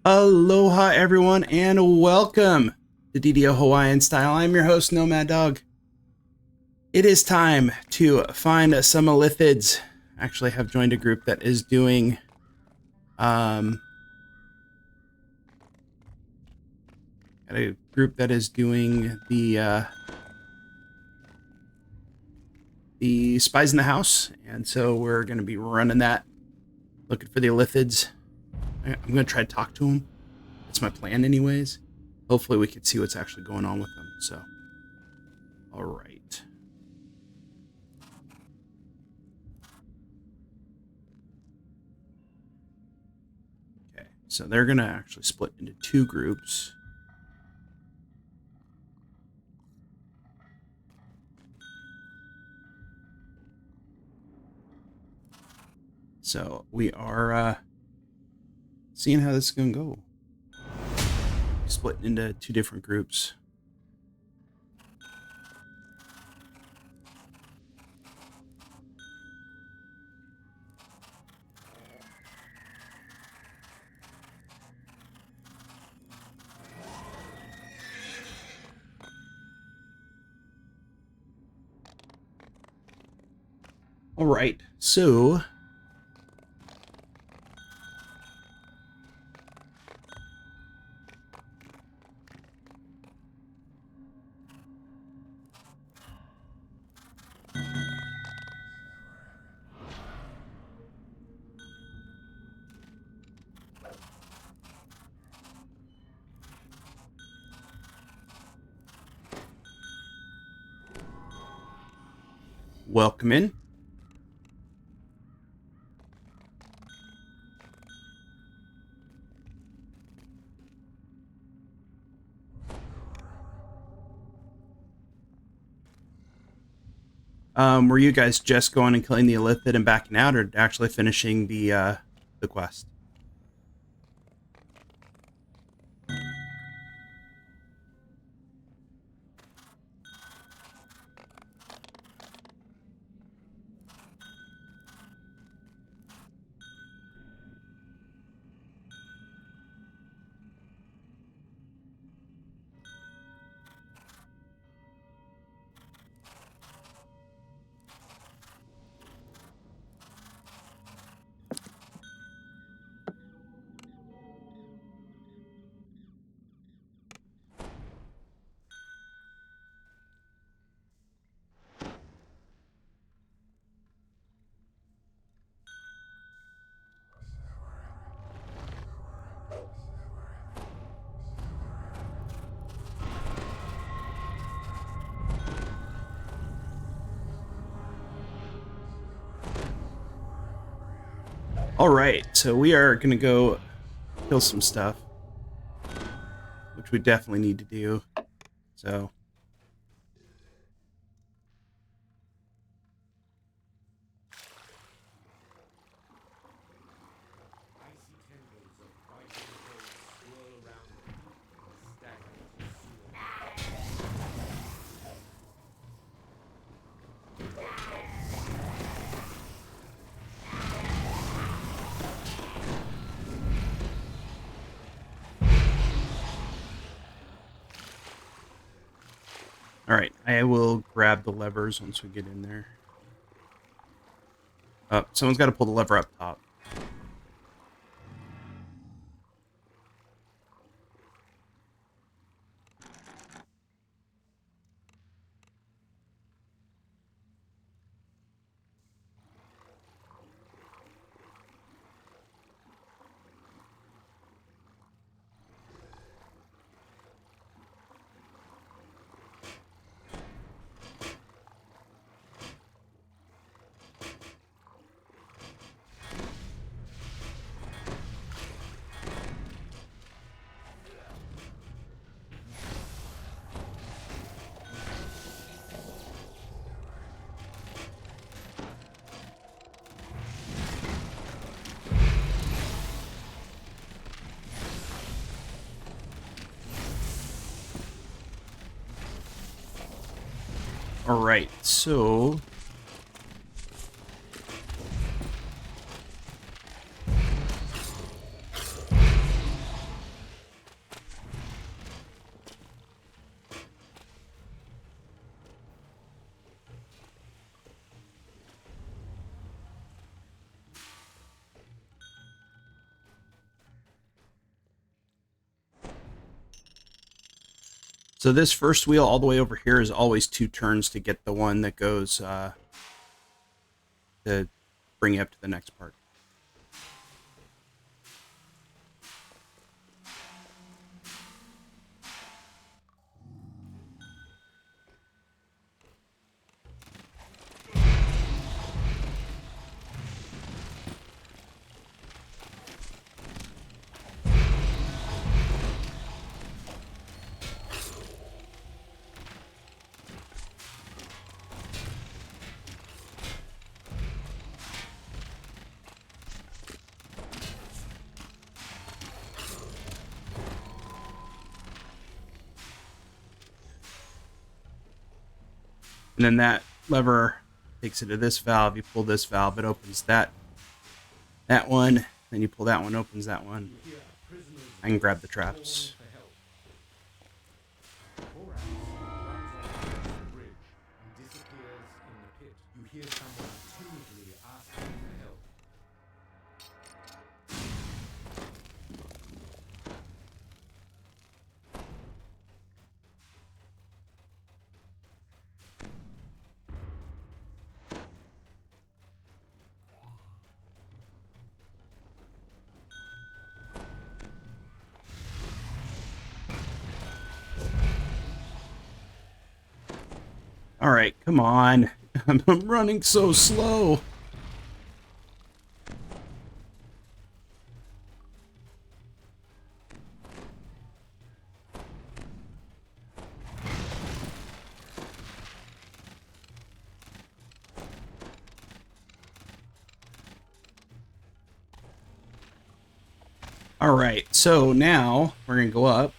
Aloha everyone and welcome to DDO Hawaiian Style. I'm your host Nomad Dog. It is time to find some elithids. I actually have joined a group that is doing the Spies in the House, and so we're going to be running that, looking for the elithids. I'm going to try to talk to them. That's my plan anyways. Hopefully we can see what's actually going on with them. So, all right. Okay, so they're going to actually split into two groups. So we are seeing how this is going to go. Split into two different groups. All right, so welcome in. Were you guys just going and killing the Illithid and backing out, or actually finishing the quest? All right, so we are gonna go kill some stuff, which we definitely need to do. So. All right, I will grab the levers once we get in there. Oh, someone's got to pull the lever up top. All right, so So this first wheel all the way over here is always 2 turns to get the one that goes to bring you up to the next part. And then that lever takes it to this valve. You pull this valve, it opens that one. Then you pull that one, opens that one. I can grab the traps. All right, come on. I'm running so slow. All right, so now we're going to go up.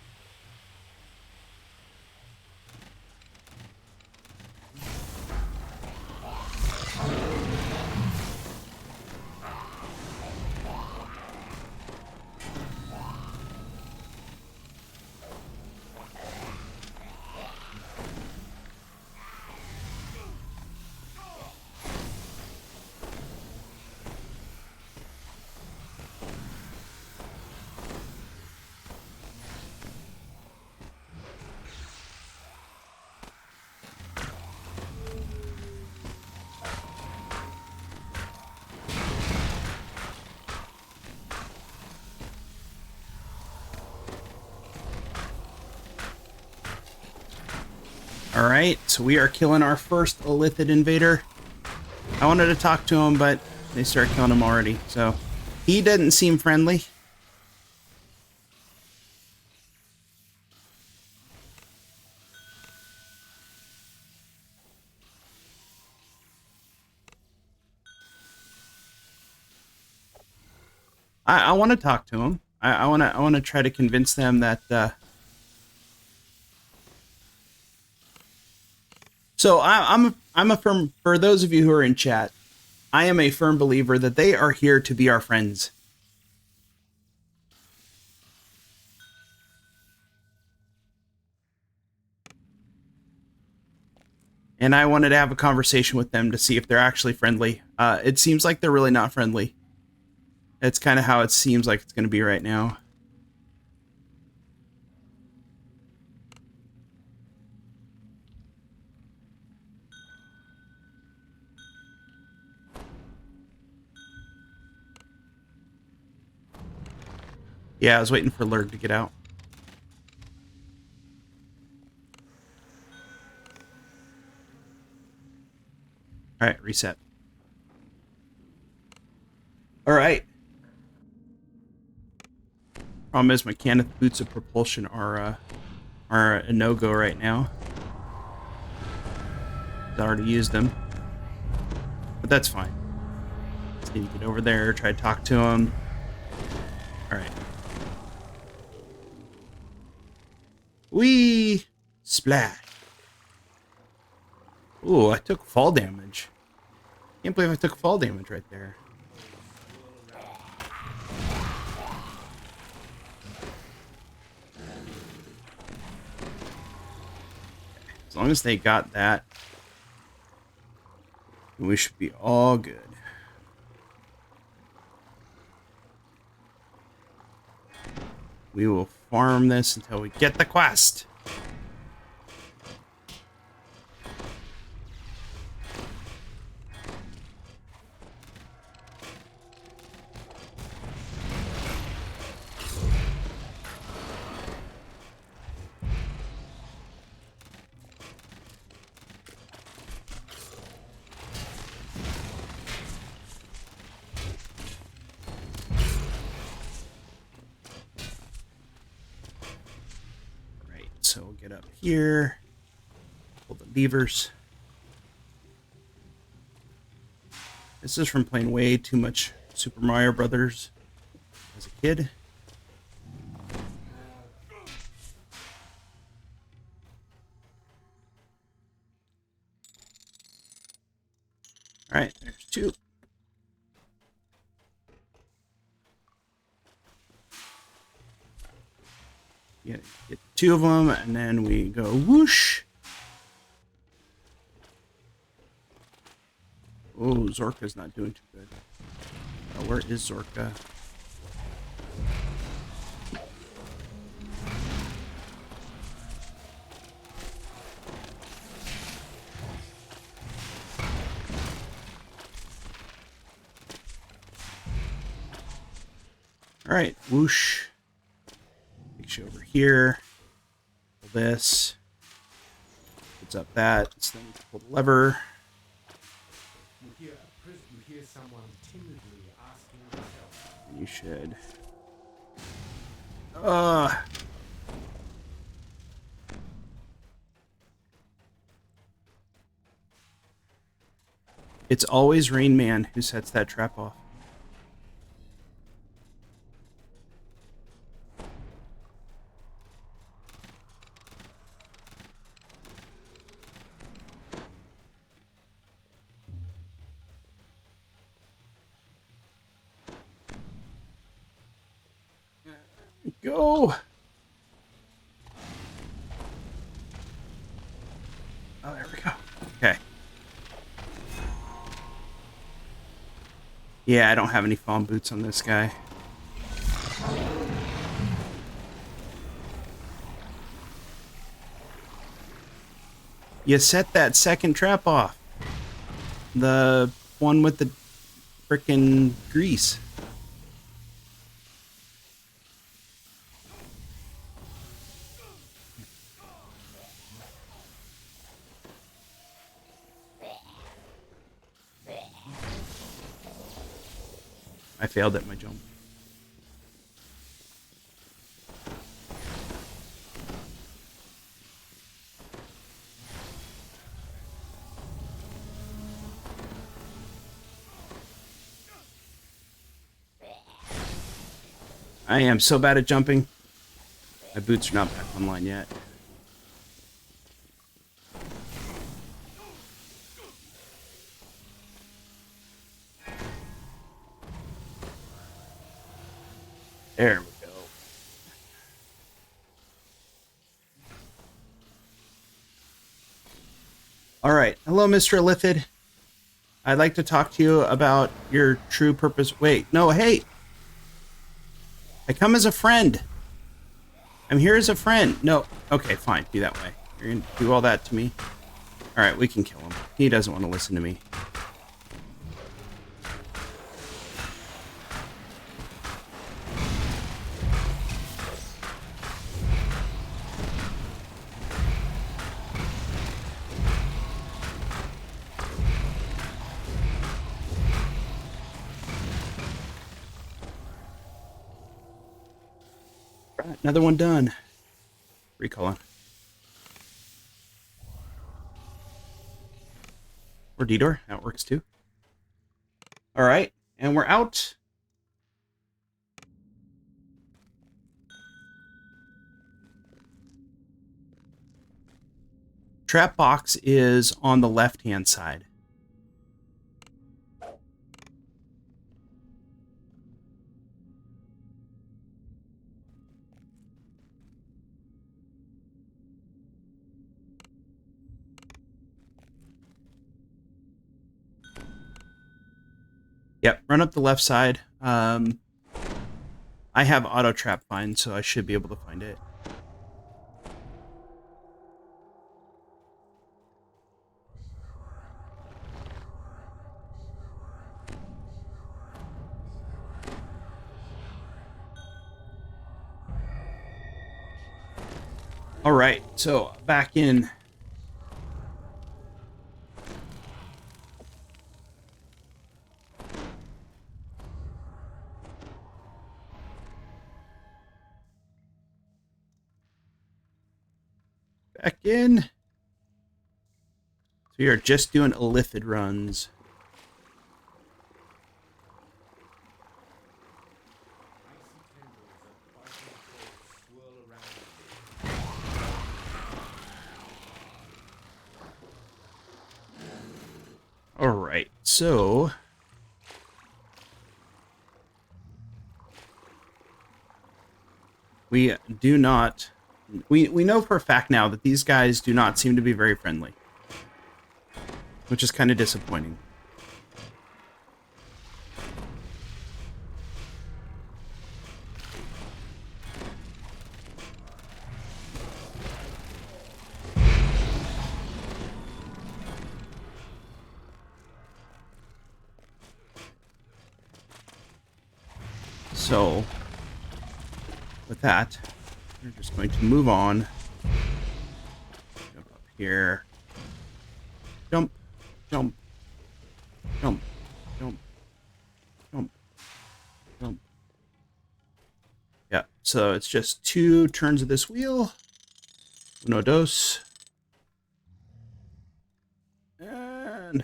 All right, so we are killing our first Illithid invader. I wanted to talk to him, but they started killing him already. So he didn't seem friendly. I want to talk to him. I want to try to convince them that. So I'm a firm, for those of you who are in chat, I am a firm believer that they are here to be our friends. And I wanted to have a conversation with them to see if they're actually friendly. It seems like they're really not friendly. That's kind of how it seems like it's going to be right now. Yeah, I was waiting for Lurg to get out. All right, reset. All right. Problem is my Caneth boots of propulsion are a no-go right now. I already used them, but that's fine. Just need to get over there, try to talk to him. All right. Whee! Splash. Ooh, I took fall damage. Can't believe I took fall damage right there. As long as they got that, we should be all good. We will farm this until we get the quest. so we'll get up here, pull the levers. This is from playing way too much Super Mario Brothers as a kid. All right, there's two. Get two of them, and then we go whoosh. Oh, Zorka's not doing too good. Oh, where is Zorka? All right, whoosh. Takes you over here. Pull this. Puts up that. So then we pull the lever. You hear someone timidly asking for help. You should. It's always Rain Man who sets that trap off. Go! Oh, there we go. Okay. Yeah, I don't have any foam boots on this guy. You set that second trap off. The one with the frickin' grease. I failed at my jump. I am so bad at jumping. My boots are not back online yet. There we go. All right. Hello, Mr. Illithid. I'd like to talk to you about your true purpose. Wait, no, hey. I come as a friend. I'm here as a friend. No. Okay, fine. Be that way. You're going to do all that to me? All right, we can kill him. He doesn't want to listen to me. Right, another one done. Recalling. Or D-door. That works too. All right, and we're out. Trap box is on the left-hand side. Yep, run up the left side. I have auto trap find, so I should be able to find it. All right, so back in. Back in. So we are just doing illithid runs. Alright, so we do not... We know for a fact now that these guys do not seem to be very friendly. Which is kind of disappointing. So, with that, we're just going to move on. Jump up here. Jump, jump, jump, jump, jump, jump. Yeah, so it's just 2 turns of this wheel. Uno, dos. And...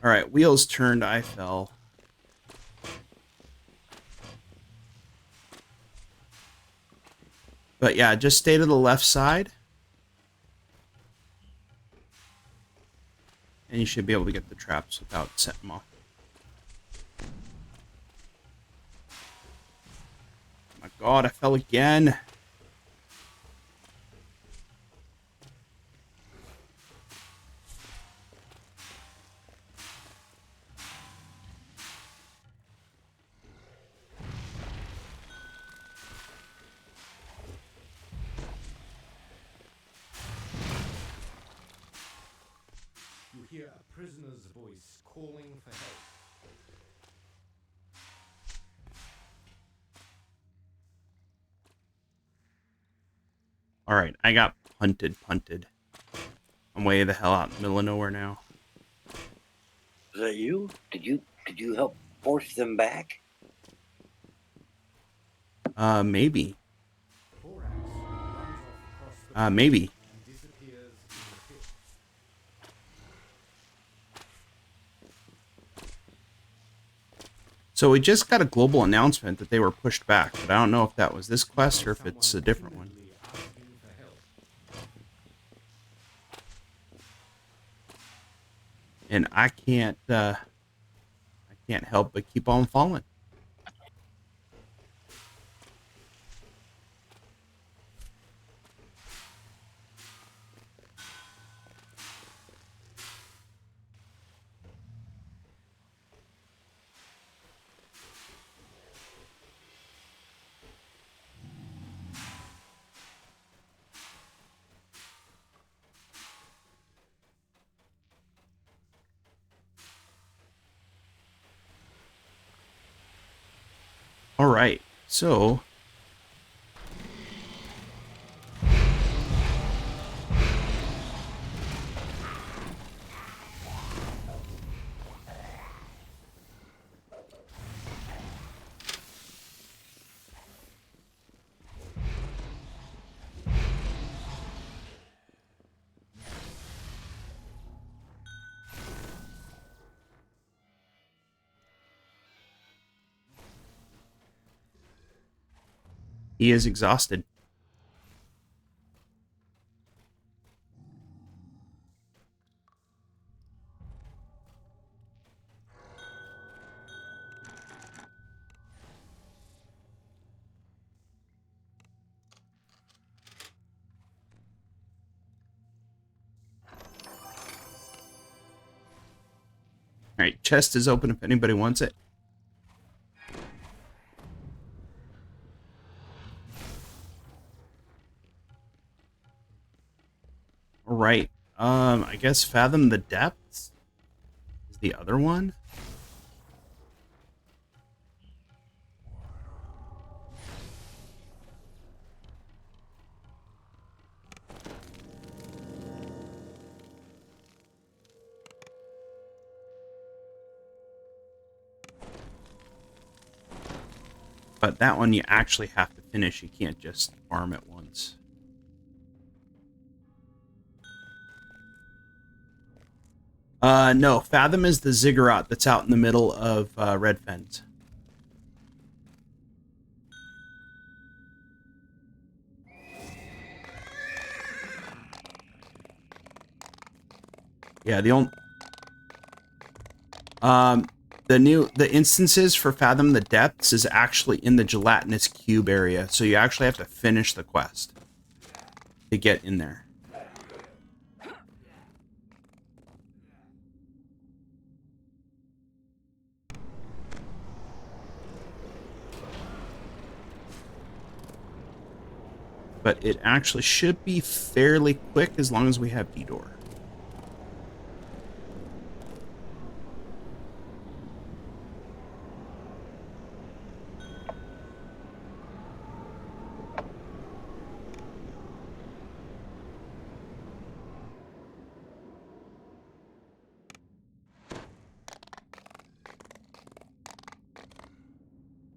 Alright, wheels turned, I fell. But yeah, just stay to the left side. And you should be able to get the traps without setting them off. Oh my god, I fell again. You hear a prisoner's voice calling for help. Alright, I got punted. I'm way the hell out in the middle of nowhere now. Was that you? Did you help force them back? Maybe. Borax runs off across the Maybe. and disappears in the pit. So we just got a global announcement that they were pushed back, but I don't know if that was this quest or if it's a different one. Timidly asking for help. And I can't help but keep on falling. All right, so he is exhausted. All right, chest is open if anybody wants it. All right. I guess Fathom the Depths is the other one. But that one you actually have to finish. You can't just farm it once. No, Fathom is the ziggurat that's out in the middle of Red Fens. Yeah, the instances for Fathom the Depths is actually in the gelatinous cube area, so you actually have to finish the quest to get in there. But it actually should be fairly quick as long as we have D-Door.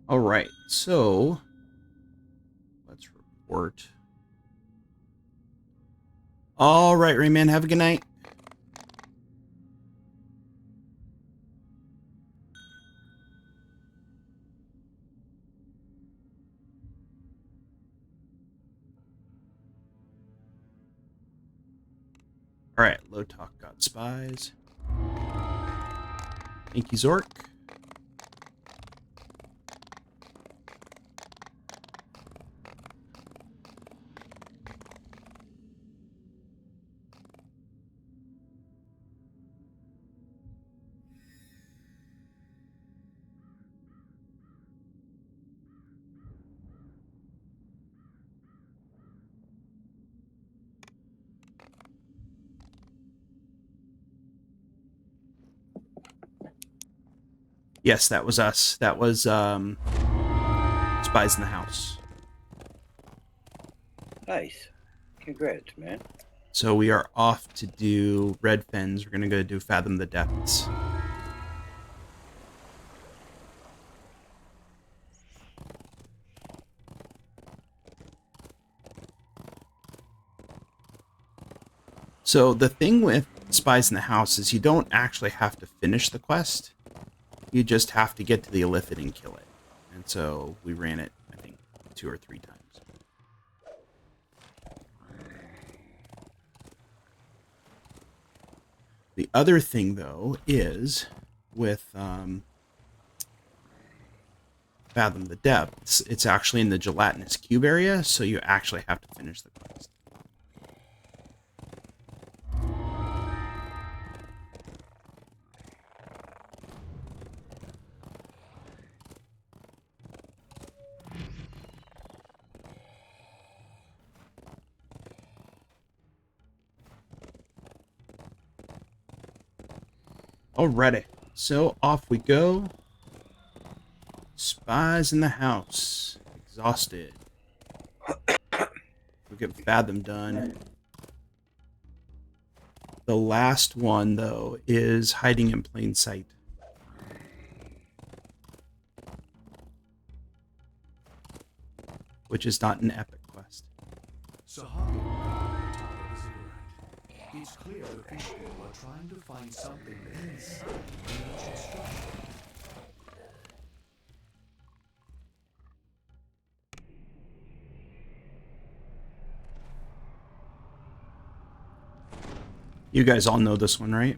All right, so let's report. All right, Rayman, have a good night. All right, Low Talk got spies. Thank you, Zork. Yes, that was us. That was Spies in the House. Nice. Congrats, man. So we are off to do Red Fens. We're going to go do Fathom the Depths. So the thing with Spies in the House is you don't actually have to finish the quest. You just have to get to the Illithid and kill it. And so we ran it, I think, 2 or 3 times. The other thing, though, is with Fathom the Depths, it's actually in the gelatinous cube area, so you actually have to finish the quest. Alrighty, so off we go. Spies in the House. Exhausted. We'll get Fathom done. The last one, though, is Hiding in Plain Sight. Which is not an epic quest. It's clear the people are trying to find something inside the ancient structure. You guys all know this one, right?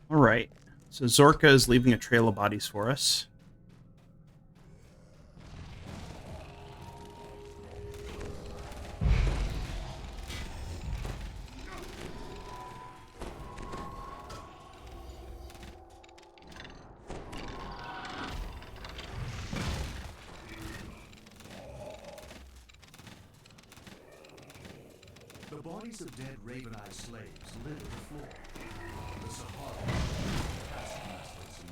All right. So Zorka is leaving a trail of bodies for us. The bodies of dead Raven-eyed slaves litter the floor. The Sahara taskmasters in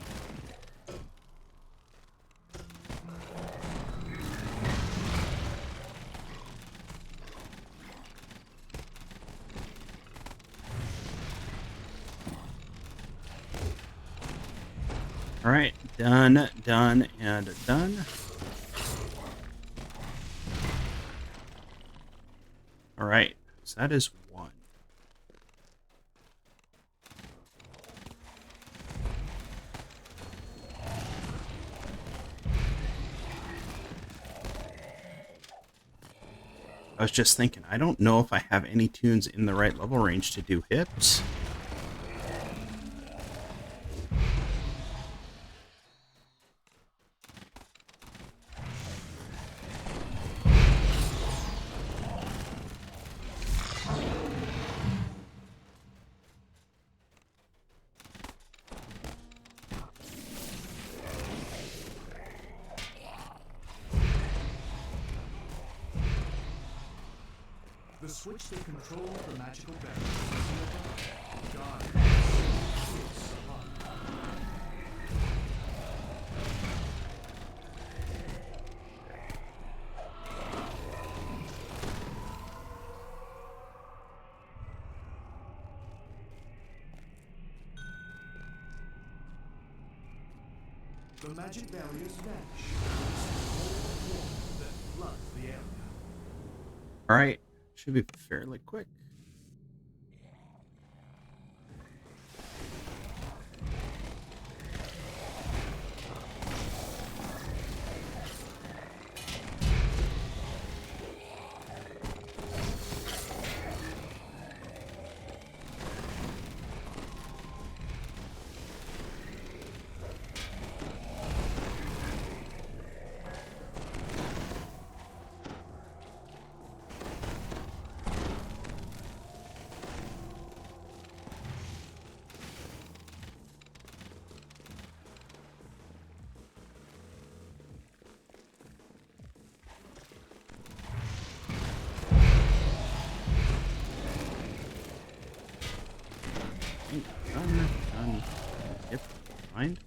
All right, done, done, and done. All right, so that is one. I was just thinking, I don't know if I have any tunes in the right level range to do hips. The switch that controls the magical barrier is God. The magic barriers vanish. It's a wall that floods the area. All right, should be fairly quick. Done. Yep, fine.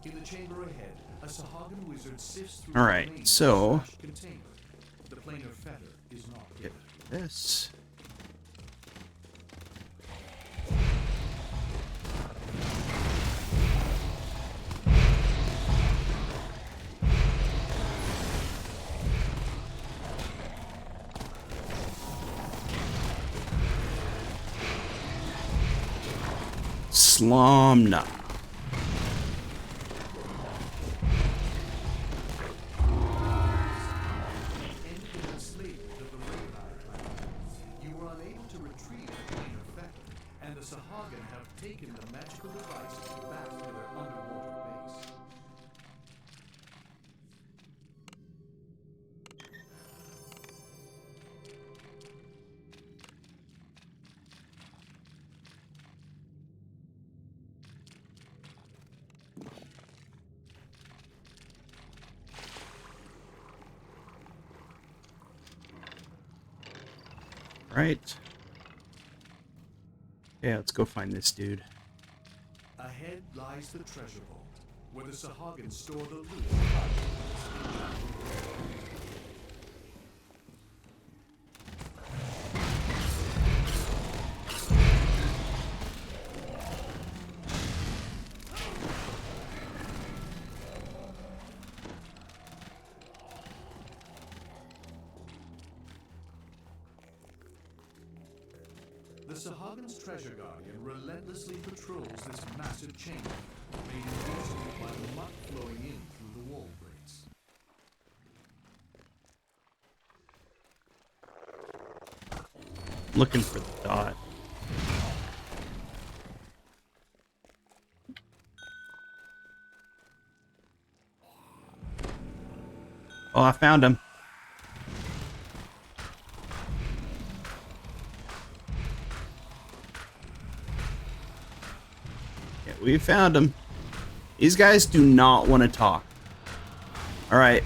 In the chamber ahead, a Sahagin wizard sifts through All right, the remains so of the smashed container. The planar fetter is not get good. this. Slomna. Ended enslavement of the Ravenite planet. You were unable to retrieve the planar fetter, and the Sahagin have taken the magical device back to their underwater base. Right. Yeah, let's go find this dude. Ahead lies the treasure vault, where the Sahagin store the loot. The Sahagan's treasure guardian relentlessly patrols this massive chamber, made invisible by the muck flowing in through the wall breaks. Looking for the dot. Oh, I found him. Yeah, we found him. These guys do not want to talk. All right.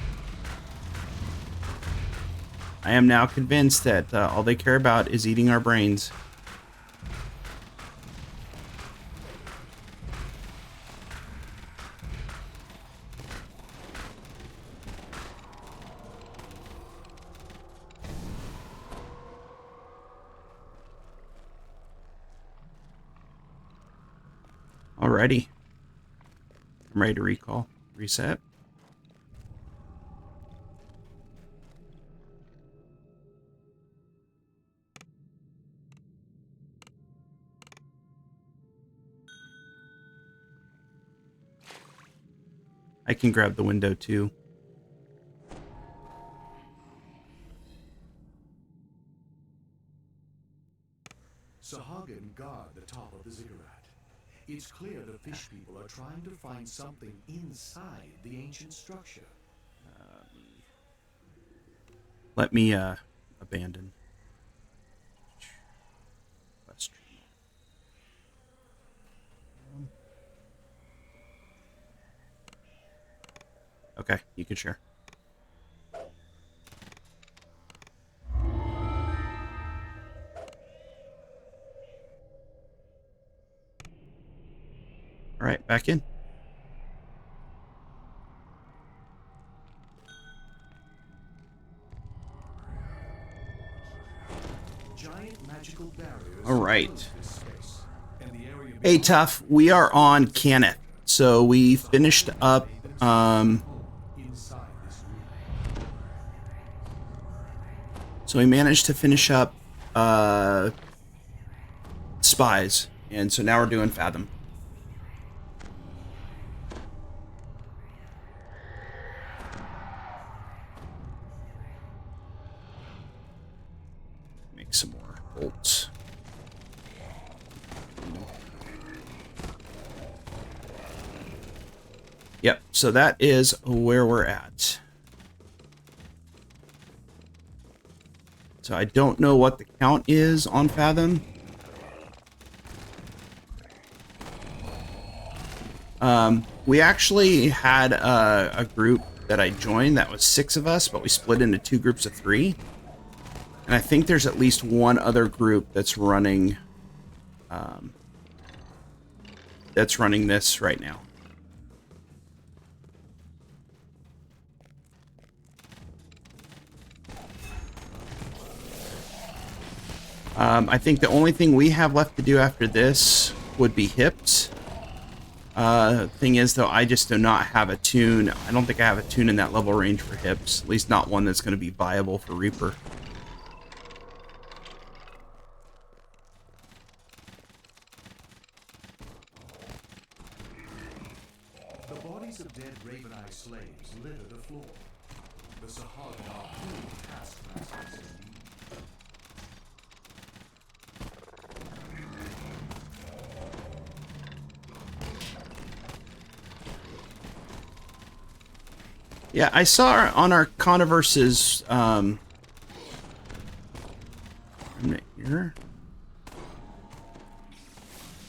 I am now convinced that all they care about is eating our brains. Alrighty. I'm ready to recall. Reset. I can grab the window too. Sahagin guard the top of the ziggurat. It's clear the fish people are trying to find something inside the ancient structure. Let me abandon. Okay, you can share. All right, back in. Giant magical barriers. All right. This space, and the area Hey, Tough, we are on Kenneth. So we finished up inside this room. so we managed to finish up Spies, and so now we're doing Fathom. Make some more bolts. Yep, so that is where we're at. So I don't know what the count is on Fathom. We actually had a group that I joined that was 6 of us, but we split into 2 groups of 3. And I think there's at least one other group that's running this right now. I think the only thing we have left to do after this would be hips. Thing is, though, I just do not have a tune. I don't think I have a tune in that level range for hips. At least not one that's going to be viable for Reaper. The bodies of dead Raven Eye slaves litter the floor. The Sahagin are cruel taskmasters indeed. Yeah, I saw on our Controverse's here.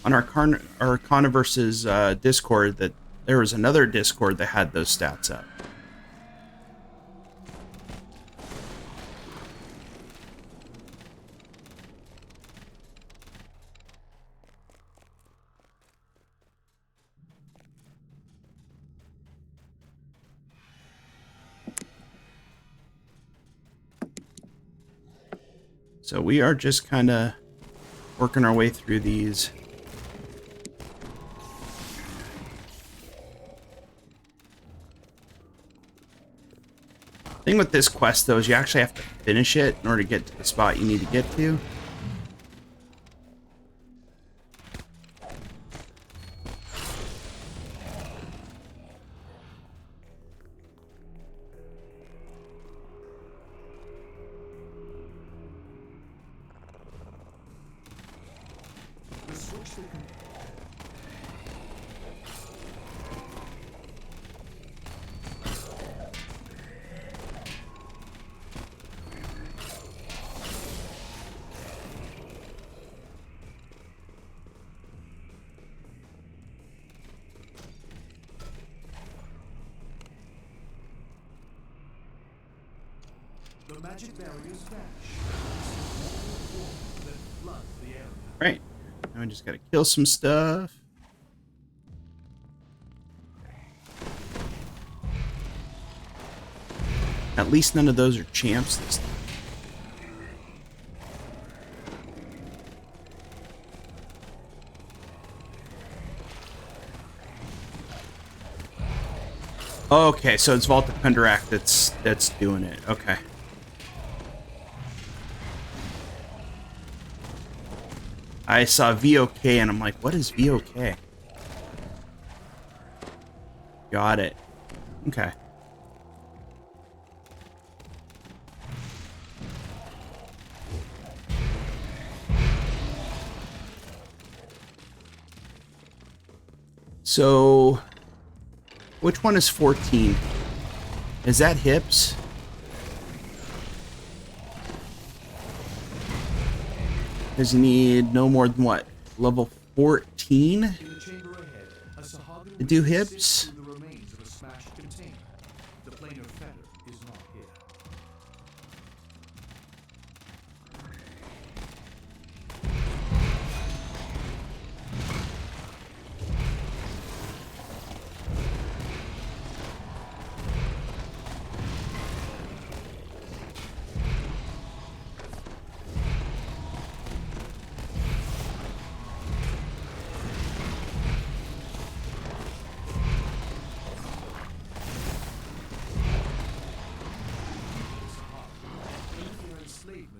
On our Controverse's Discord that there was another Discord that had those stats up. So we are just kind of working our way through these. Thing with this quest, though, is you actually have to finish it in order to get to the spot you need to get to. The switch that can the magic barriers vanish. That floods the area. Right. Now we just gotta kill some stuff. At least none of those are champs this time. Okay, so it's Vault of Kundarak that's doing it. Okay. I saw VOK and I'm like, what is VOK? Got it. Okay. So, which one is 14? Is that hips? Does he need no more than what? Level 14? In the chamber ahead, a Sahagin To do will sift hips? through the remains of a smashed container. The planar fetter is not here.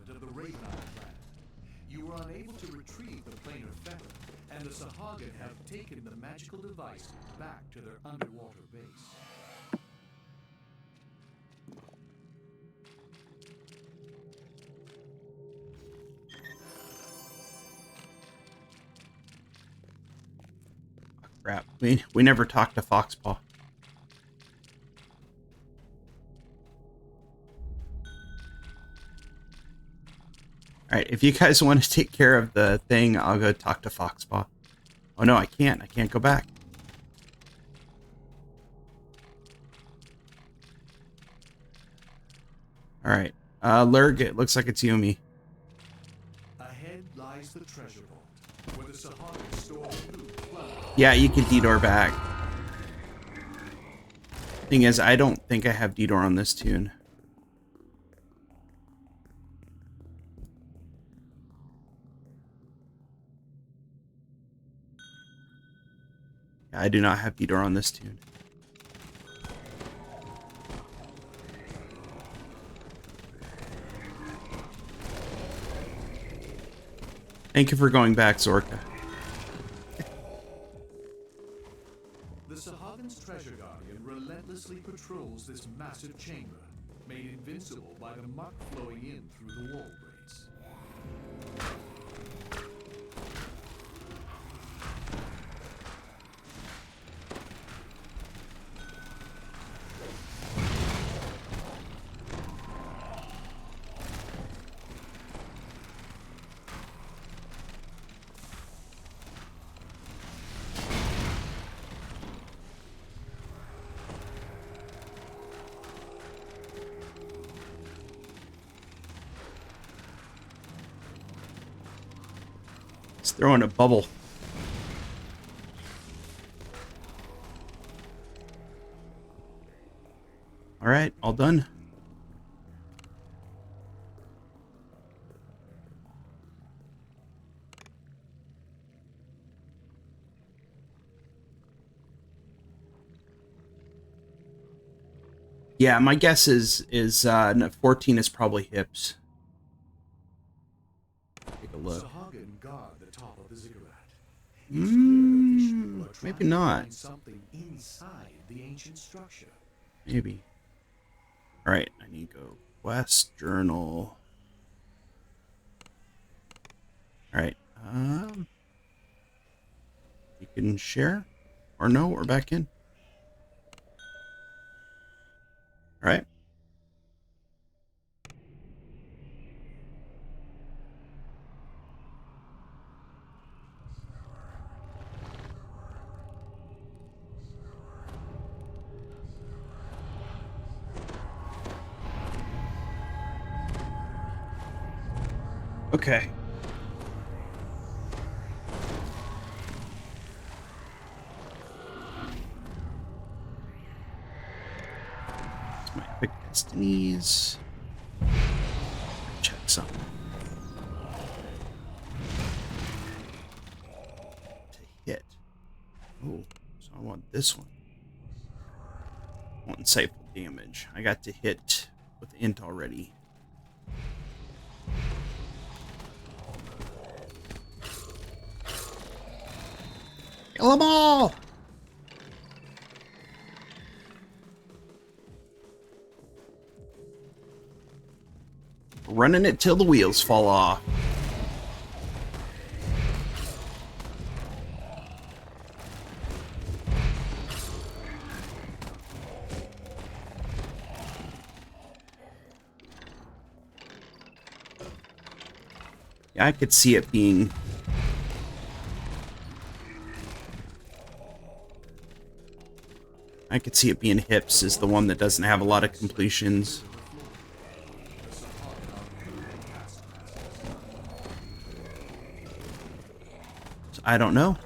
Of the Raven Island planet. You were unable to retrieve the planar fetter, and the Sahagin have taken the magical device back to their underwater base. Crap. We never talked to Foxpaw. Alright, if you guys want to take care of the thing, I'll go talk to Foxpaw. Oh no, I can't. I can't go back. Alright. Lurg, it looks like it's Yumi. Ahead lies the treasure vault, where the Sahagin store food. Yeah, you can D-door back. Thing is, I don't think I have D-door on this tune. Yeah, I do not have D-door on this tune. Thank you for going back, Zorka. The Sahagin's treasure guardian relentlessly patrols this massive chamber, made invincible by the muck flowing in through the wall breaks. It's throwing a bubble. Alright, all done. Yeah, my guess is 14 is probably hips. Take a look. Sahagin guard the top of the ziggurat. Maybe not. Find something inside the ancient structure. Maybe. Alright, I need to go Quest Journal. Alright, you can share? Or no, we're back in. Alright. Okay. It's my epic destinies. Check some. To hit. Oh, so I want this one. Oh, insightful damage. I got to hit with int already. Kill them all! Running it till the wheels fall off. Yeah, I could see it being... I could see it being Hips is the one that doesn't have a lot of completions. So I don't know.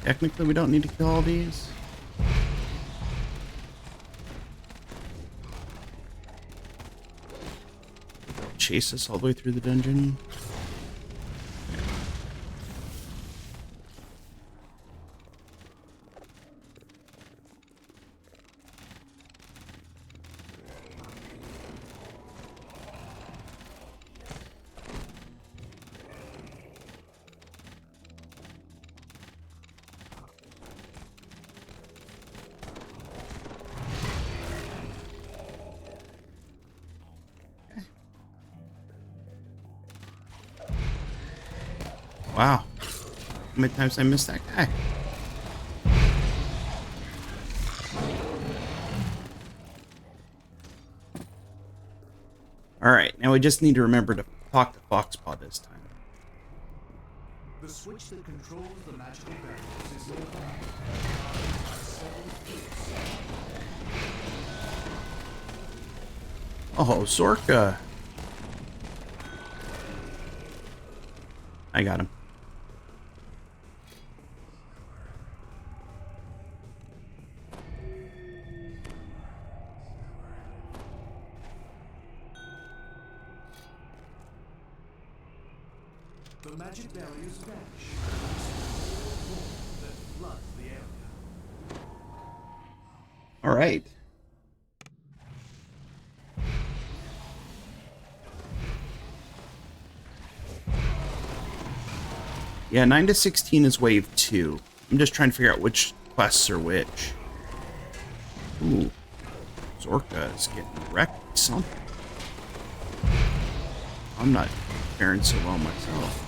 Technically, we don't need to kill all these. Chase us all the way through the dungeon. Wow. How many times did I miss that guy? Alright, now we just need to remember to talk to Foxpaw this time. The switch that controls the magical barriers is nearby. Oh, Zorka. I got him. The magic barriers vanish. That floods the area. All right. Yeah, 9 to 16 is wave 2. I'm just trying to figure out which quests are which. Ooh. Zorka is getting wrecked with something. I'm not faring so well myself.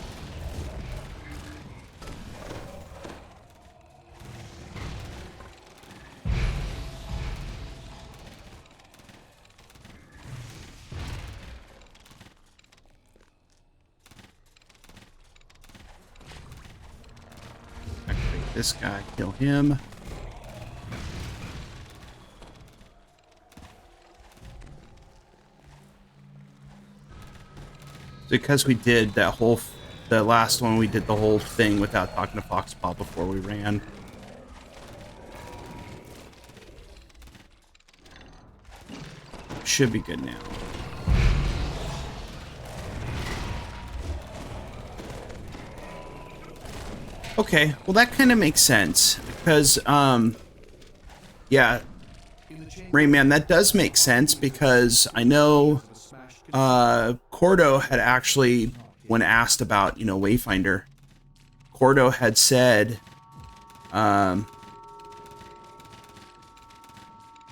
Activate this guy, kill him. Because we did that whole, the last one, we did the whole thing without talking to Foxpaw before we ran. Should be good now. Okay, well that kind of makes sense because, yeah, Rayman, that does make sense because I know Cordo had actually, when asked about, you know, Wayfinder, Cordo had said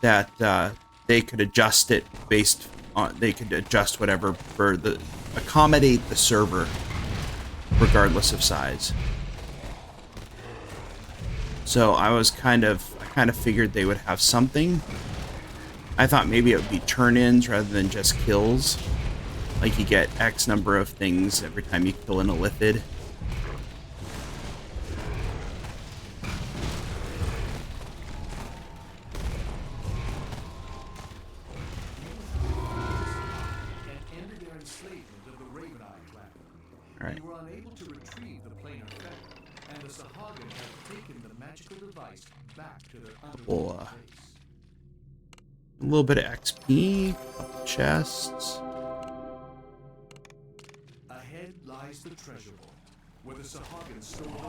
that they could adjust it based on, they could adjust whatever for the, accommodate the server regardless of size. So I kind of figured they would have something. I thought maybe it would be turn-ins rather than just kills. Like you get X number of things every time you kill an Illithid. Alright. You were unable to retrieve the planar feather, and the Sahagin have taken the magical device back to their underwater base. A little bit of XP, couple chests. Ahead lies the treasure vault, where the Sahagin stored over the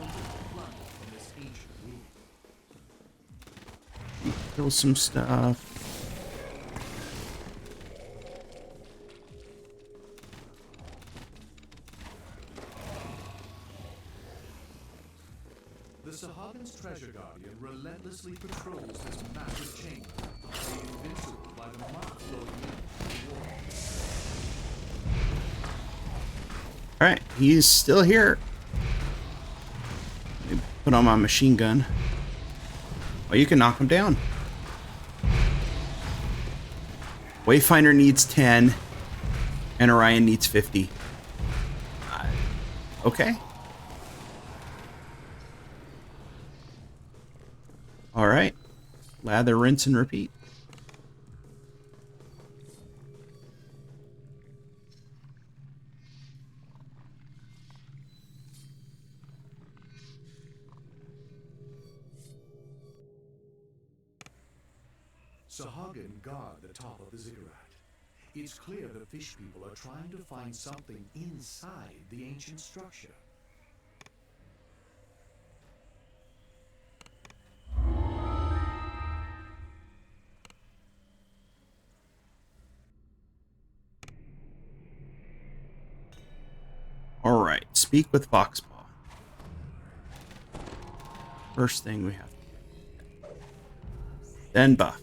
plunder from this ancient ruin. Kill some stuff. The Sahagan's treasure guardian relentlessly patrols this massive chamber, made invincible by the muck flowing in from the wall. Alright, he's still here. Let me put on my machine gun. Oh, you can knock him down. Wayfinder needs 10, and Orion needs 50. Okay. Alright. Lather, rinse, and repeat. Sahagin guard the top of the ziggurat. It's clear the fish people are trying to find something inside the ancient structure. Alright, speak with Foxpaw. First thing we have to do. Then buff.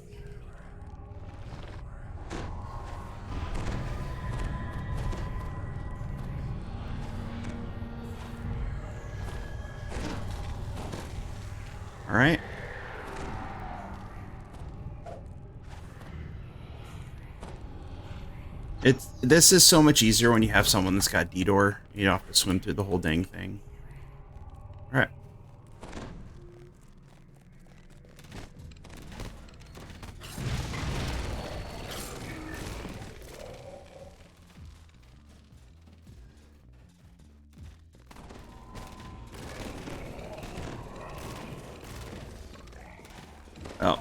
Alright. This is so much easier when you have someone that's got DDO. You don't have to swim through the whole dang thing. Alright. Oh.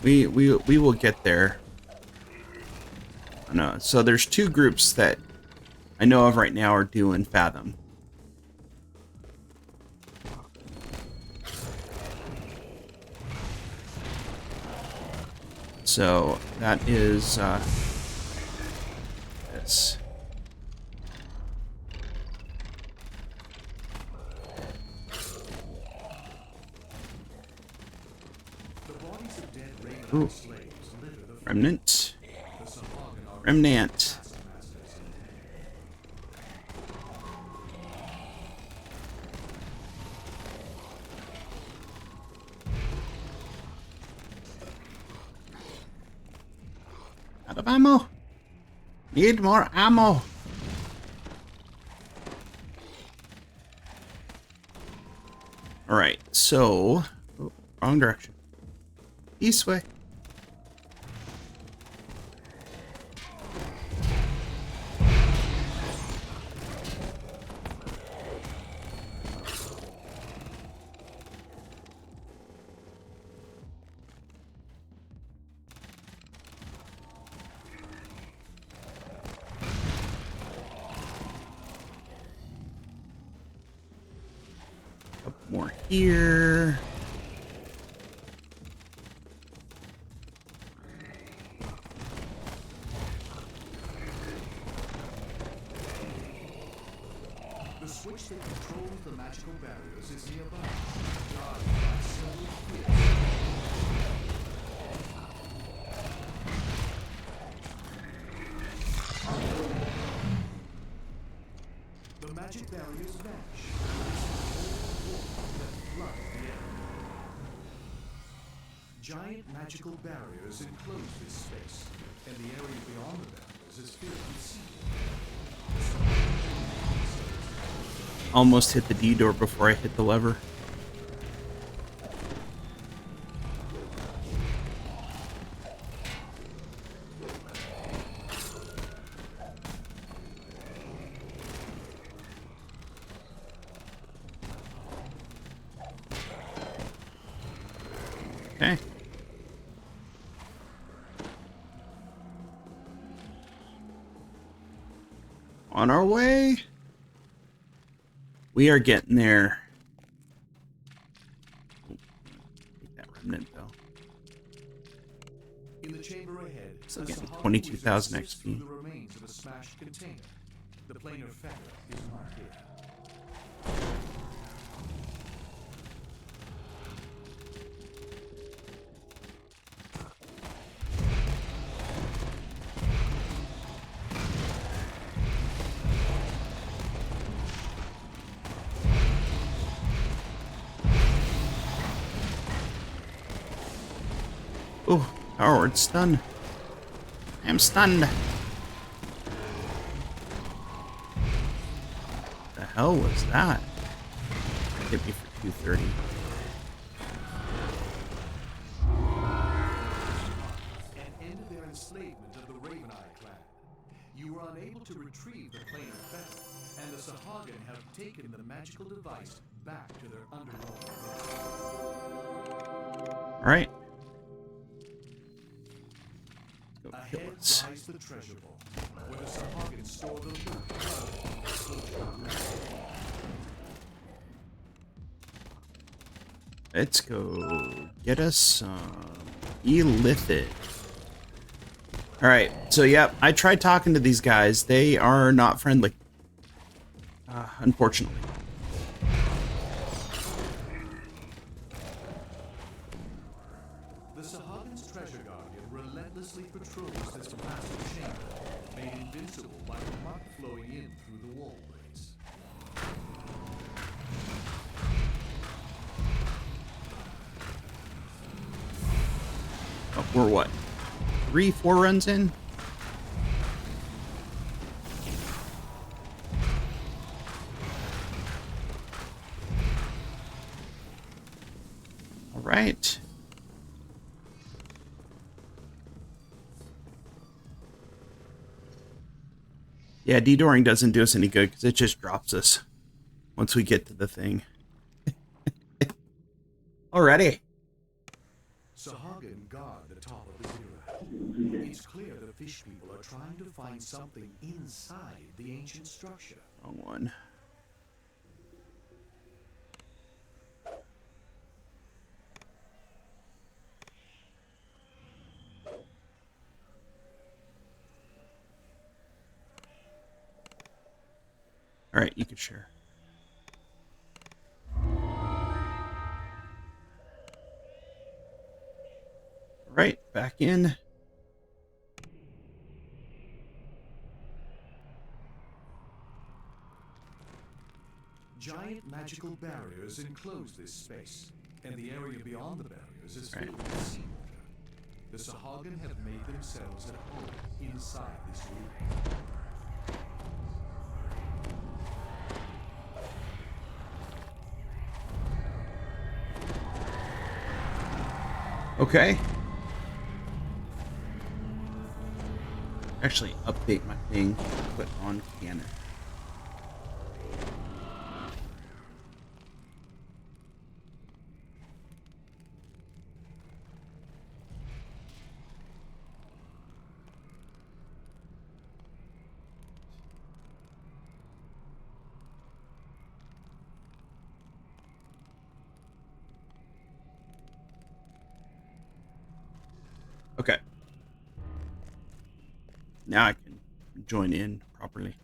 We will get there. No, so there's two groups that I know of right now are doing Fathom. So that is this. The bodies of dead Ooh. Raven slaves litter the Remnant. The Sahagin are Remnant. taskmasters. Out of ammo. Need more ammo. Alright, so... Oh, wrong direction. East way. Couple more here. The switch that controls the magical barriers is nearby, guarded by several spheres. The magic barriers vanish. That flood the area. Giant magical barriers enclose this space, and the area beyond the barriers is filled with sea. Almost hit the D door before I hit the lever. Okay. On our way. We are getting there. Oh, take that remnant though. In the chamber ahead, So a getting Sahagin 22,000 wizard sifts through XP. the remains of a smashed container. The planar fetter is marked here. Oh, Howard's stunned. I'm stunned. The hell was that? Hit me for 230. And ended their enslavement of the Raven Eye clan. You were unable to retrieve the planar fetter, and the Sahagin have taken the magical device back to their underwater base. All right. Go kill Ahead us. lies the treasure vault, where the Sahagin store the loot. Let's go get us some Elithid. All right. So, yeah, I tried talking to these guys. They are not friendly. Unfortunately. The Sahagin's treasure guardian relentlessly patrols this massive chamber, made invincible by the muck flowing in through the wall breaks. Oh, we're what? 3-4 runs in? All right. Yeah, de-dooring doesn't do us any good because it just drops us once we get to the thing. Alrighty. Sahagin guard the top of the ziggurat. It's clear the fish people are trying to find something inside the ancient structure. Wrong one. All right, you can share. All right, back in. Giant magical barriers enclose this space, and the area beyond the barriers is Right. filled with seawater. The Sahagin have made themselves at home inside this room. Okay. Actually, update my thing. Put on cannon. Okay. Now I can join in properly.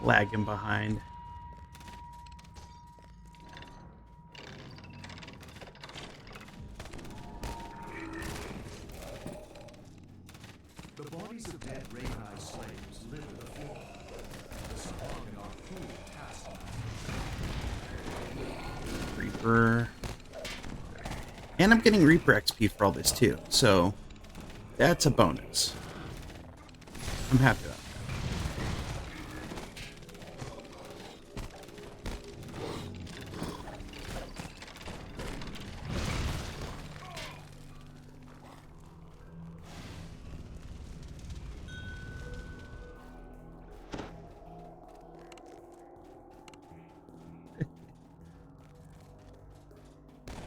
Lagging behind. The bodies of dead Raven Eye slaves litter the floor. The Sahagin are cruel taskmasters. Reaper. And I'm getting Reaper XP for all this too, so that's a bonus. I'm happy about that.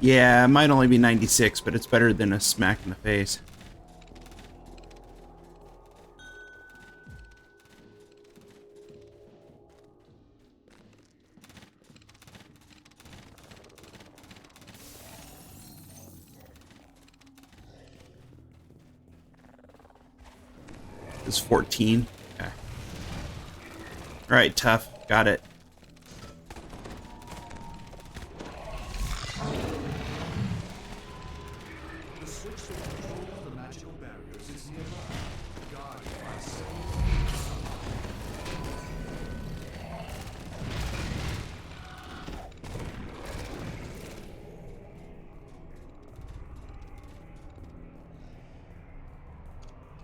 Yeah, it might only be 96, but it's better than a smack in the face. It's 14. Okay. All right, tough. Got it. The switch that controls the magical barriers is nearby, guarded by several.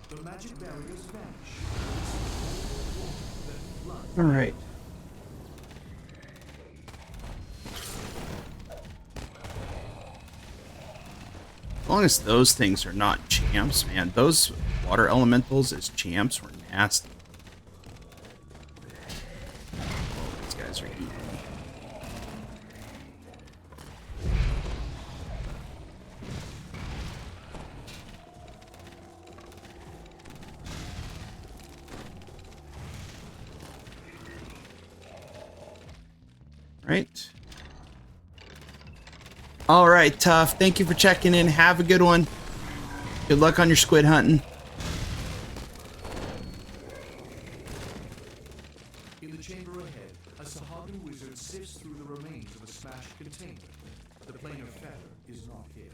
The magic barriers vanish. All right. As long as those things are not champs, man. Those water elementals as champs were nasty. Oh, these guys are eating me. Right. All right, Tough. Thank you for checking in. Have a good one. Good luck on your squid hunting. In the chamber ahead, a Sahagan wizard sifts through the remains of a smashed container. The plane of feather is not here.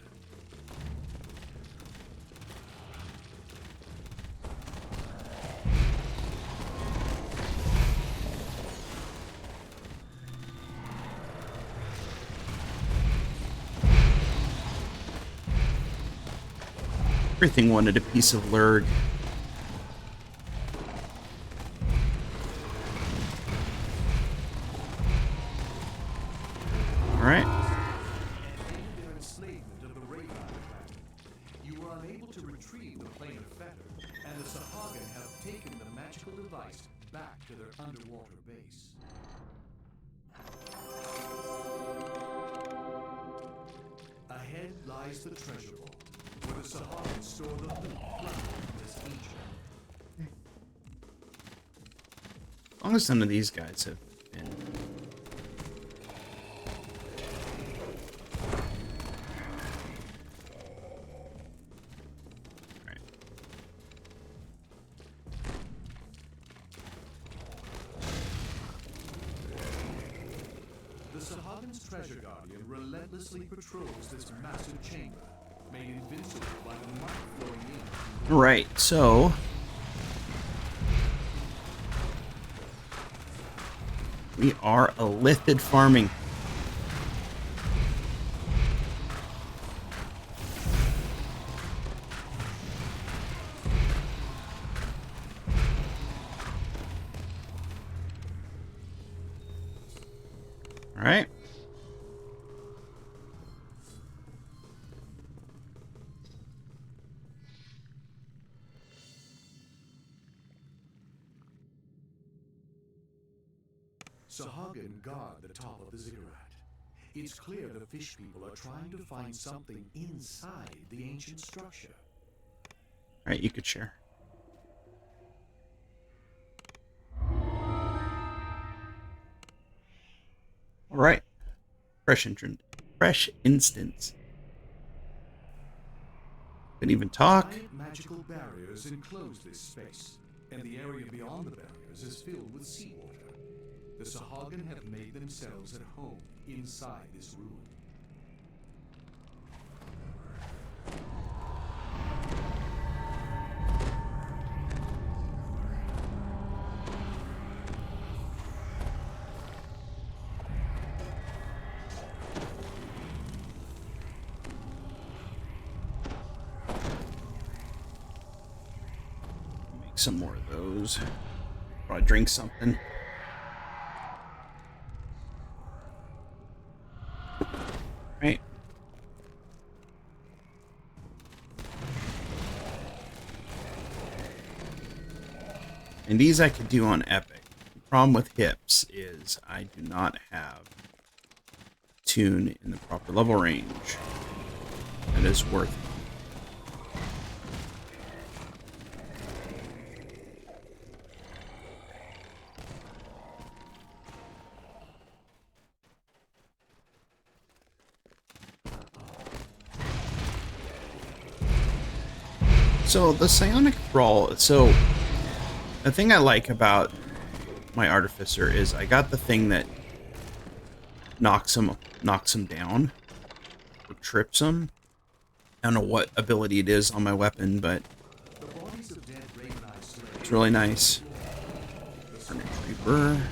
Everything wanted a piece of Lurg. All right. Their enslavement of the Raven planet. You were unable to retrieve the plane of feather, and the Sahagan have taken the magical device back to their underwater base. Ahead lies the treasure vault, where the Sahagan store the loot found in this ancient. As long as none of these guys have been. Right. The Sahagan's treasure guardian relentlessly patrols this massive chamber, made invincible by the might flowing in. Right, so we are a lithid farming. All right. Sahagan guard the top of the ziggurat. It's clear the fish people are trying to find something inside the ancient structure. All right, you could share. All right. Fresh instance. Couldn't even talk. Giant magical barriers enclose this space, and the area beyond the barriers is filled with seawater. The Sahagan have made themselves at home inside this ruin. Make some more of those. Probably drink something. Right. And these I could do on Epic. The problem with hips is I do not have tune in the proper level range. That is worth it. So the psionic brawl, so the thing I like about my artificer is I got the thing that knocks him down or trips him. I don't know what ability it is on my weapon, but it's really nice. Reaper.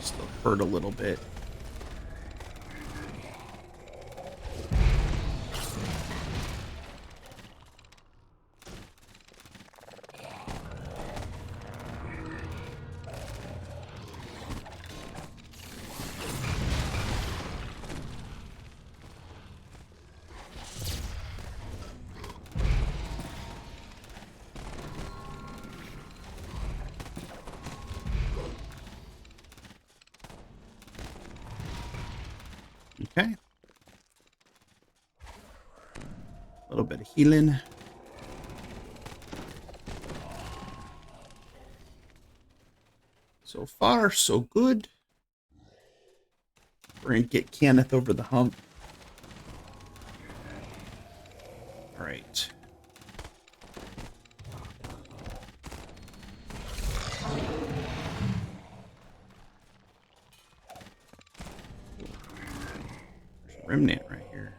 Still hurt a little bit. Okay. A little bit of healing. So far, so good. We're going to get Kenneth over the hump. All right. There's a remnant right here.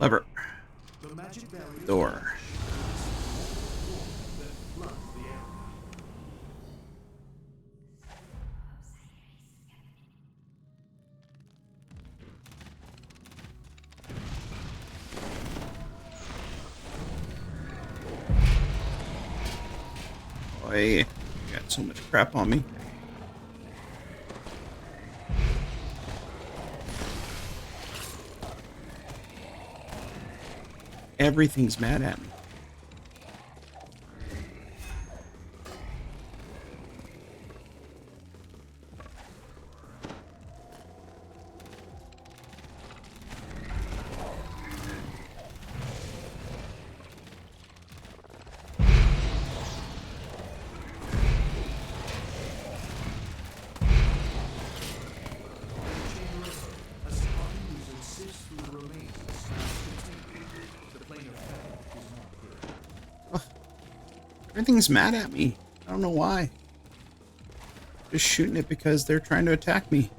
Lever. The magic barrier Door. that floods the area. Boy, I got so much crap on me. Everything's mad at me. A spotty user sifts through the remains of the smashed container. The plane of effect is not good. Everything's mad at me. I don't know why. Just shooting it because they're trying to attack me.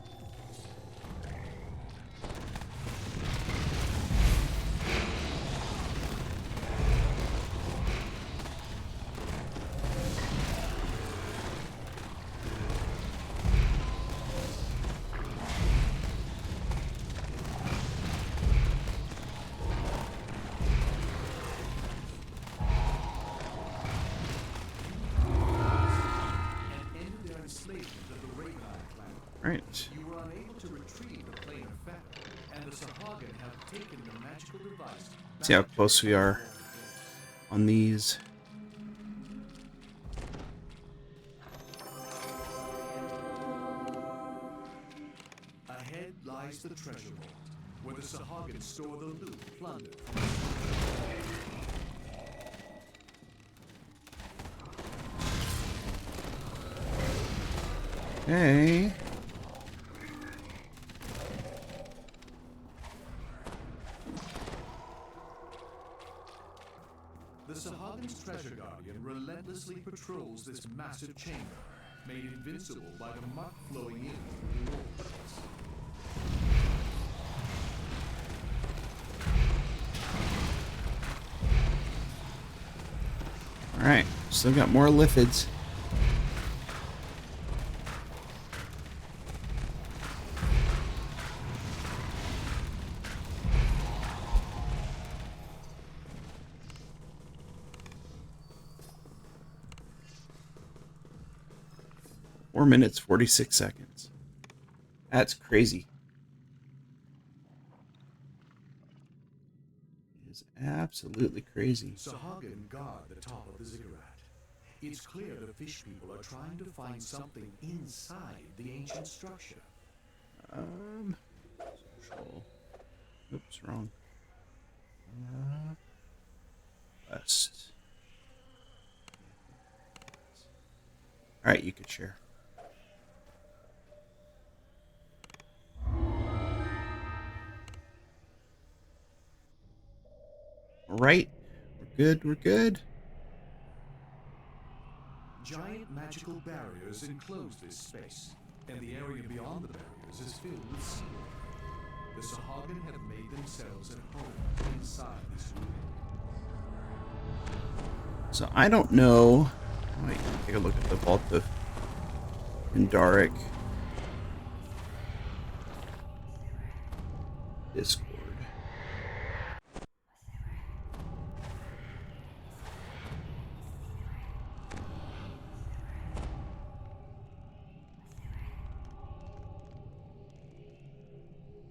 And ended their enslavement of the Raven planet. Right. You were unable to retrieve the plane of effect, and the Sahagan have taken the magical device. See how close we are on these. Ahead lies the treasure vault, where the Sahagans store the loot plundered. Okay. The Sahagan's treasure guardian relentlessly patrols this massive chamber, made invincible by the muck flowing in through the walls. Alright. Still got more lithids. 4 minutes, 46 seconds. That's crazy. It is absolutely crazy. Sahagin guard the top of the ziggurat. It's clear the fish people are trying to find something inside the ancient structure. Social. Oops, wrong. West. All right, you could share. All right, we're good. We're good. Giant magical barriers enclose this space, and the area beyond the barriers is filled with sea. The Sahagin have made themselves at home inside this ruin. So I don't know. I might take a look at the Vault of Indaric Discord.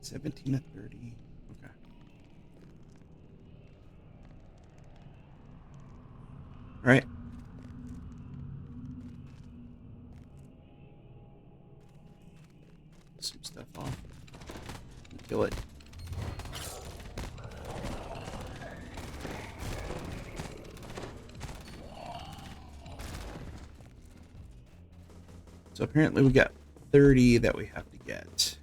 $17 to $30. Okay. All right. Some stuff off. Kill it. So apparently we got 30 that we have to get.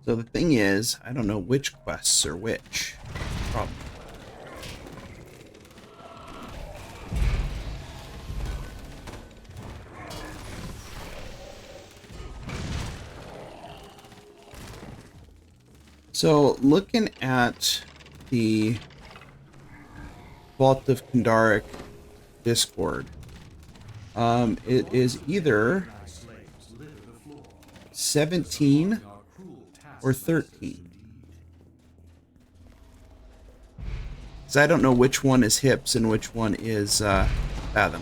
So the thing is, I don't know which quests are which. Problem. So looking at the Vault of Kandaric Discord, it is either 17 or 13. Because I don't know which one is hips and which one is fathom.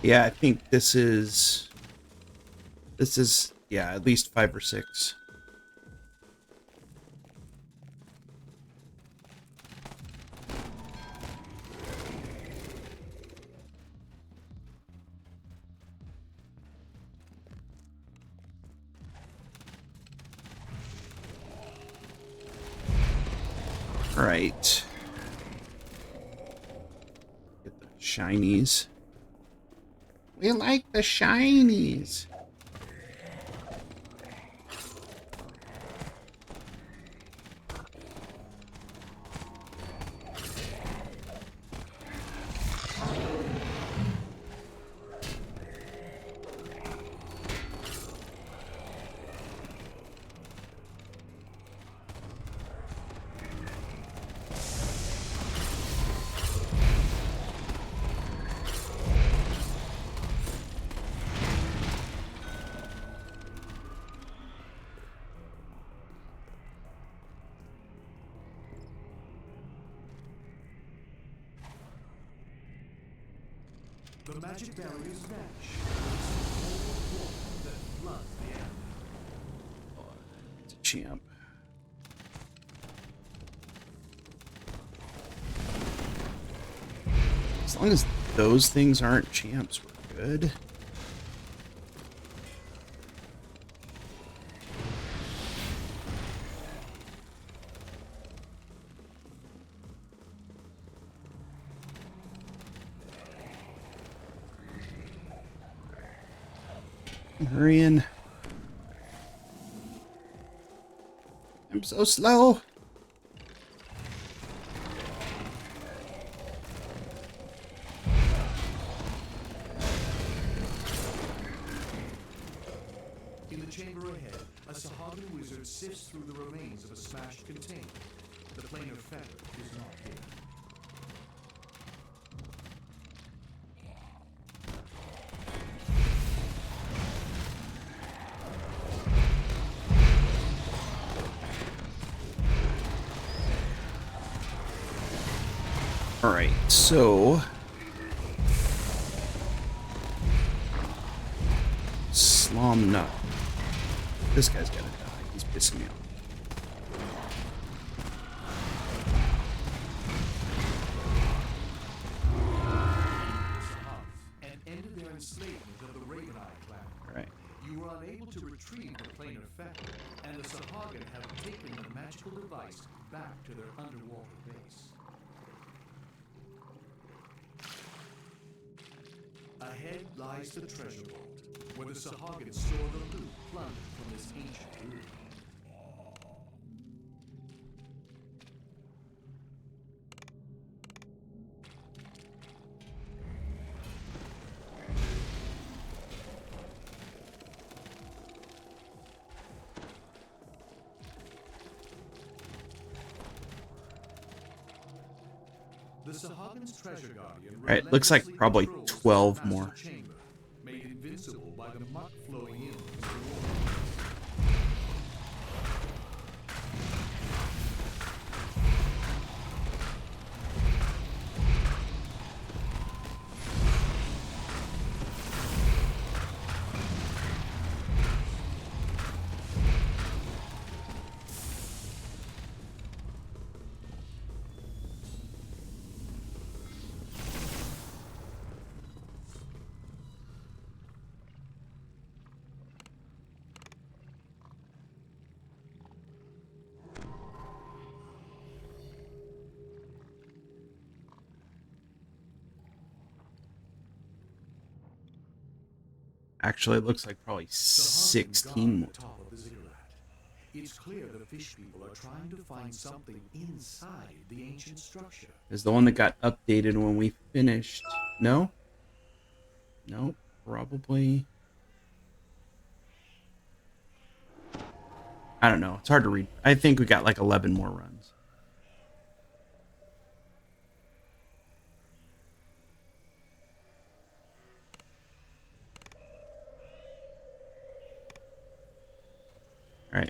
Yeah, I think this is yeah, at least 5 or 6. All right. Get the shinies. We like the shinies. The magic barriers vanish. It's a cold water that floods the air. It's a champ. As long as those things aren't champs, we're good. I'm hurrying. I'm so slow. In the chamber ahead, a Sahagin wizard sifts through the remains of a smashed container. The planar fetter is not here. All right, so Slom nut. This guy's gotta die. He's pissing me off. And ended their enslavement of the Raven-Eye clan. All right. You were unable to retrieve the planar fetter, and the Sahagin have taken the magical device back to their underwater base. Ahead lies the treasure vault, where the Sahagin store the loot plundered from this ancient ruin. The Sahagan's treasure guardian. All right, looks like probably 12 more. Chamber, made invincible by the muck flowing in from the water. Actually, it looks like probably 16 more. Top of the ziggurat. It's clear the fish people are trying to find something inside the ancient structure. Is the one that got updated when we finished? No? No, probably. I don't know. It's hard to read. I think we got like 11 more runs. All right.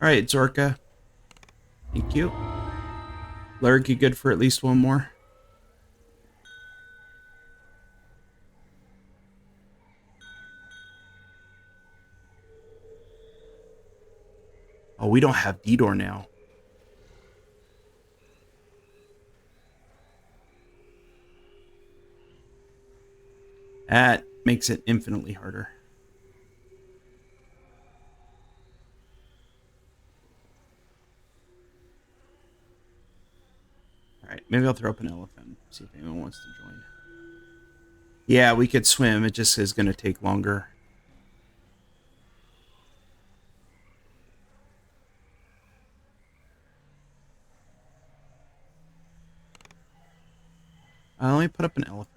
All right, Zorka. Thank you. Lurg, you good for at least one more? Oh, we don't have D-Door now. That makes it infinitely harder. Alright, maybe I'll throw up an elephant. See if anyone wants to join. Yeah, we could swim. It just is going to take longer. Let me put up an elephant.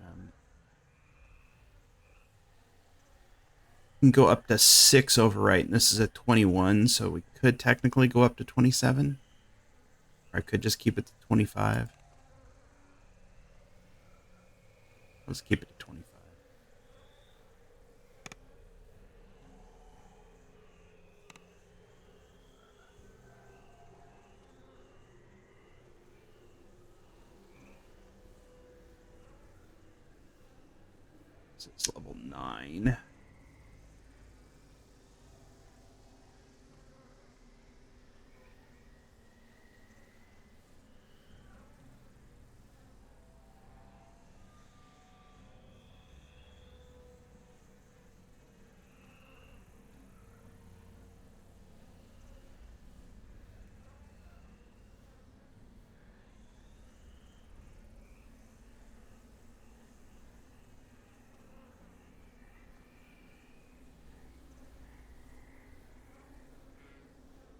We can go up to 6 overwrite, and this is at 21, so we could technically go up to 27. Or I could just keep it to 25. Let's keep it to 25. So it's level 9.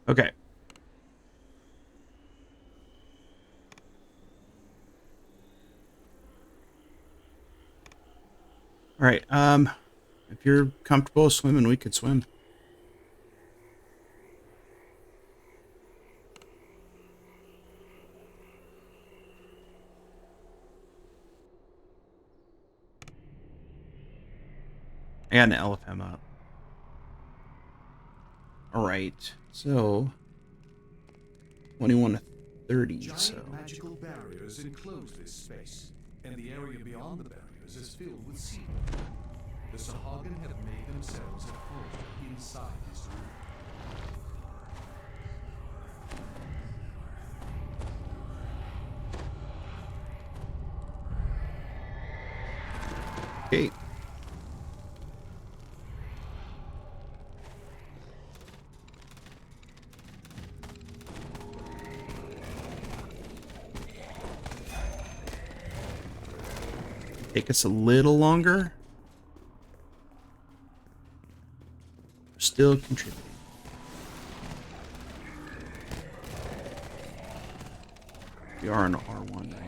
Okay. All right. If you're comfortable swimming, we could swim. I got an LFM up. All right. So 21 to 30. Giant So magical barriers enclose this space, and the area beyond the barriers is filled with sea. The Sahagan have made themselves at home inside this room. okay. Take us a little longer. We're still contributing. We are on R1, right?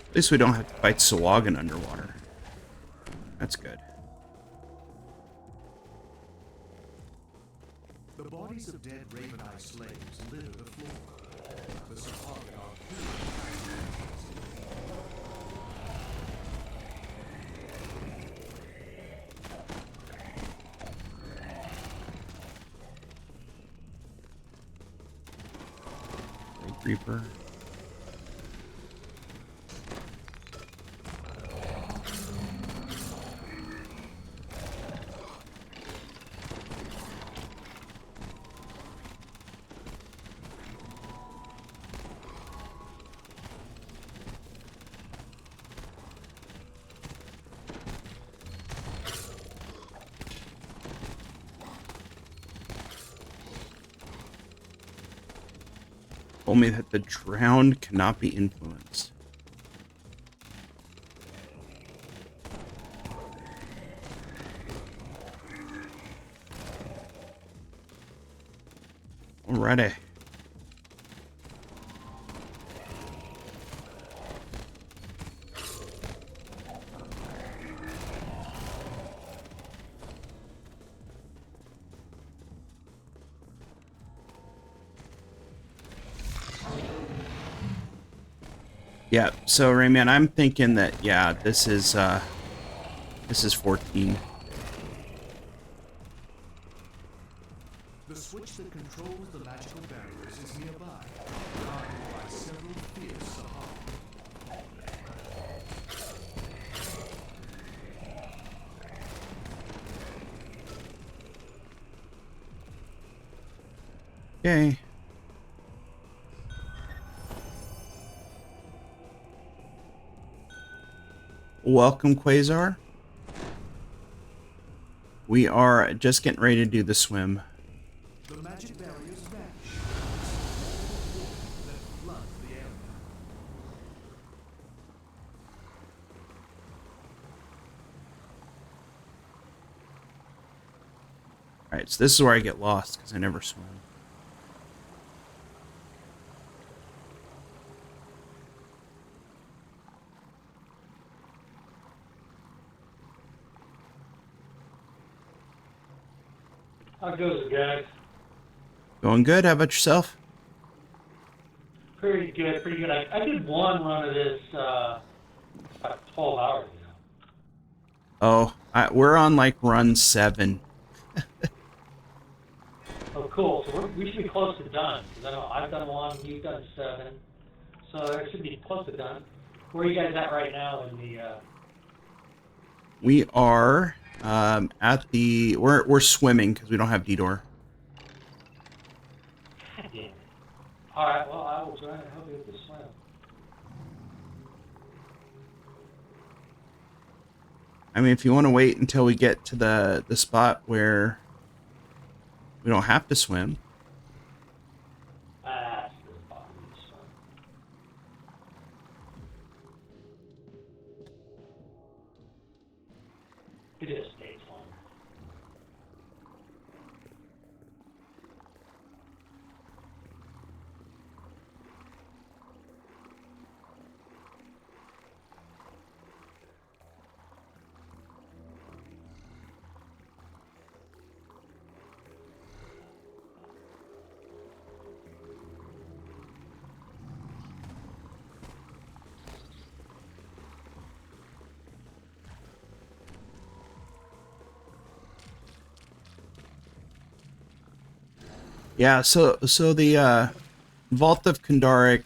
At least we don't have to fight Sawagan underwater. That's good. The bodies of dead Raven Eye slaves litter the floor. The Sahagan are Great Reaper. Told me that the drowned cannot be influenced. Alrighty. Yeah, so Rayman, I'm thinking that yeah, this is 14. The switch that controls the magical barriers is nearby, guarded by several fierce Sahagan. Okay. Welcome, Quasar. We are just getting ready to do the swim. The magic barriers vanish. That flood the area. Alright, so this is where I get lost because I never swim. How goes it, guys? Going good. How about yourself? Pretty good, pretty good. I did one run of this about 12 hours ago. Oh, we're on like run 7. Oh, cool. So we should be close to done. 'Cause I know I've done 1, you've done 7. So it should be close to done. Where are you guys at right now in the... We are at the we're swimming because we don't have D-door. God damn it. All right, well, I will try to help you with the swim. I mean, if you want to wait until we get to the spot where we don't have to swim. That's the bottom of this one. It just takes long. Yeah, so the Vault of Kandaric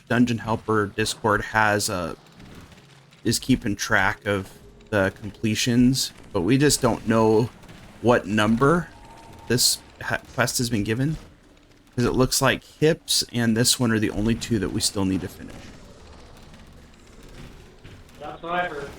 / Dungeon Helper Discord is keeping track of the completions, but we just don't know what number this quest has been given, because it looks like Hips and this one are the only two that we still need to finish. That's what I heard.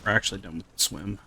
We're actually done with the swim.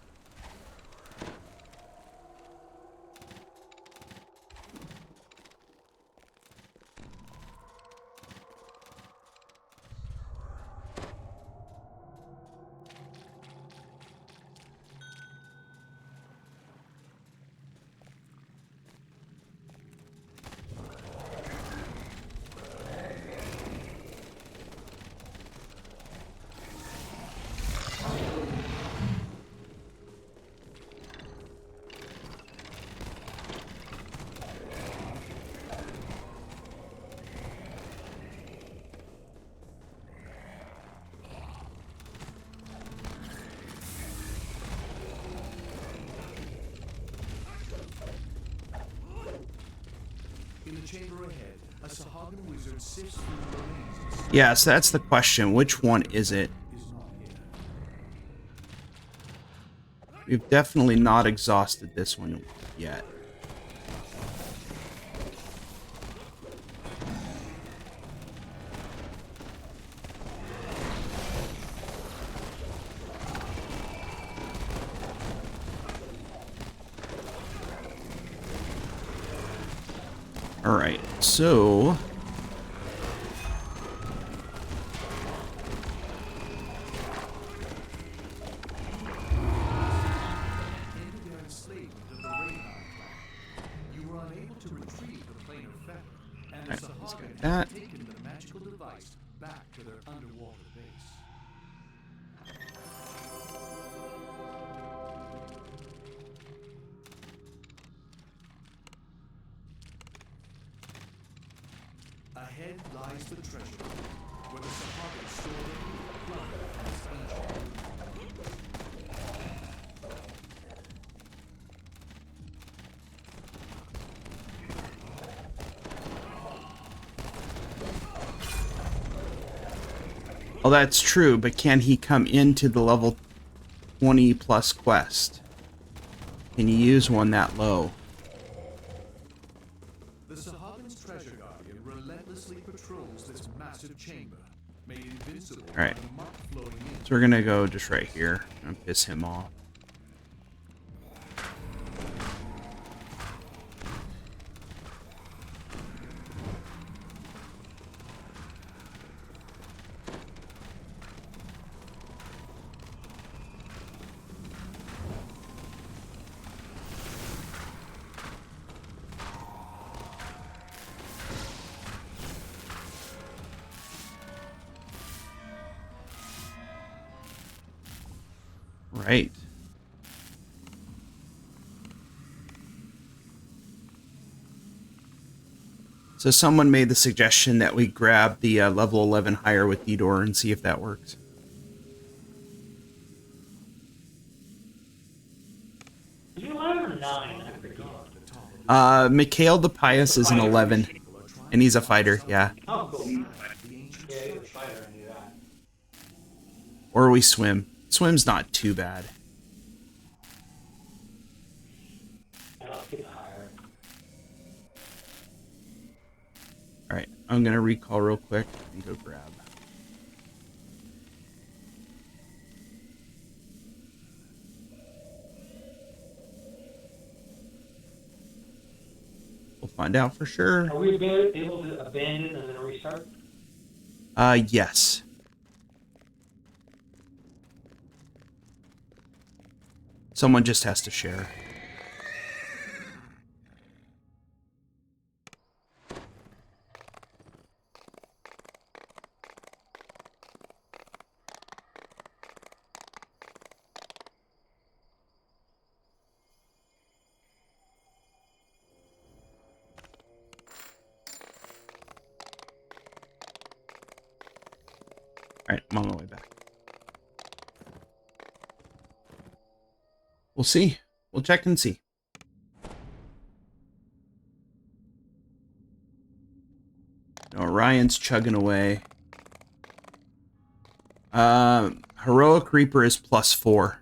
In the chamber ahead, a Sahagan wizard sifts through the remains. Yeah, so that's the question. Which one is it? Is not here. We've definitely not exhausted this one yet. All right, so Ended their enslavement of the Radar clan. You were unable to retrieve the planar feather, and the Alright, let's Sahagan get have that. taken the magical device back to their underwater base. Ahead lies the treasure room, where the Sahagan stored it, plunder, and its ancient. well, that's true, but can he come into the level 20 plus quest? Can you use one that low? The Sahagan's treasure guardian relentlessly patrols this massive chamber, made invincible Alright. by the muck flowing in. So we're gonna go just right here and piss him off. Right. So someone made the suggestion that we grab the level 11 higher with DDO and see if that works. Is he 11 or 9? I forget. Mikhail the Pious is an 11, and he's a fighter, yeah. Oh, cool. Yeah, he's a fighter, I knew that. Or we swim. Swim's not too bad. I'll keep it higher. Alright, I'm gonna recall real quick and go grab. We'll find out for sure. Are we able to abandon and then restart? Yes. Someone just has to share. Alright, I'm on my way back. We'll see. We'll check and see. Orion's chugging away. Heroic Reaper is +4.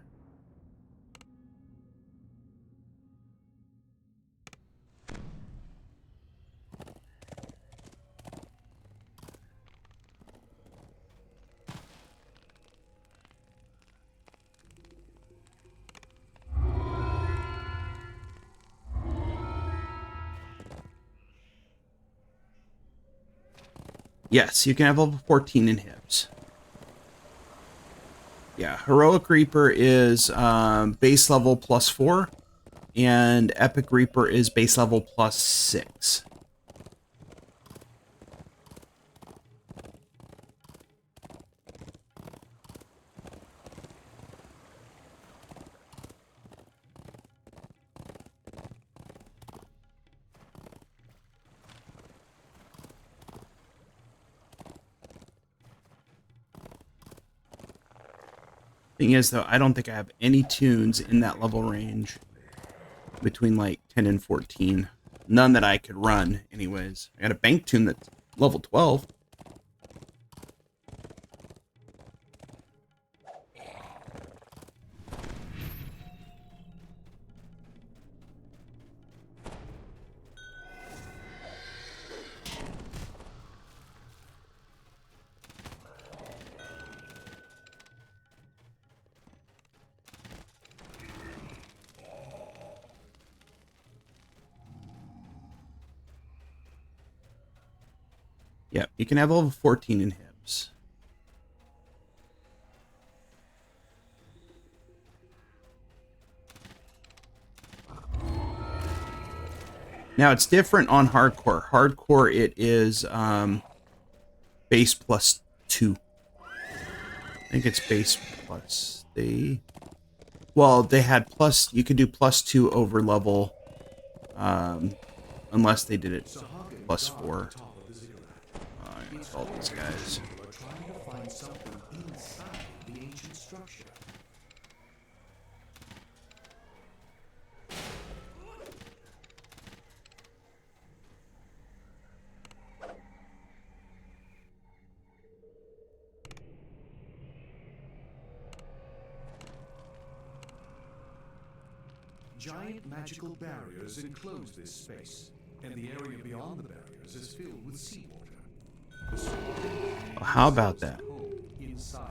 Yes, you can have level 14 inhibs. Yeah, Heroic Reaper is base level +4, and Epic Reaper is base level +6. Thing is, though, I don't think I have any tunes in that level range between like 10 and 14. None that I could run, anyways. I got a bank tune that's level 12. Yep, you can have level 14 inhibs. Now it's different on hardcore. Hardcore it is base +2. I think it's base plus well, they had plus, you could do +2 over level unless they did it +4. I'm gonna call these guys. Are trying to find something inside the ancient structure. Giant magical barriers enclose this space, and the area beyond the barriers is filled with seawater. The Well, how about that? inside.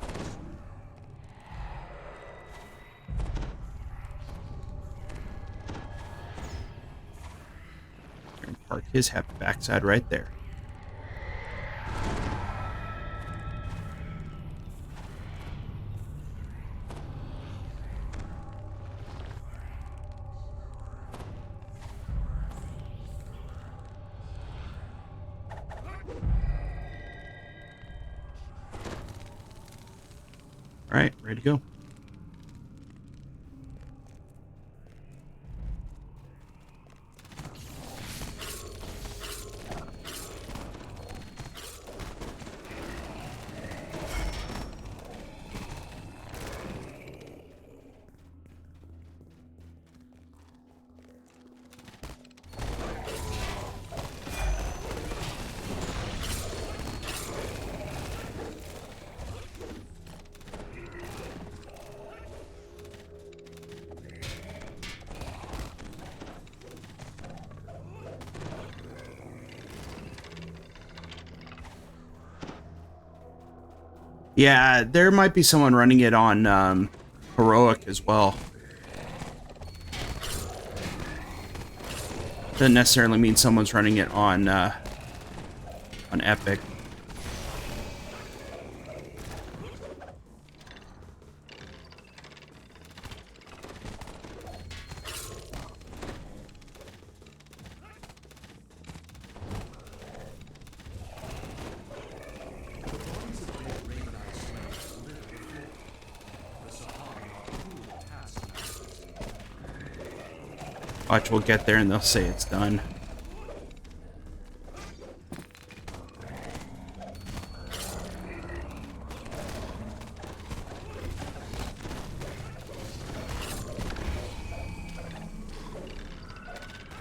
Gonna park his happy backside right there. All right, ready to go. Yeah, there might be someone running it on heroic as well. Doesn't necessarily mean someone's running it on epic. Watch, we'll get there and they'll say it's done.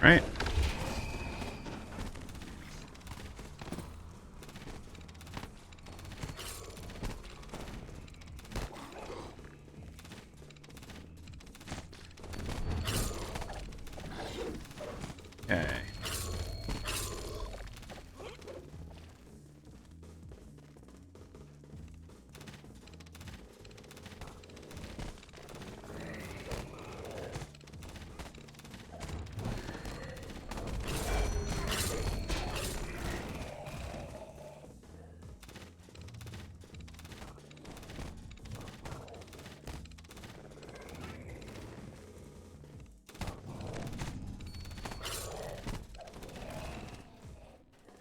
Right? Okay.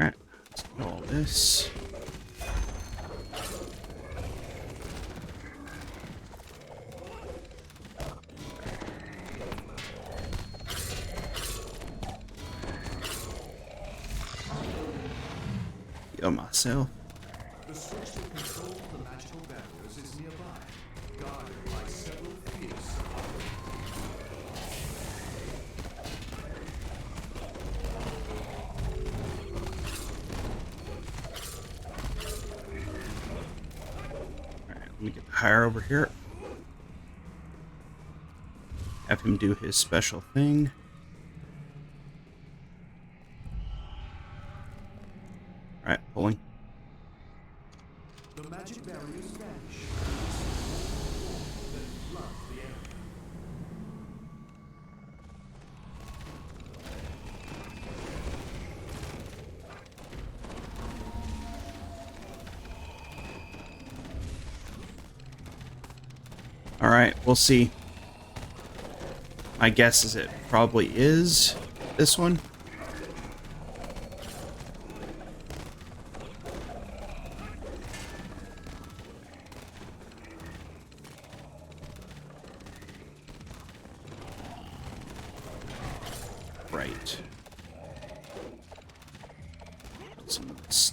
Alright, let's do all this. Yo, myself. The switch to control the magical barriers is nearby, guarded by several fierce Alright, let me get higher over here. Have him do his special thing. Alright, pulling. The magic barriers vanish. Then flood the area. Alright, we'll see. My guess is it probably is this one. Right. Some of this.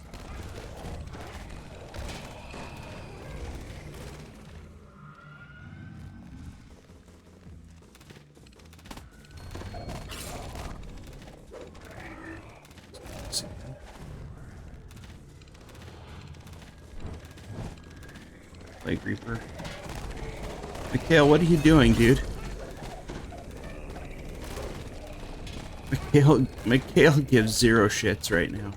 Plague Reaper. Mikhail, what are you doing, dude? Mikhail gives zero shits right now.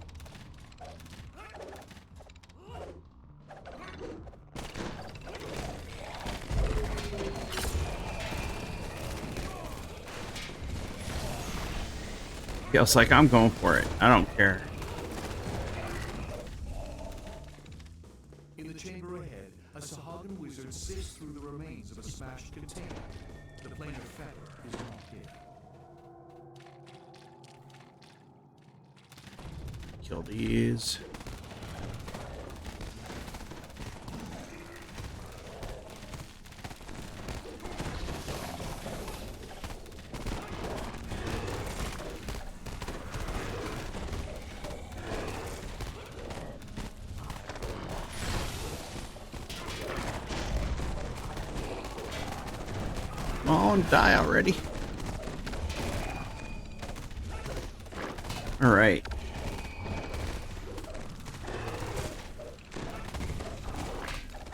Mikhail's like, I'm going for it. I don't care. In the chamber ahead, a Sahagan wizard sifts through the remains of a smashed container. The planar fetter is not here. Kill these. Come on, die already. All right.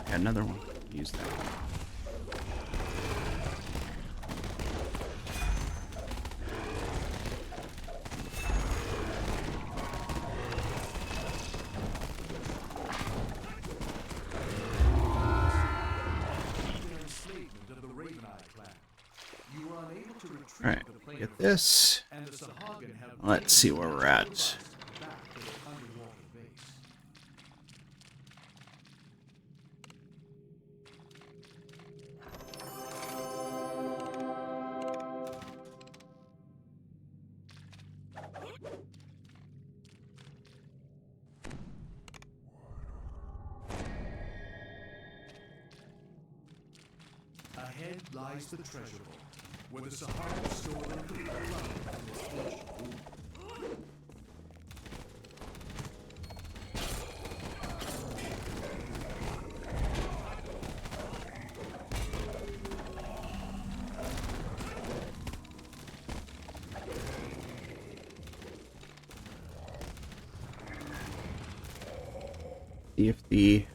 Got another one. Use that. this. and the Sahagin have Let's see where we're at. back to their underwater base. Ahead lies the treasure vault, where the Sahara store the blood and misfortune wound. See if the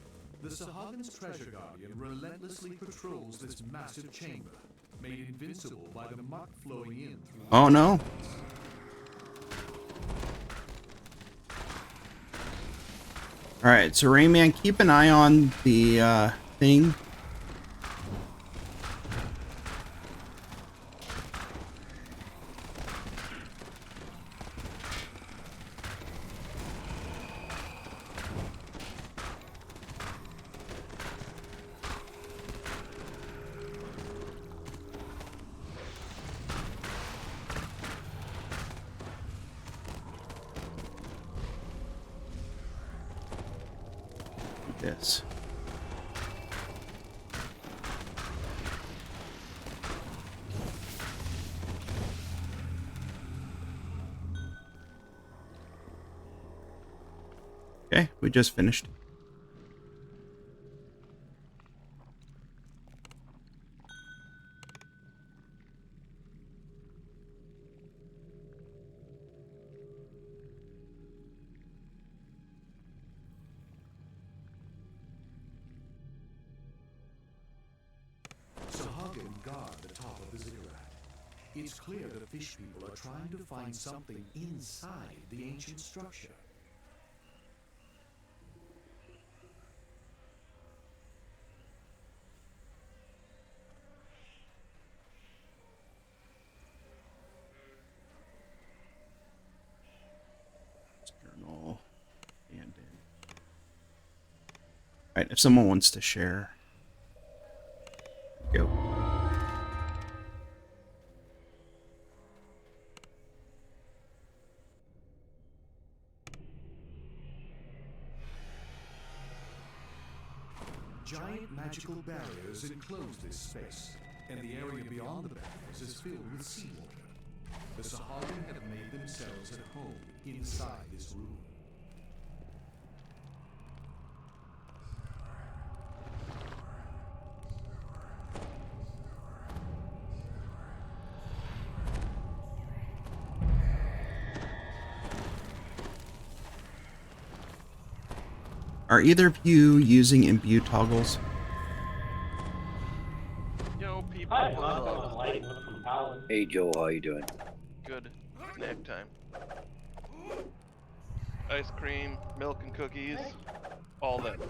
The Sahagan's treasure guardian relentlessly patrols this massive chamber, made invincible by the muck flowing in through. oh no. All right, so Rayman, keep an eye on the thing. This. Okay, we just finished. Sahagan guard the top of the ziggurat. It's clear the fish people are trying to find something inside the ancient structure. Journal. And all right, if someone wants to share, go. Giant magical barriers enclose this space, and the area beyond the barriers is filled with seawater. The Sahagan have made themselves at home inside this room. Are either of you using imbue toggles? Yo, people. Hi, I'm lighting one from Colin. Hey Joe, how you doing? Good. Snack time. Ice cream, milk and cookies, all that.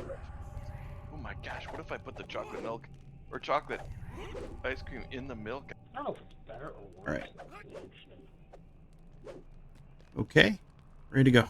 Oh my gosh, what if I put the chocolate milk or chocolate ice cream in the milk? I don't know if it's better or worse. All right. Okay, ready to go.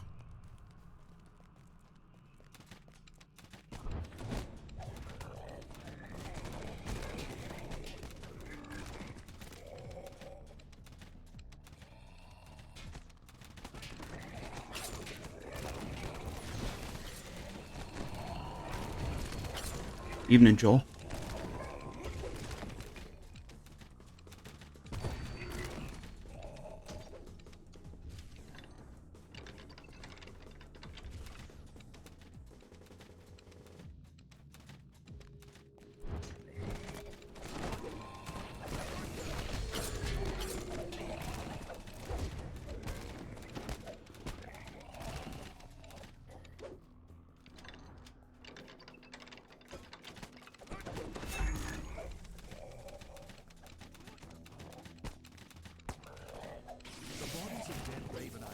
Evening, Joel.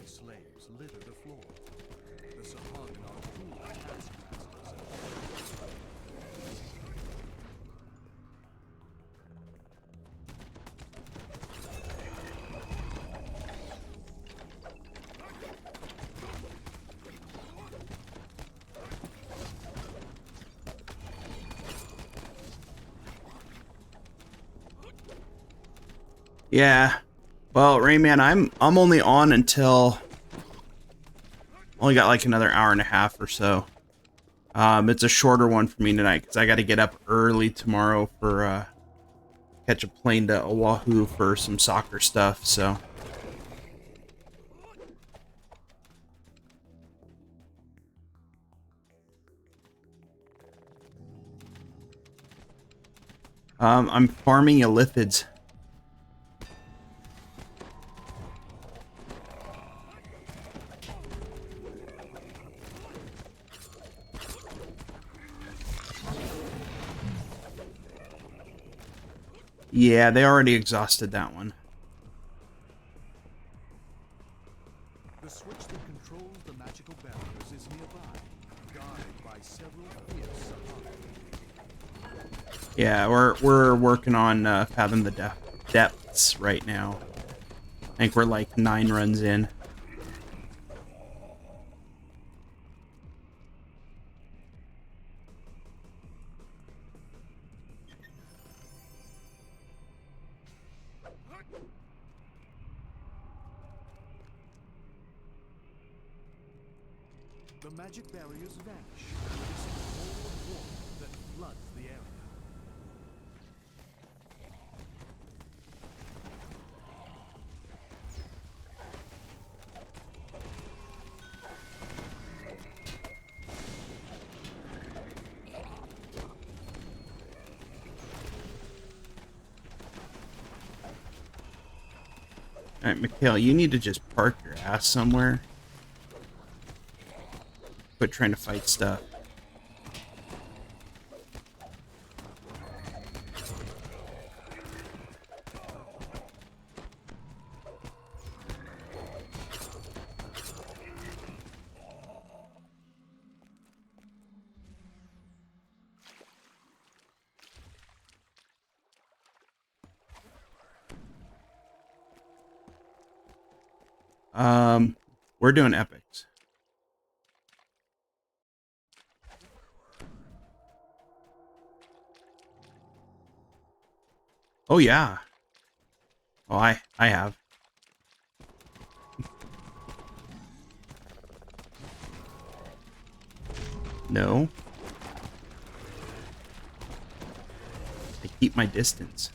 Slaves litter the floor. The Sahagan are cruel taskmasters. Yeah. Well, Rayman, I'm only on until only got like another hour and a half or so. It's a shorter one for me tonight because I got to get up early tomorrow for catch a plane to Oahu for some soccer stuff. So. I'm farming elithids. Yeah, they already exhausted that one. The switch that controls the magical barriers is nearby, guarded by several fierce Sahagin. Yeah, we're working on Fathom the Depths right now. I think we're like 9 runs in. The magic barriers vanish, releasing a wall of water that floods the area. Alright, Mikhail, you need to just park your ass somewhere. Quit trying to fight stuff. We're doing epics. Oh yeah. Oh, I have. No. I keep my distance.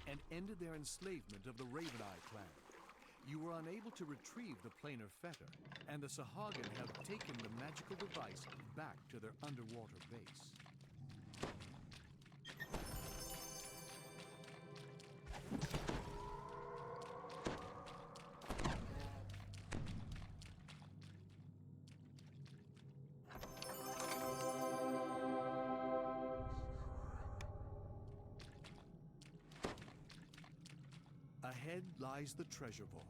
And ended their enslavement of the Raven Eye clan. You were unable to retrieve the planar fetter, and the Sahagin have taken the magical device back to their underwater base. Ahead lies the treasure vault,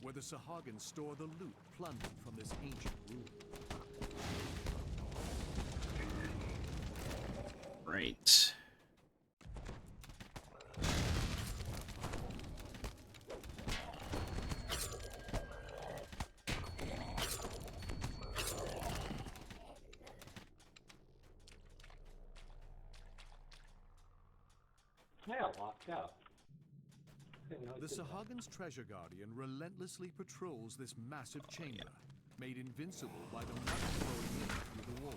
where the Sahagin store the loot plundered from this ancient room. Right. Yeah, locked out. The Sahagin's treasure guardian relentlessly patrols this massive chamber, made invincible by the mud flowing in through the walls.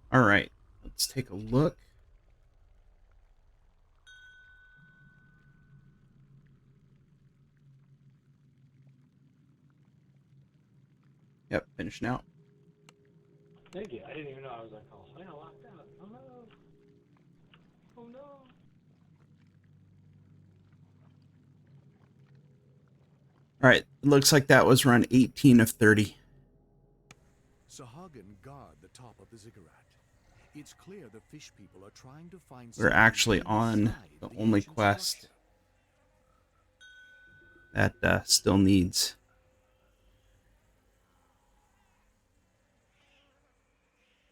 All right. Let's take a look. Yep, finishing out. Thank you. I didn't even know I was like, oh, yeah, locked out. Oh no. Oh no. All right, looks like that was run 18 of 30. Sahagin guard the top of the ziggurat. It's clear the fish people are trying to find We're something actually on inside the the only ancient quest structure. that still needs.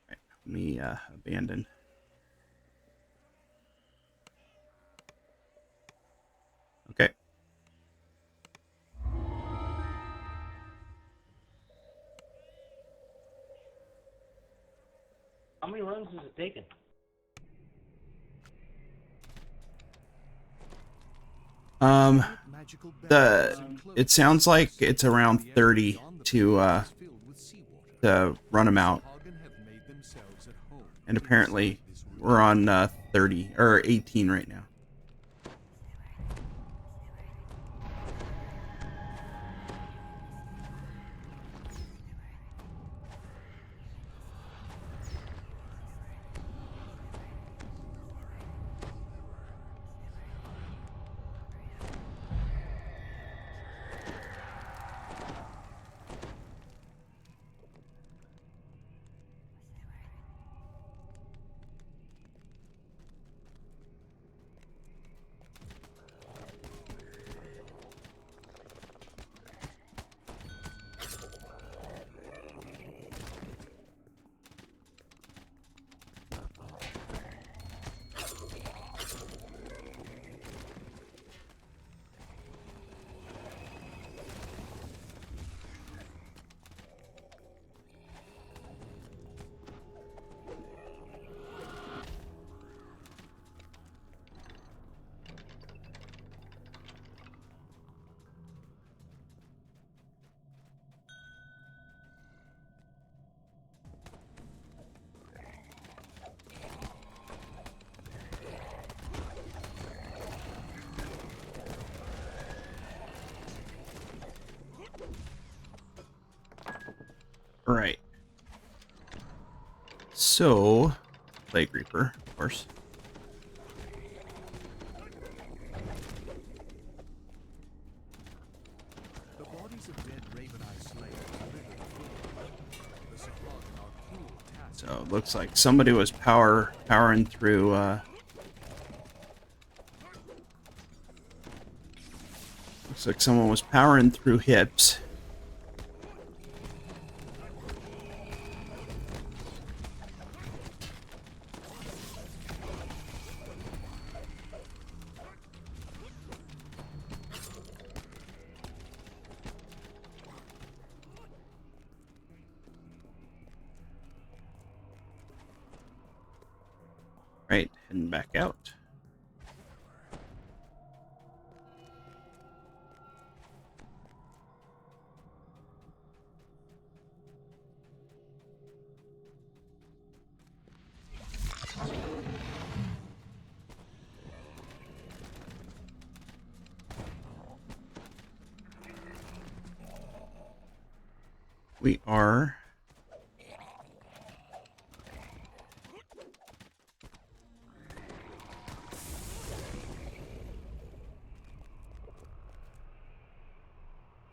All right, let me abandon. Okay. How many runs is it taking? Magical The barriers enclose it sounds like it's around the area 30 beyond the to field is filled with seawater. run them out, Sahagin have made themselves at home and inside apparently this we're on 30 or 18 right now. All right. So, Plague Reaper, of course. The bodies of dead Raven Eye slaves littered the floor. The Sahagin are cruel taskmasters. So it looks like somebody was powering through. Looks like someone was powering through hips. Right, heading back out. We are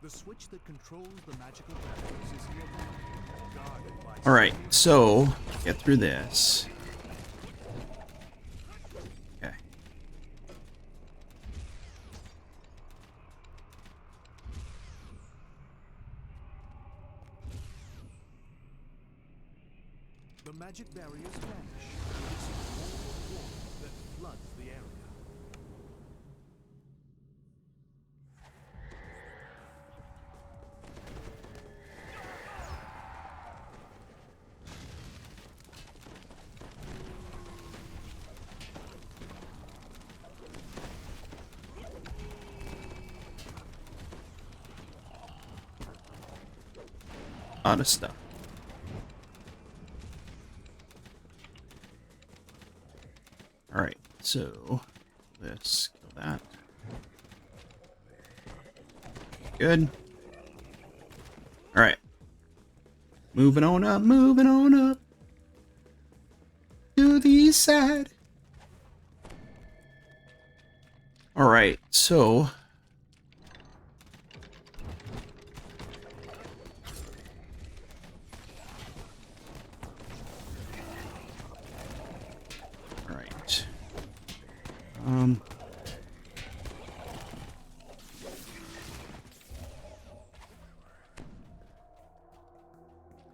The switch that controls the magical barriers is nearby, guarded by all right. So get through this. Okay. The magic barriers vanish, releasing a wall of water that floods the area. A lot of stuff. All right. So let's kill that. Good. All right. Moving on up, moving on up to the east side. right, so all right.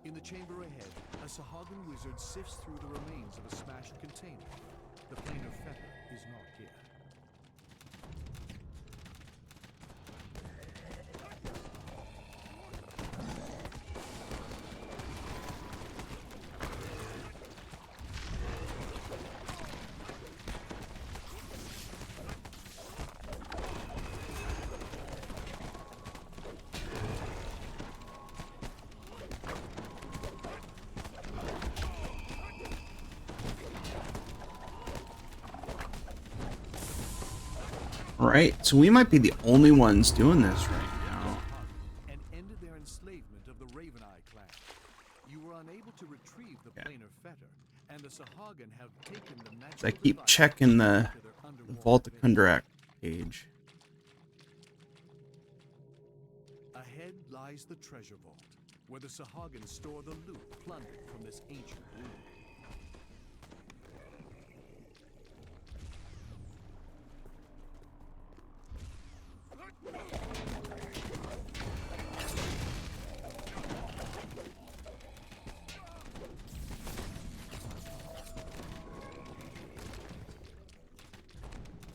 In the chamber ahead, a Sahagin wizard sifts through the remains of a smashed container. The planar fetter is not here. All right, so we might be the only ones doing this right now. And ended their enslavement of the Raven Eye clan. You were unable to retrieve the planar fetter, and the Sahagin have taken the magical I keep device checking the to their underwater Vault of base. Kundrak page. Ahead lies the treasure vault, where the Sahagin store the loot plundered from this ancient room.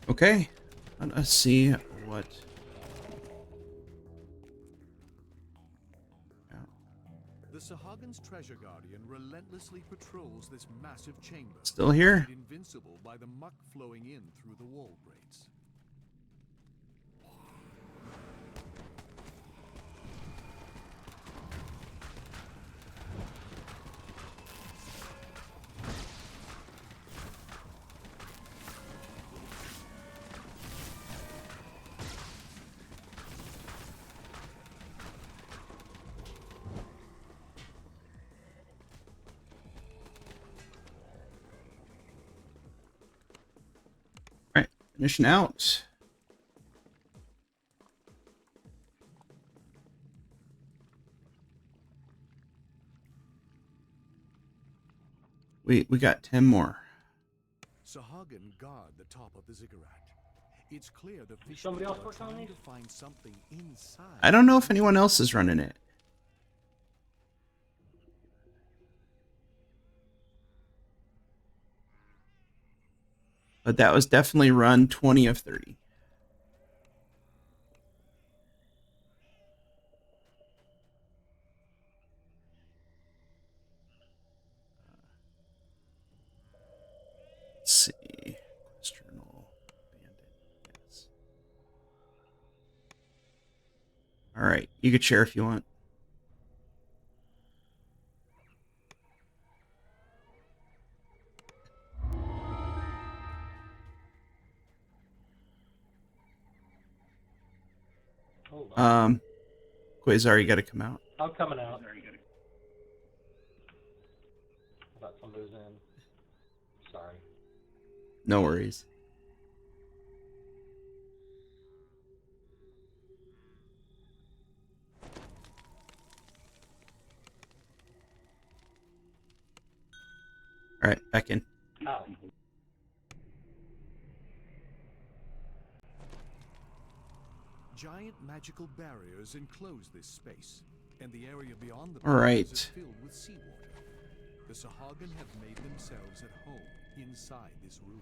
Okay, let us see what. The Sahagin's treasure guardian relentlessly patrols this massive chamber. Still here? Made invincible by the muck flowing in through the wall grates. All right, finishing out. We got 10 more. Sahagin guard the top of the ziggurat. It's clear the fish Somebody else are work on trying these? to find something inside. I don't know if anyone else is running it. But that was definitely run 20 of 30. Let's see. Quest journal. Bandit. Yes. All right. You could share if you want. Hold on. Quasar, you got to come out. I'm coming out. I thought somebody was in. Sorry. No worries. All right, back in. Ow. Giant magical barriers enclose this space, and the area beyond the All barriers right. is filled with seawater. The Sahagin have made themselves at home inside this room.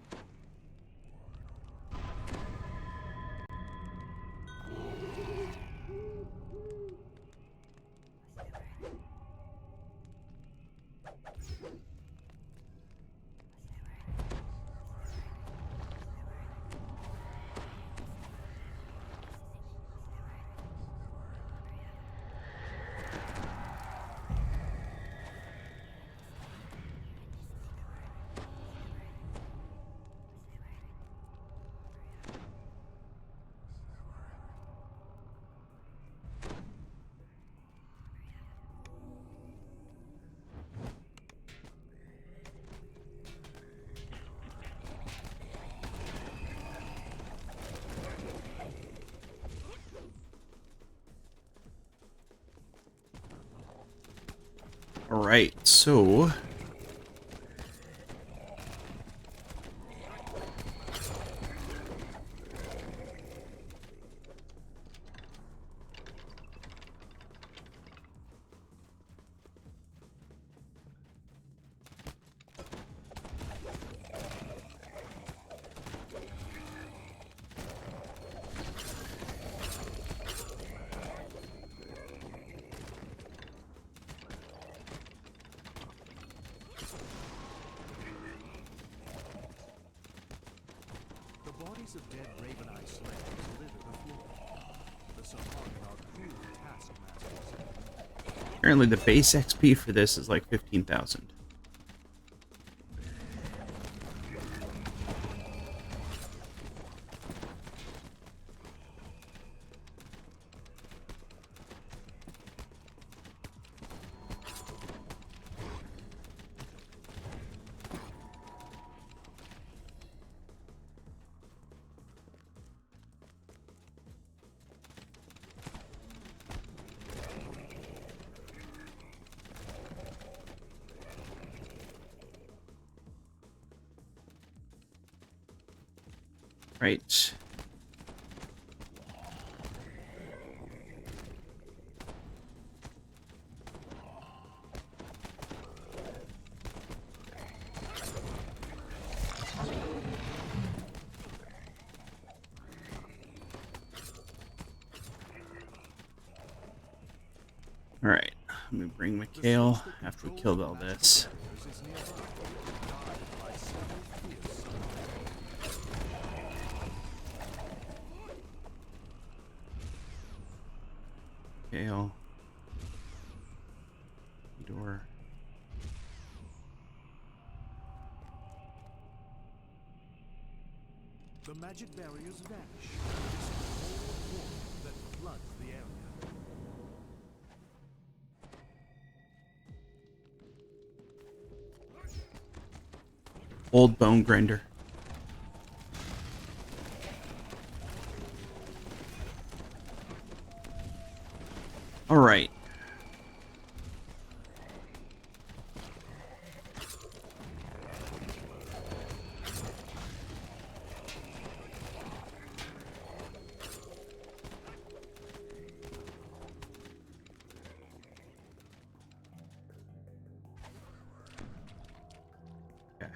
All right, so The bodies of dead Raven Eye slaves litter the floor. The Sahagin are cruel taskmasters. apparently the base XP for this is like 15,000. Right. All right. Let me bring Mikhail after we killed all this. Mikhail. Door. The magic barriers vanish. This is a cold war that floods the area. Old bone grinder. All right. Okay.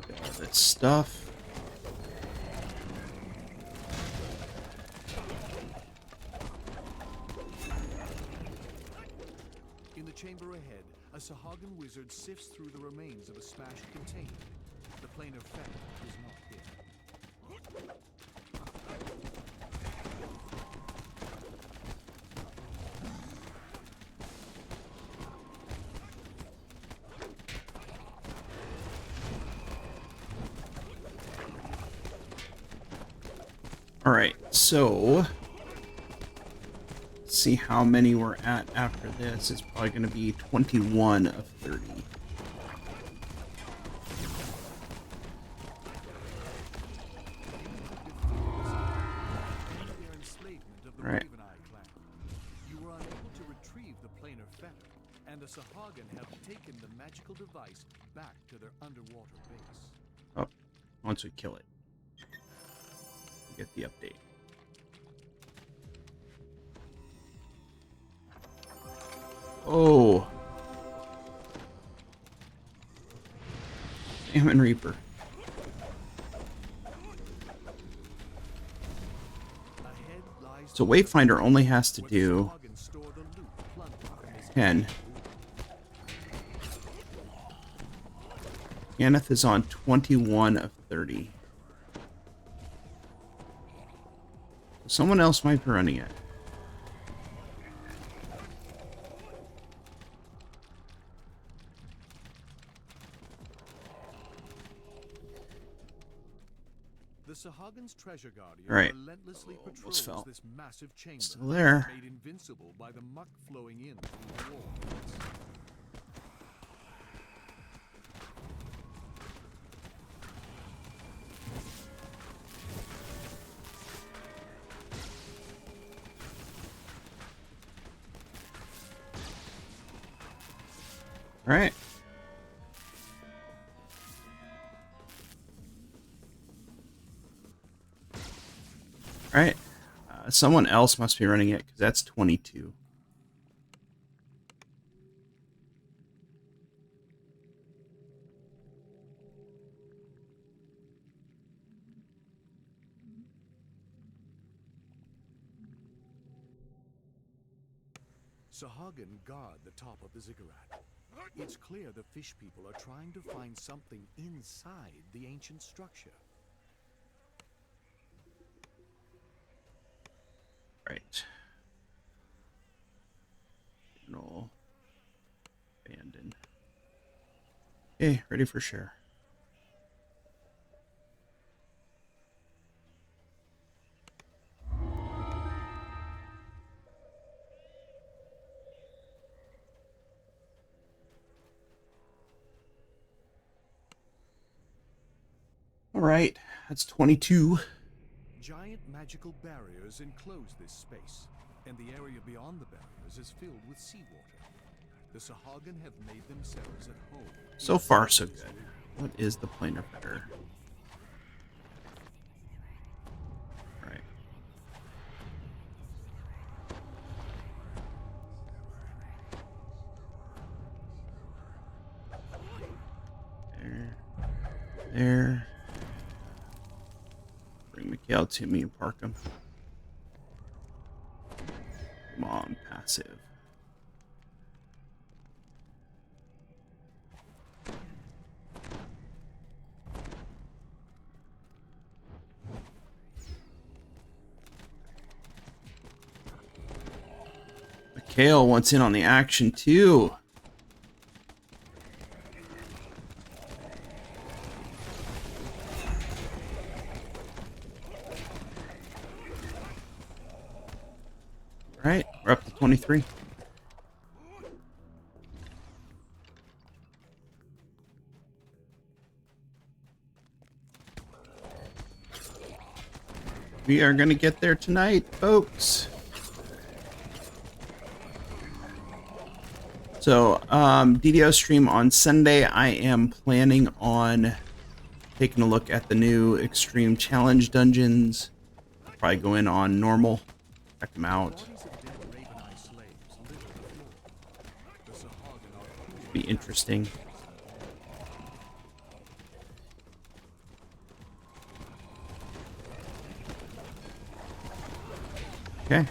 Get all this stuff. In the chamber ahead, a Sahagin wizard sifts through the remains of a smashed container. The plane of Fenn is not here. All right, so let's see how many we're at after this. It's probably going to be 21 of 30. Their enslavement of the Right. Raven Eye clan. You were unable to retrieve the plane of Fenn, and the Sahagin have taken the magical device back to their underwater base. Oh, once we kill it, we get the update. Oh, Salmon Reaper. Ahead lies So the Wayfinder only has to where the do Sahagin store the loot plundered from this 10. Kenneth is on 21 of 30. Someone else might be running it. The Sahagin's treasure guardian Right. relentlessly Almost patrols fell. this massive chamber, Still there. made invincible by the muck flowing in through the walls. right. All right. Someone else must be running it because that's 22. Sahagin guard the top of the ziggurat. It's clear the fish people are trying to find something inside the ancient structure. Right. Signal. Abandon. Okay, ready for share. All right, that's 22. Giant magical barriers enclose this space, and the area beyond the barriers is filled with seawater. The Sahagin have made themselves at home. So far, so good. What is the planar better? Right. There. There. Bring Mikhail to me and park him. Come on, passive. Mikhail wants in on the action too. All right, we're up to 23. We are going to get there tonight, folks. So, DDO stream on Sunday. I am planning on taking a look at the new Extreme Challenge dungeons. Probably go in on normal, check them out. Bodies of dead Raven-Eye slaves litter the floor. The Sahagin are cruel. Be interesting. Okay.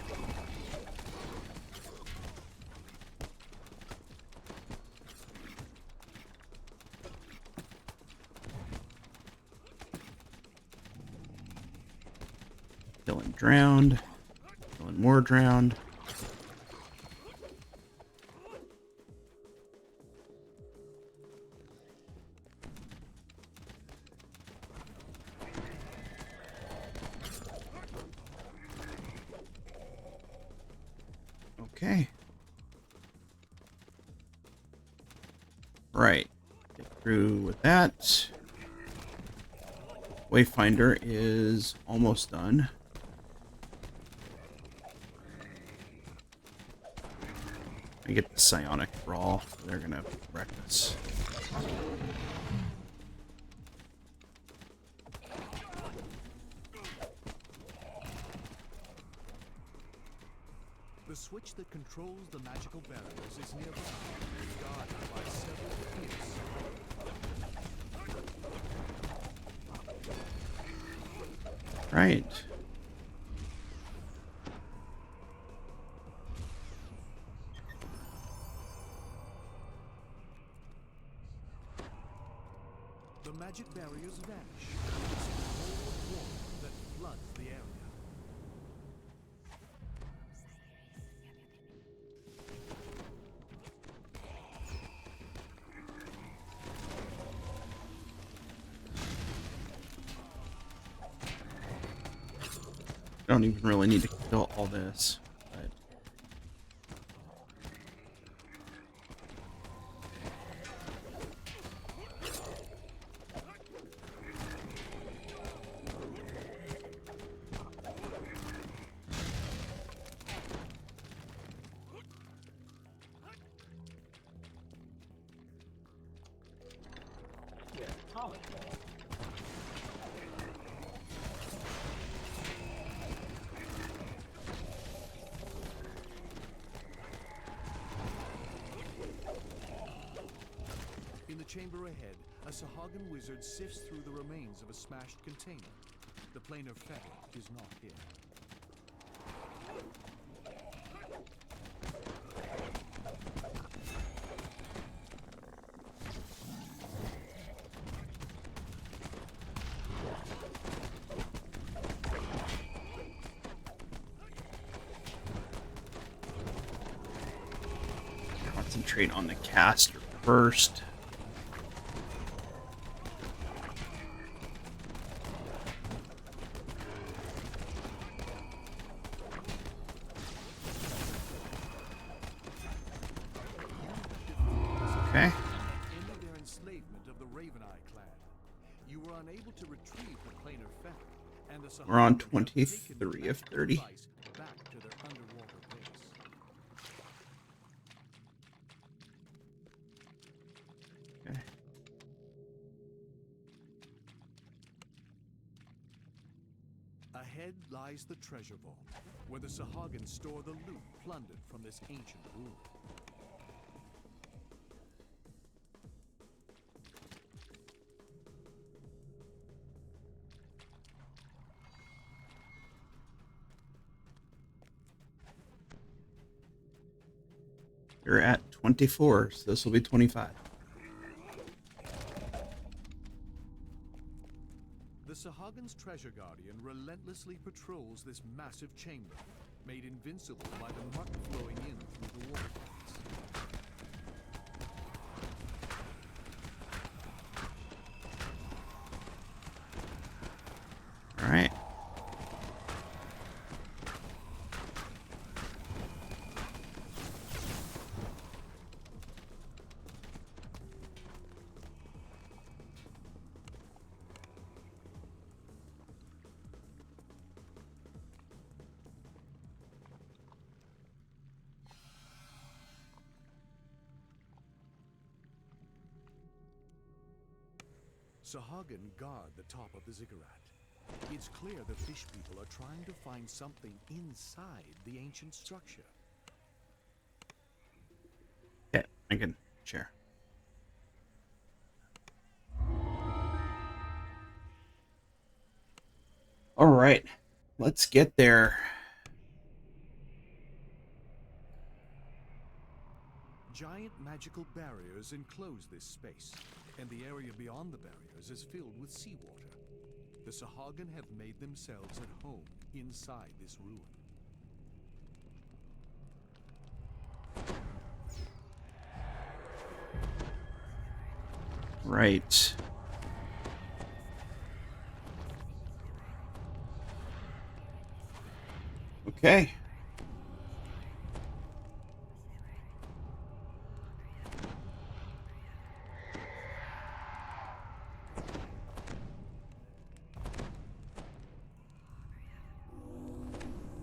Killing drowned. Killing more drowned. Okay. Right. Get through with that. Wayfinder is almost done. I get the psionic brawl. They're gonna wreck us. The switch that controls the magical barriers is nearby, guarded by several fierce. Right. The magic barriers vanish. It's a cold water that floods the area. I don't even really need to kill all this. But common. In the chamber ahead, a Sahagin wizard sifts through the remains of a smashed container. The planar fetter is not here. Concentrate on the caster first. Okay. Ended their enslavement of the Raveneye clan. You were unable to retrieve the planar fetter, and the Sahagin We're on have 23 taken the of magical 30. device back to their underwater base. Okay. Ahead lies the treasure vault, where the Sahagin store the loot plundered from this ancient ruin. You're at 24, so this will be 25. The Sahagin's treasure guardian relentlessly patrols this massive chamber, made invincible by the muck flowing in through the waterfalls. All right. Sahagin guard the top of the ziggurat. It's clear the fish people are trying to find something inside the ancient structure. Okay, I can share. All right, let's get there. Giant magical barriers enclose this space, and the area beyond the barriers is filled with seawater. The Sahagin have made themselves at home inside this ruin. Right. Okay.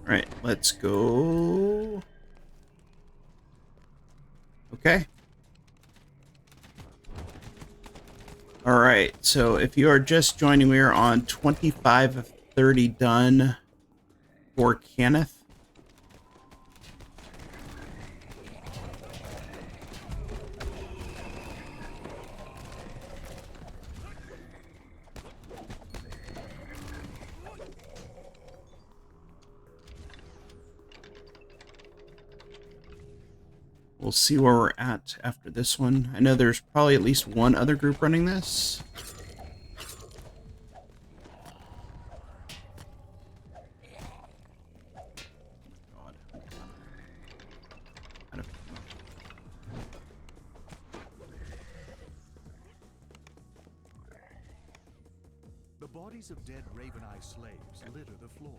All right, let's go. Okay. All right, so if you are just joining, we are on 25 of 30 done for Kenneth. We'll see where we're at after this one. I know there's probably at least one other group running this. God. The bodies of dead Raveneye slaves litter the floor.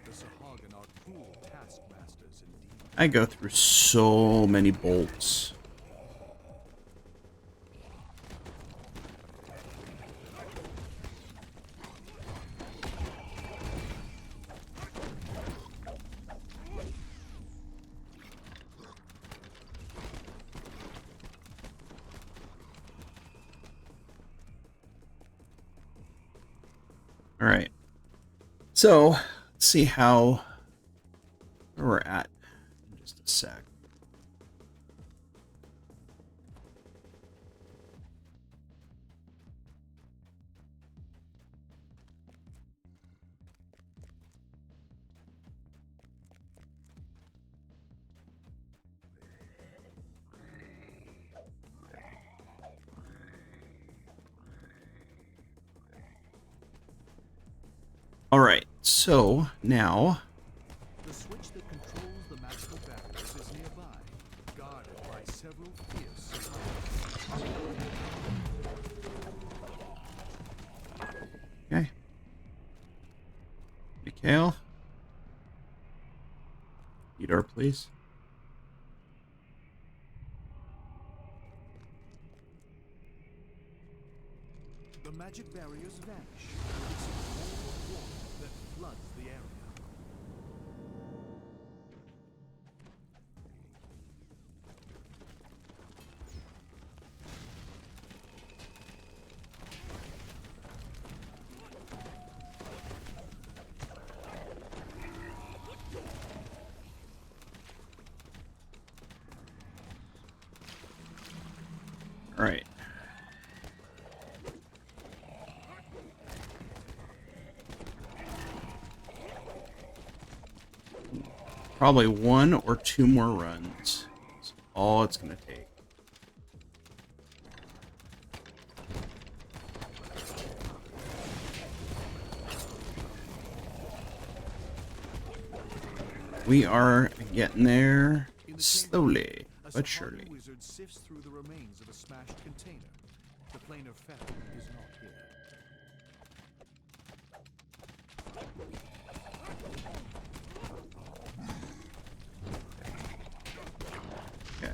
The Sahagin are cruel taskmasters indeed. I go through so many bolts. All right. So let's see where we're at in just a sec. All right. So now The switch that controls the magical barriers is nearby, guarded by several fierce Sahagins. okay. Mikhail. Door, please. The magic barriers vanish, releasing a wall of water that floods the area. All right. Probably 1 or 2 more runs. That's all it's going to take. We are getting there slowly but surely. A wizard sifts through the remains of a smashed container. The planar fetter is not here. Okay.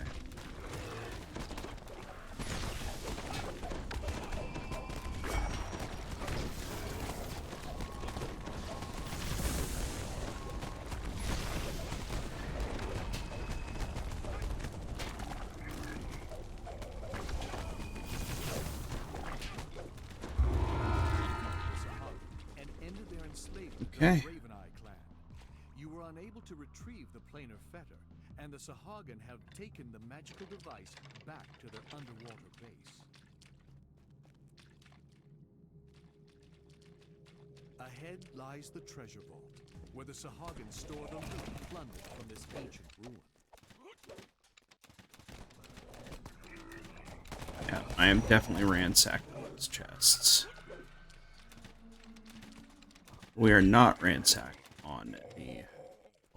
And ended their enslavement Okay. of the Raven Eye clan. You were unable to retrieve the planar fetter, and the Sahagin have taken the magical device back to their underwater base. Ahead lies the treasure vault, where the Sahagin store the loot plundered from this ancient ruin. Yeah, I am definitely ransacking those chests. We are not ransacked on the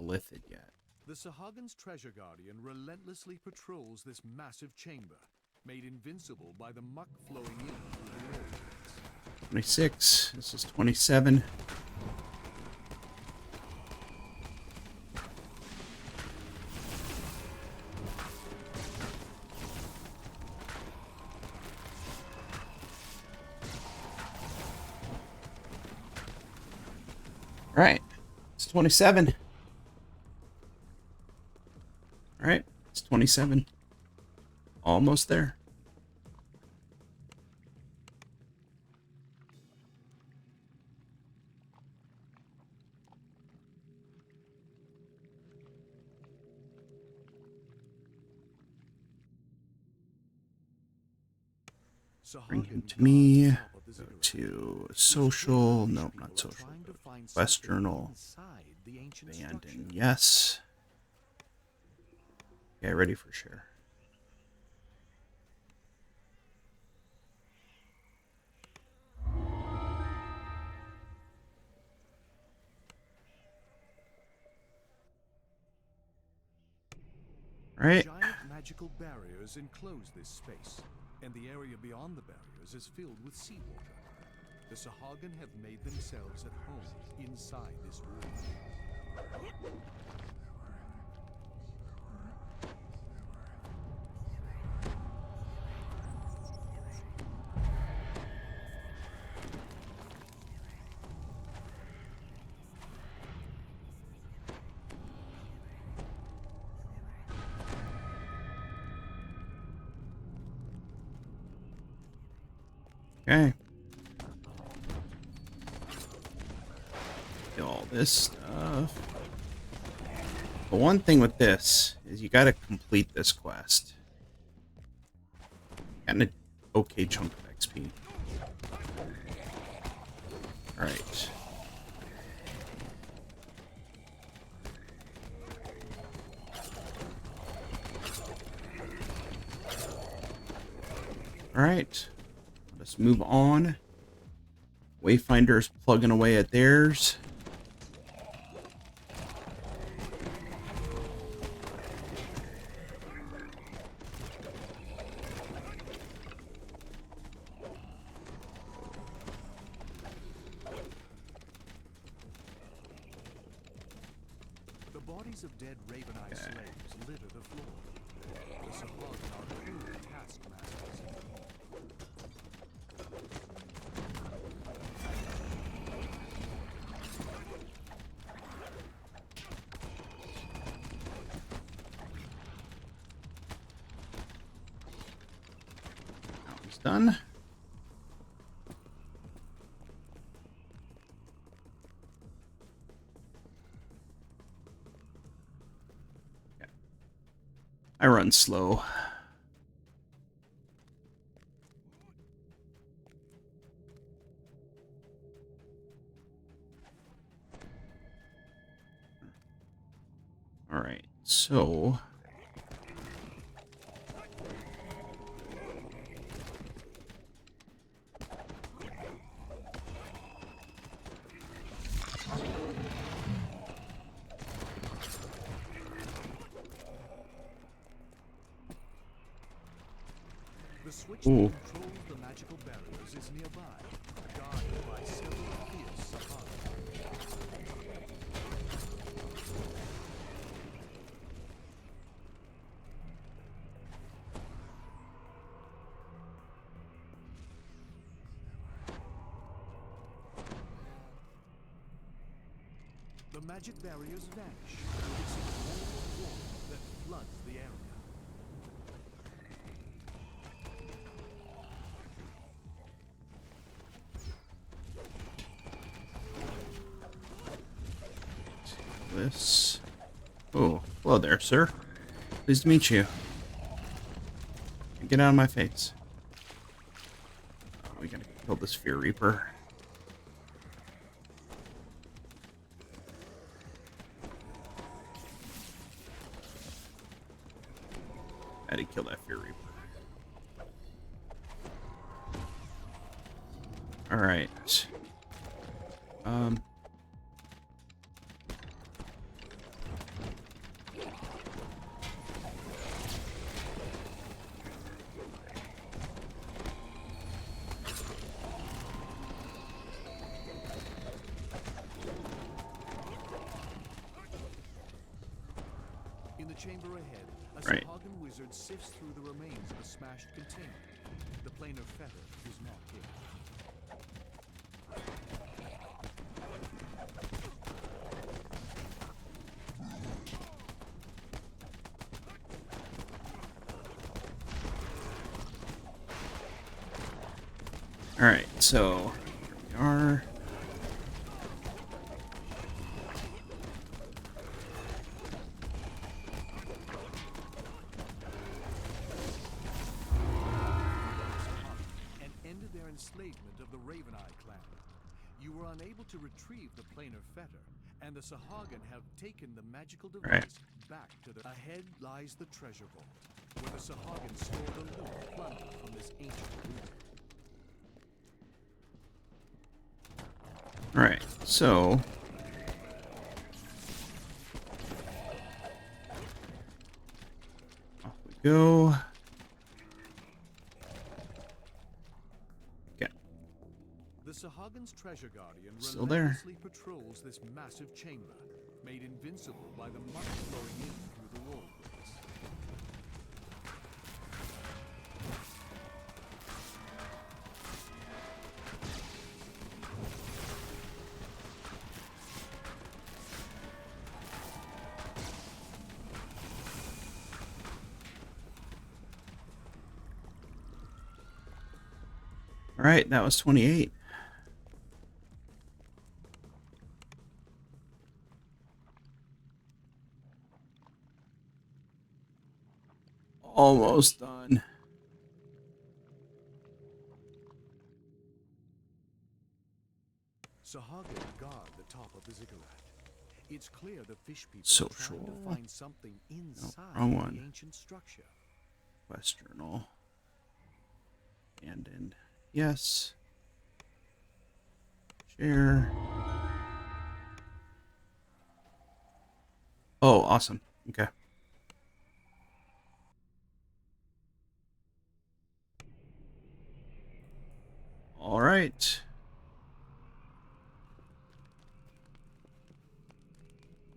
Lithid yet. The Sahagin's treasure guardian relentlessly patrols this massive chamber, made invincible by the muck flowing in through the orbits. 26. This is 27. All right. It's 27. All right. It's 27. Almost there. Bring him to me. Go to social. Nope, not social. Quest journal. Abandon. Yes. Okay, ready for share. All right. Giant magical barriers enclose this space, and the area beyond the barriers is filled with seawater. The Sahagin have made themselves at home inside this room. Okay. this stuff. The one thing with this is you gotta complete this quest. Got an okay chunk of XP. Alright. Alright. Let's move on. Wayfinder's plugging away at theirs. The bodies of dead Raven-Eye slaves litter the floor. The Sahagin are cruel taskmasters. That one's done. I run slow. All right, so The switch Ooh. that controls the magical barriers is nearby, guarded by several fierce Sahagin. The magic barriers vanish, releasing a wall of water that floods the area. this. Oh, hello there, sir. Pleased to meet you. Get out of my face. We gotta kill this Fear Reaper. Had to kill that Fear Reaper. Alright. In the chamber ahead, a Right. Sahagin wizard sifts through the remains of a smashed container. The planar feather is not here. Alright, so here we are. And ended their enslavement of the Raven-Eye clan. You were unable to retrieve the planar fetter, and the Sahagin have taken the magical device Right. back to the... Ahead lies the treasure vault, where the Sahagin store the loot plundered from this ancient ruin. Alright, so off we go. Okay, The Sahagin's treasure guardian Still there. relentlessly patrols this massive chamber, made invincible by the money flowing in through the wallways. alright, that was 28. almost done. Sahagin guard the top of the ziggurat. It's clear the fish people are Social. trying to find something inside wrong one. the ancient structure. Quest journal. Abandoned. Yes. Share. Oh, awesome. Okay. All right.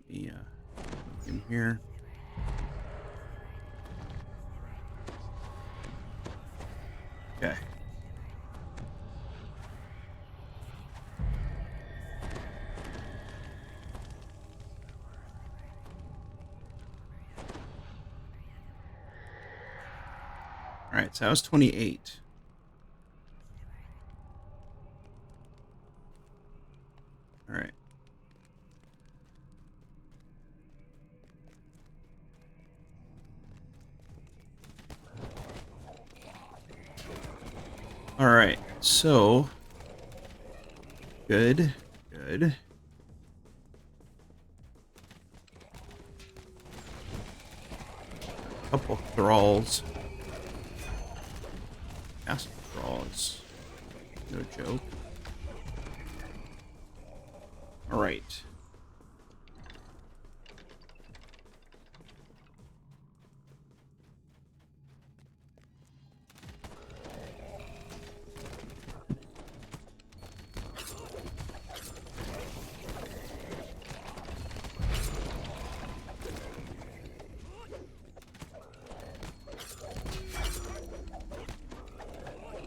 Yeah. In here. Okay. All right, so that was 28. All right. All right, so good. Couple thralls. Castle thralls. No joke. All right.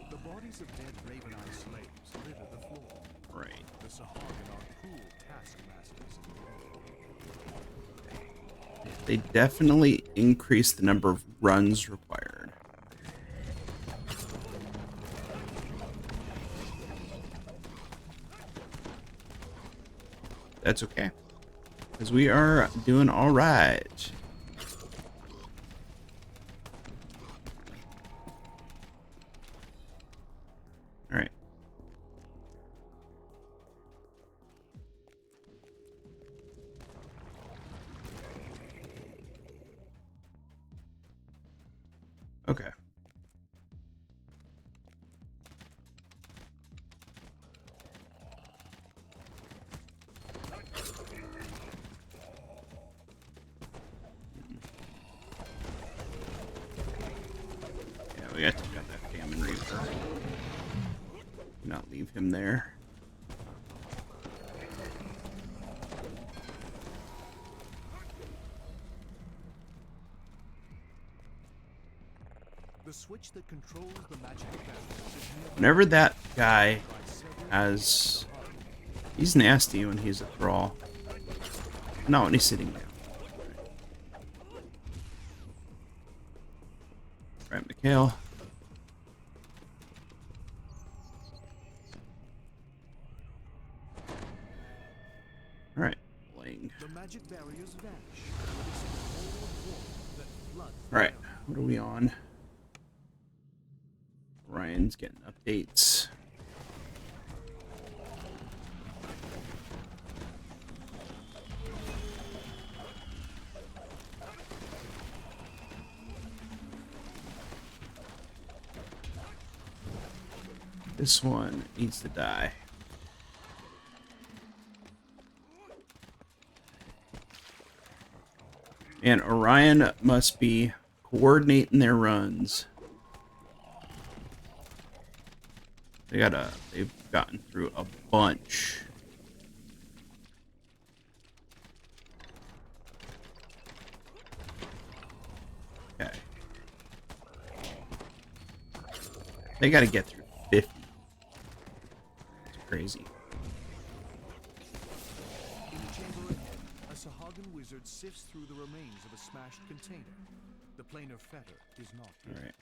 The bodies of dead Raven Eye slaves litter the floor. Right. The Sahagin are cruel taskmasters in the They definitely increase the number of runs required. That's okay, because we are doing all right. All right. Okay. Yeah, we got to take out that Famine Reaper. Not leave him there. The switch that controls the magic barriers is nearby Whenever that guy by several has... He's nasty when he's a thrall. Not when he's sitting down. Right, Mikhail. Alright, Lang. The magic barriers vanish. Releasing a wall of water that floods the Alright, area. what are we on? Ryan's getting updates. This one needs to die. And Orion must be coordinating their runs. They've gotten through a bunch. Okay. They gotta get through 50. It's crazy. In the chamber ahead, a Sahagin wizard sifts through the remains of a smashed container. The planar fetter is not here. Alright.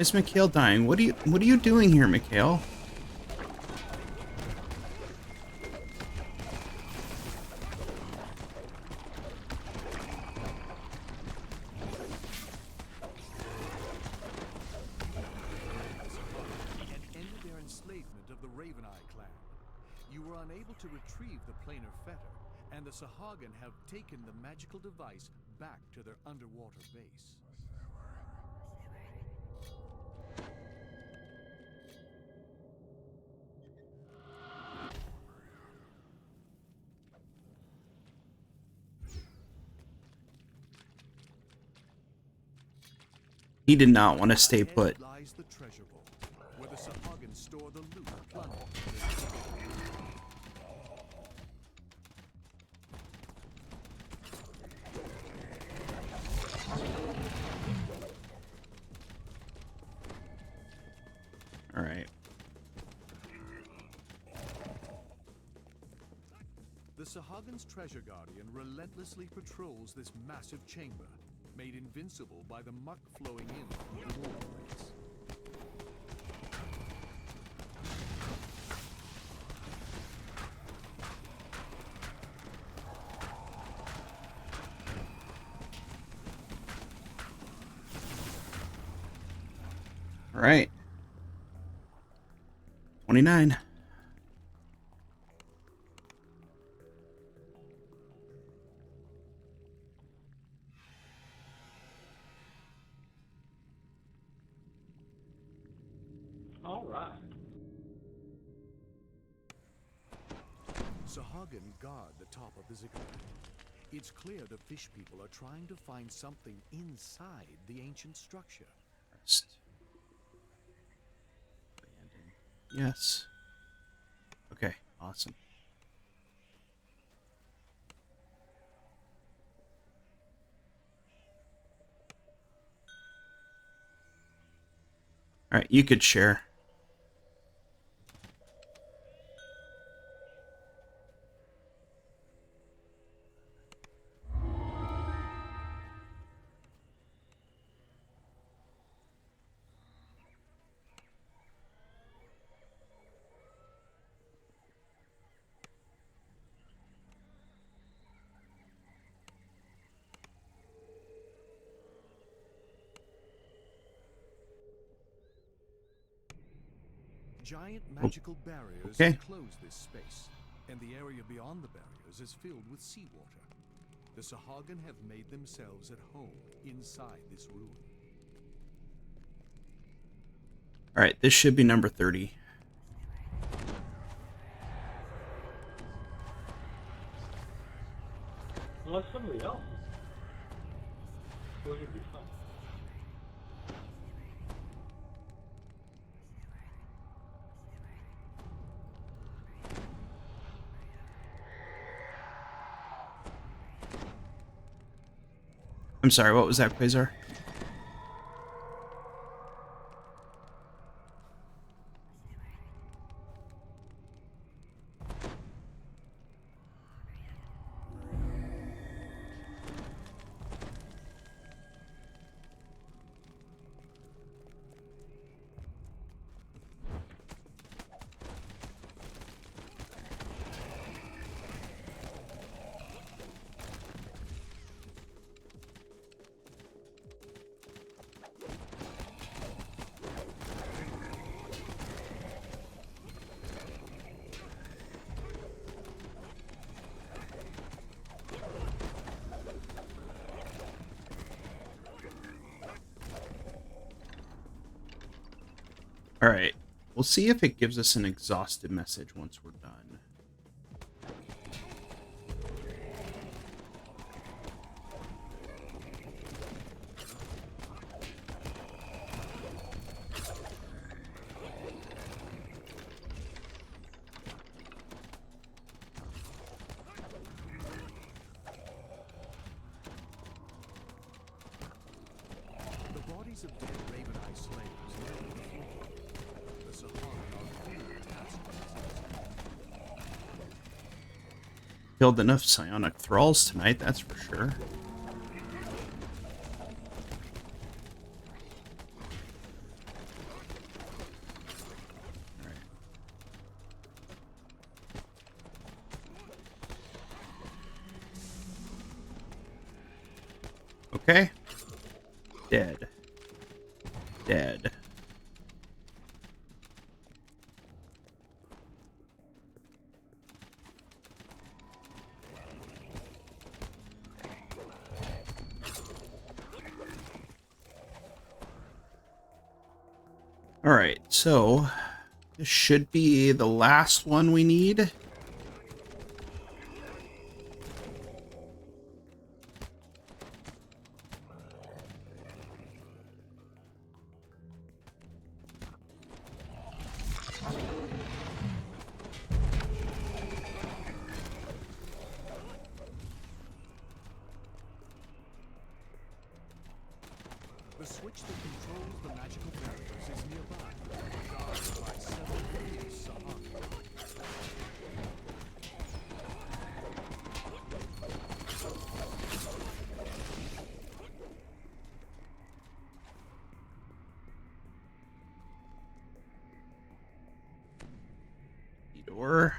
Is Mikhail dying? What are you doing here, Mikhail? And ended their enslavement of the Raven Eye clan. You were unable to retrieve the planar fetter, and the Sahagin have taken the magical device back to their underwater base. He did not want to stay Ahead put. lies the treasure vault, where the Sahagin store the loot plundered. All right. The Sahagin's treasure guardian relentlessly patrols this massive chamber, made invincible by the muck flowing in from the waterways. All right. 29. All right. Sahagin guard the top of the ziggurat. It's clear the fish people are trying to find something inside the ancient structure. Rest. Abandon. Yes. Okay, awesome. All right, you could share. Giant magical barriers okay. enclose this space, and the area beyond the barriers is filled with seawater. The Sahagin have made themselves at home inside this ruin. All right, this should be number 30. Well, that's somebody else. Would it be fun? I'm sorry, what was that, Quasar? All right, we'll see if it gives us an exhaustive message once we're done. The bodies of dead Raven Eye slaves lay on the floor. The Sahagin are clearly taskmasters. Killed enough psionic thralls tonight, that's for sure. Okay. Dead. Dead. Alright, so this should be the last one we need. The switch that controls the magical barriers is nearby, guarded by 7 fierce Sahagin. Door.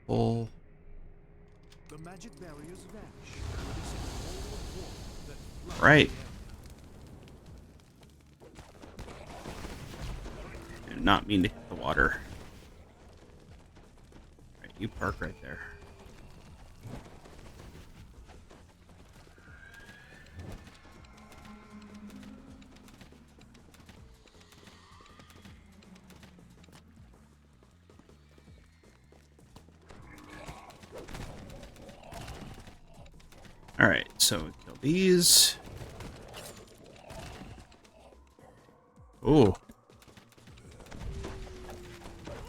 Pull. The magic barriers vanish, releasing a wall of water that floods Right. the area. Did not mean to hit the water. Right, you park right there. Alright, so we kill these. Ooh.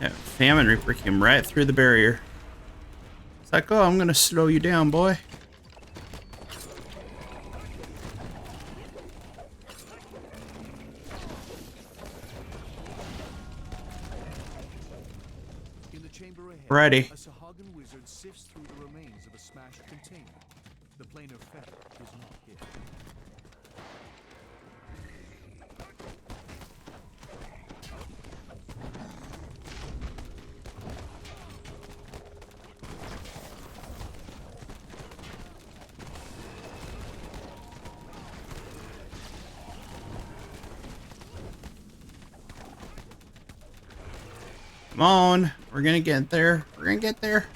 Yeah, Famine Reaper came right through the barrier. It's like, oh, I'm gonna slow you down, boy. In the chamber ahead, Ready. a Sahagin wizard sifts through the remains of a smashed container. The planar fetter is not hit. Come on. We're gonna get there. We're gonna get there.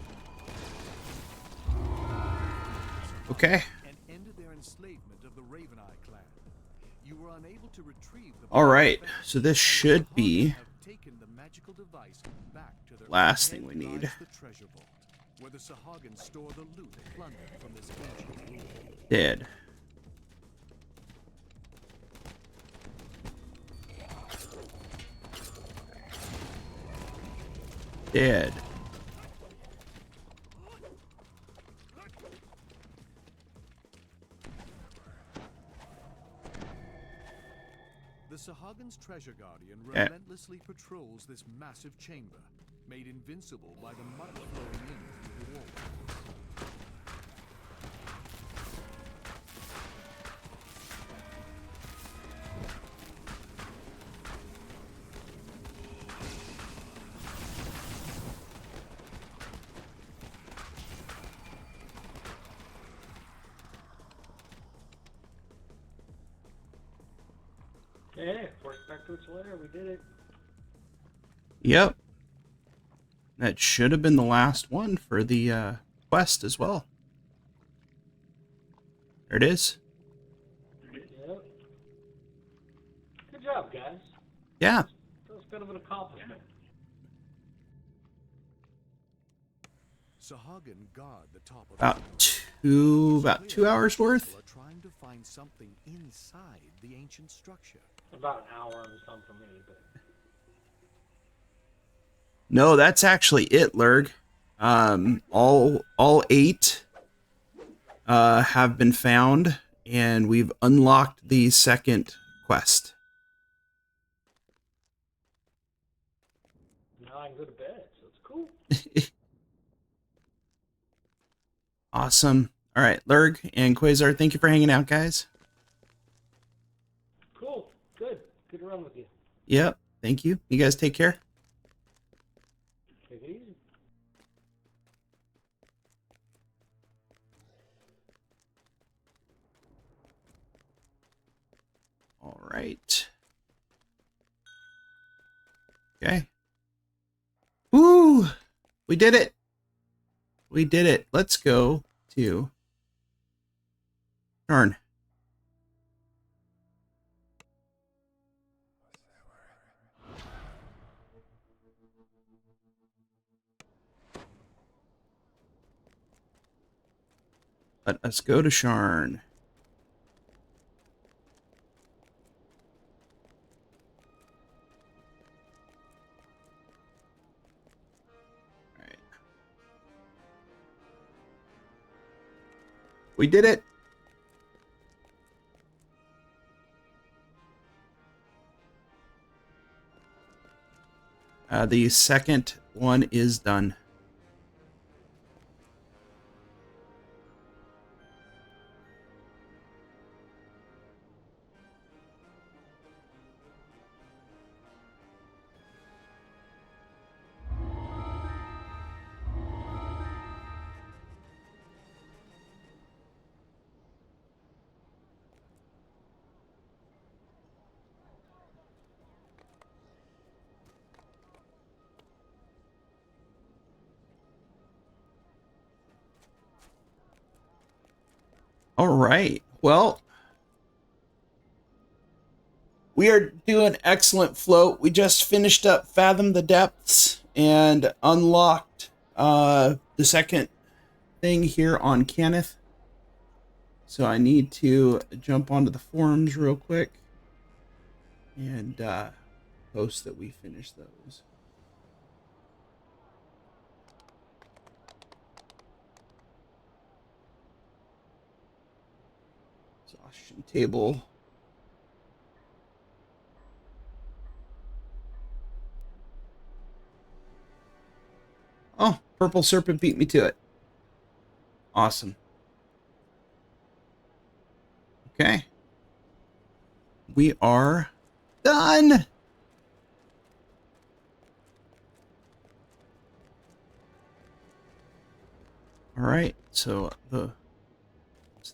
Okay. And ended their enslavement of the Raven Eye clan. You were unable to retrieve the All right. fetter, So this and the should Sahagin be have taken the magical device back to their last head thing we need. lies the treasure vault, where the Sahagin store the loot plundered from this ancient ruin. dead. Dead. The Sahagin's treasure guardian Yeah. relentlessly patrols this massive chamber, made invincible by the mud flowing in through the wall. Yeah, forced back to its lair. We did it. Yep. That should have been the last one for the quest as well. There it is. Yep. Good job, guys. Yeah. That was a bit of an accomplishment. Sahagin guard the top of About the tower. about 2 hours worth. People are trying to find something inside the ancient structure. About an hour and some for me, but No, that's actually it, Lurg. All 8 have been found, and we've unlocked the second quest. now I can go to bed, so it's cool. Awesome. All right, Lurg and Quasar, thank you for hanging out, guys. Cool. Good. Good to run with you. Yep, thank you. You guys take care. Take it easy. right. Okay. Woo! We did it. We did it. Let's go to Darn. Let us go to Sharn. All right. We did it. The second one is done. All right. Well, we are doing excellent float. We just finished up Fathom the Depths and unlocked the second thing here on Kenneth. So I need to jump onto the forums real quick and post that we finished those. Exhaustion table. Oh, Purple Serpent beat me to it. Awesome. Okay. We are done. All right. So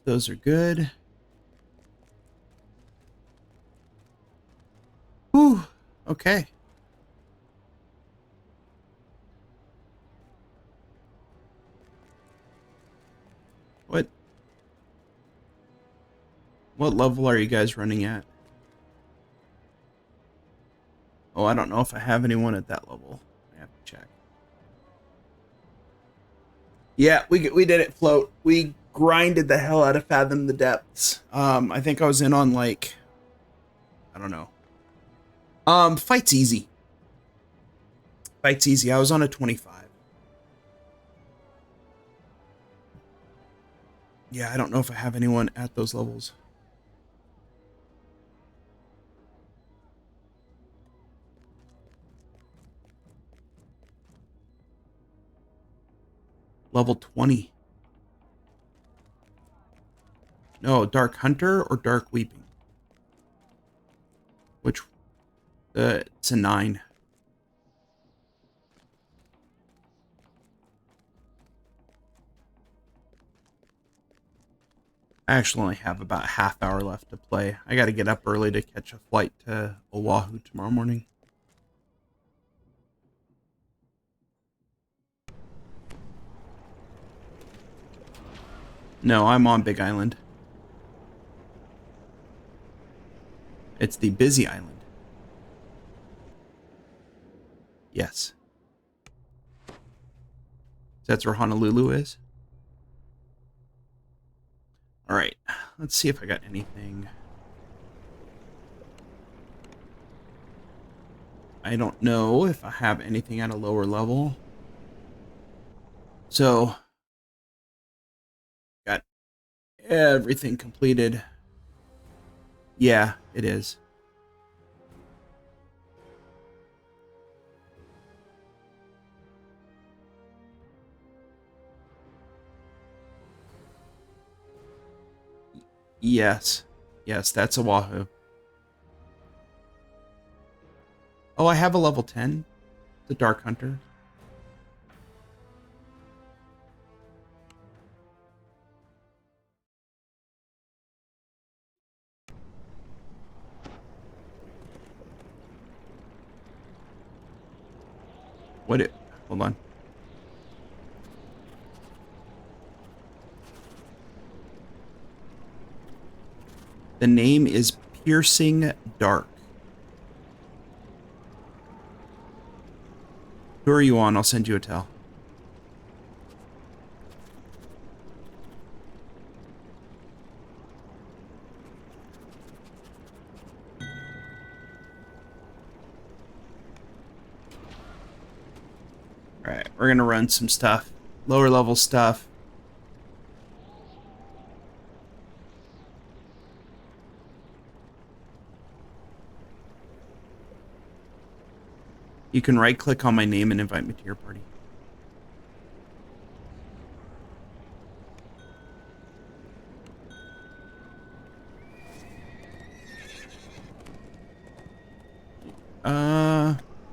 those are good. Whew. Okay. What level are you guys running at? Oh, I don't know if I have anyone at that level. I have to check. Yeah, we did it, float. We grinded the hell out of Fathom the Depths. I think I was in on like, I don't know. Fight's easy. Fight's easy. I was on a 25. Yeah, I don't know if I have anyone at those levels. Level 20. No, Dark Hunter or Dark Weeping? Which? It's a 9. I actually only have about a half hour left to play. I got to get up early to catch a flight to Oahu tomorrow morning. No, I'm on Big Island. It's the busy island. Yes. That's where Honolulu is. All right. Let's see if I got anything. I don't know if I have anything at a lower level. So, got everything completed. Yeah, it is. Yes. Yes, that's Oahu. Oh, I have a level 10. The Dark Hunter. What it? Hold on. The name is Piercing Dark. Who are you on? I'll send you a tell. Alright, we're gonna run some stuff. Lower level stuff. You can right click on my name and invite me to your party.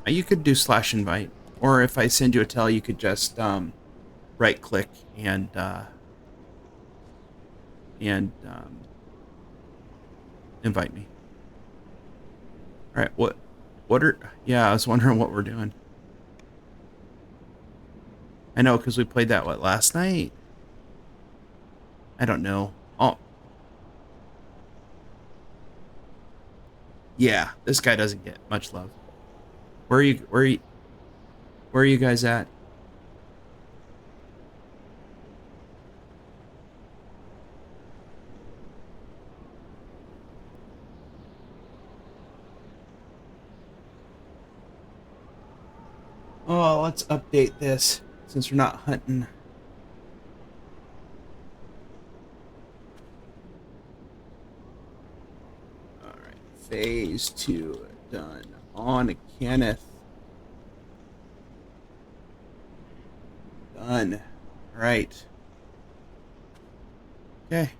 You could do /invite, or if I send you a tell, you could just right click and invite me. All right, what are? Yeah, I was wondering what we're doing. I know, because we played that last night. I don't know. Oh, yeah, this guy doesn't get much love. Where are you guys at? Oh, let's update this since we're not hunting. All right, phase 2 done on Kenneth. Done. All right. Okay.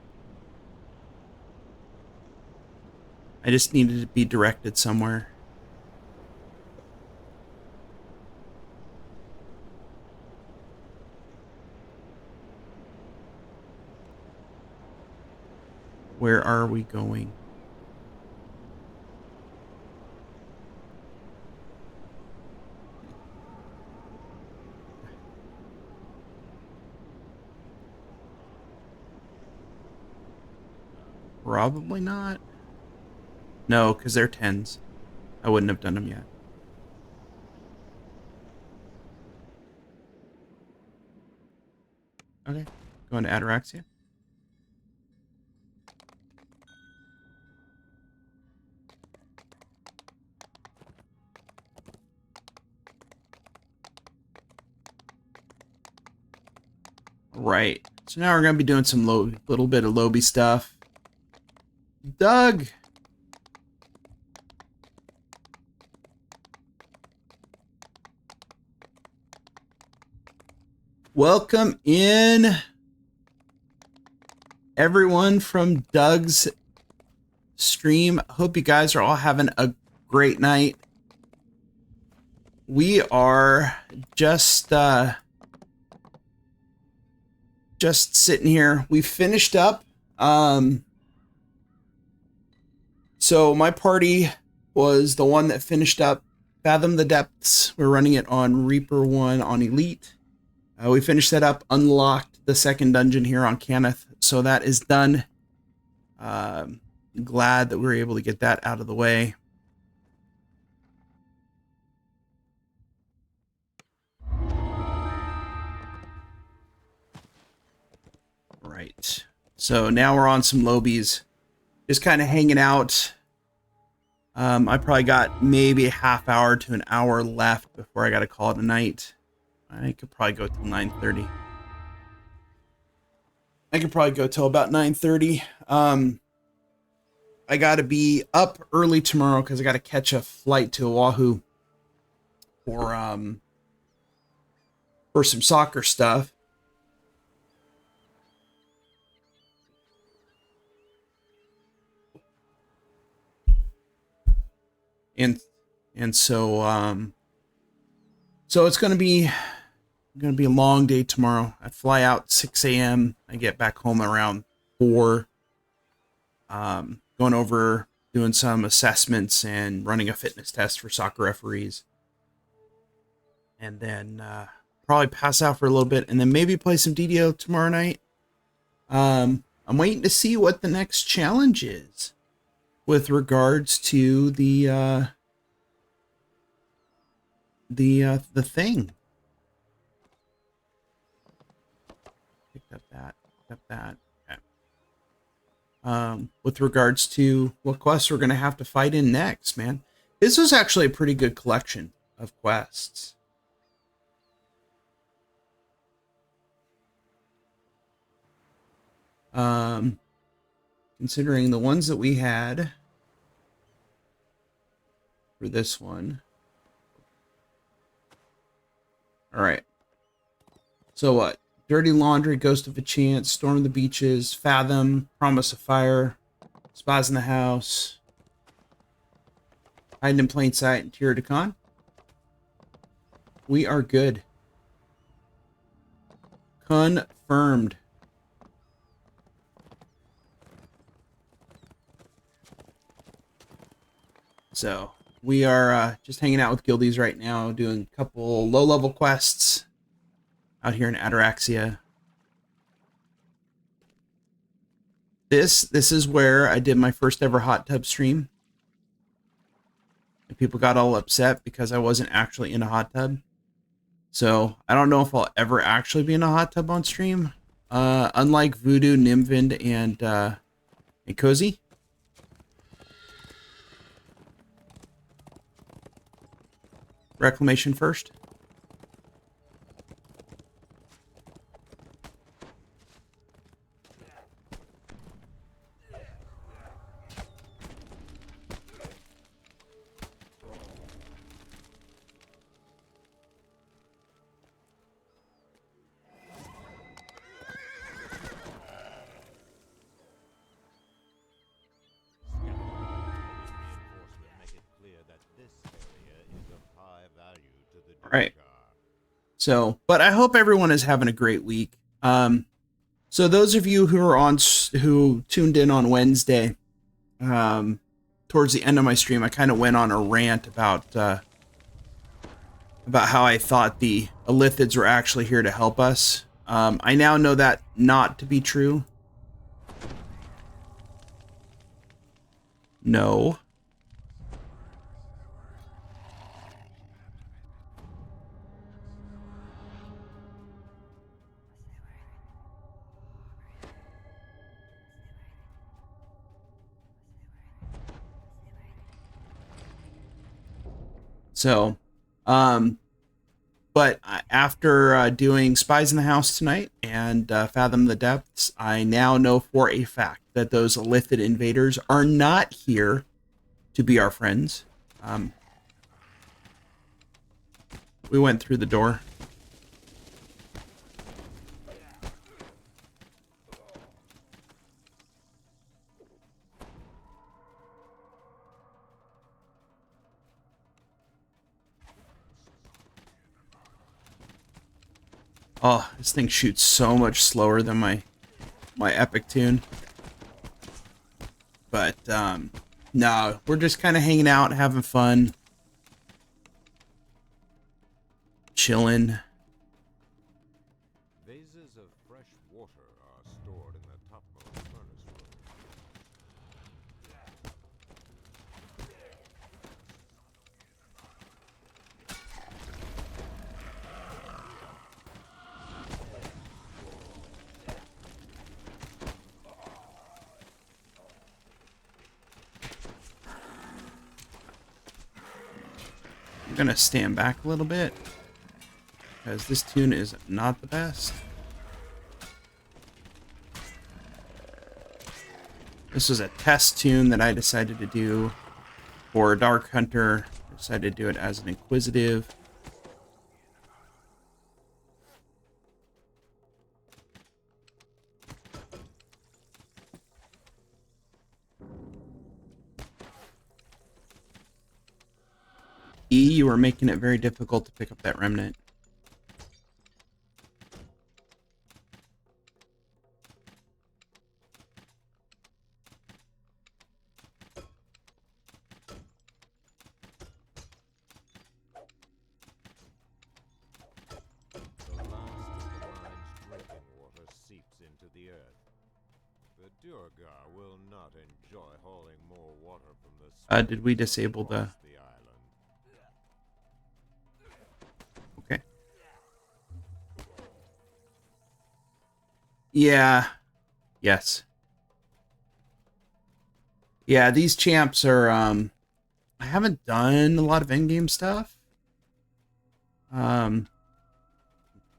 I just needed to be directed somewhere. Where are we going? Probably not. No, because they're 10s. I wouldn't have done them yet. Okay. Going to Ataraxia. Right. So now we're going to be doing some little bit of Lobby stuff. Doug! Welcome in everyone from Doug's stream. Hope you guys are all having a great night. We are just sitting here. We finished up. So my party was the one that finished up Fathom the Depths. We're running it on Reaper 1 on Elite. We finished that up, unlocked the second dungeon here on Kenneth, so that is done. Glad that we were able to get that out of the way. Right. So now we're on some Lobies. Just kind of hanging out. I probably got maybe a half hour to an hour left before I got to call it a night. I could probably go till 9:30. I could probably go till about 9:30. I got to be up early tomorrow because I got to catch a flight to Oahu for some soccer stuff. And so it's gonna be a long day tomorrow. I fly out 6 a.m. I get back home around 4. Going over doing some assessments and running a fitness test for soccer referees. and then probably pass out for a little bit, and then maybe play some DDO tomorrow night. I'm waiting to see what the next challenge is with regards to the thing. Picked up that. Picked up that. Okay. With regards to what quests we're gonna have to fight in next, man. This was actually a pretty good collection of quests. Considering the ones that we had for this one. All right. So what? Dirty Laundry, Ghost of a Chance, Storm the Beaches, Fathom, Promise of Fire, Spies in the House, Hiding in Plain Sight, and Tira de Con. We are good. Confirmed. So we are just hanging out with guildies right now, doing a couple low-level quests out here in Ataraxia. This is where I did my first ever hot tub stream. And people got all upset because I wasn't actually in a hot tub. So I don't know if I'll ever actually be in a hot tub on stream. Unlike Voodoo, Nimvind, and Cozy. Reclamation first. All right. So, but I hope everyone is having a great week. So those of you who tuned in on Wednesday, towards the end of my stream, I kind of went on a rant about how I thought the Illithids were actually here to help us. I now know that not to be true. No. So, but after doing Spies in the House tonight and Fathom the Depths, I now know for a fact that those Illithid invaders are not here to be our friends. We went through the door. Oh, this thing shoots so much slower than my epic tune. But no, we're just kind of hanging out, having fun, chilling. Vases of fresh water are stored in the topmost furnace room. I'm gonna stand back a little bit because this tune is not the best. This was a test tune that I decided to do for Dark Hunter. I decided to do it as an Inquisitive. E, you are making it very difficult to pick up that remnant. the earth. The Durgar will not enjoy hauling more water from the Did we disable the... across the island. Okay. Yeah. Yes. Yeah, these champs are, I haven't done a lot of in-game stuff.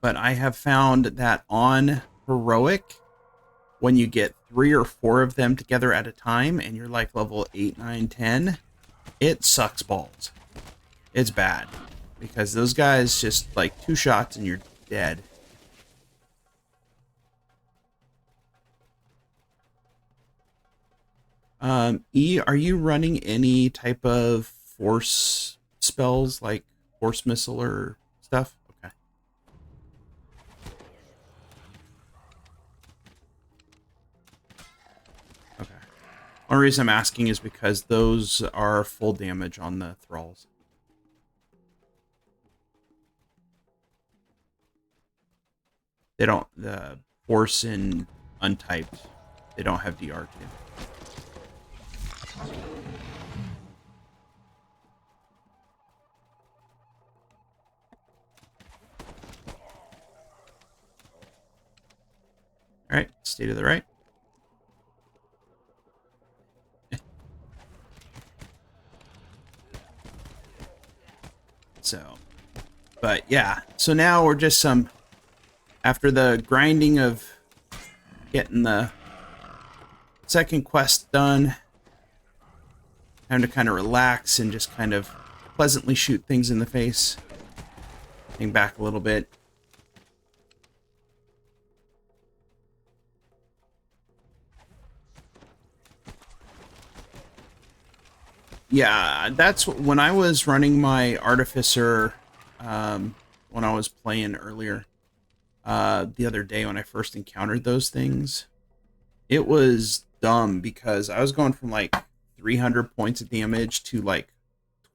But I have found that on Heroic, when you get 3 or 4 of them together at a time, and you're like level 8, 9, 10, it sucks balls. It's bad. Because those guys just, like, 2 shots and you're dead. E, are you running any type of force spells, like force missile or stuff? Okay. Okay. Only reason I'm asking is because those are full damage on the thralls. They don't, the force and untyped, they don't have DR2. All right, stay to the right. So, but yeah, so now we're just after the grinding of getting the second quest done, time to kind of relax and just kind of pleasantly shoot things in the face. Hang back a little bit. Yeah, that's when I was running my Artificer, when I was playing earlier, the other day when I first encountered those things. It was dumb because I was going from like 300 points of damage to like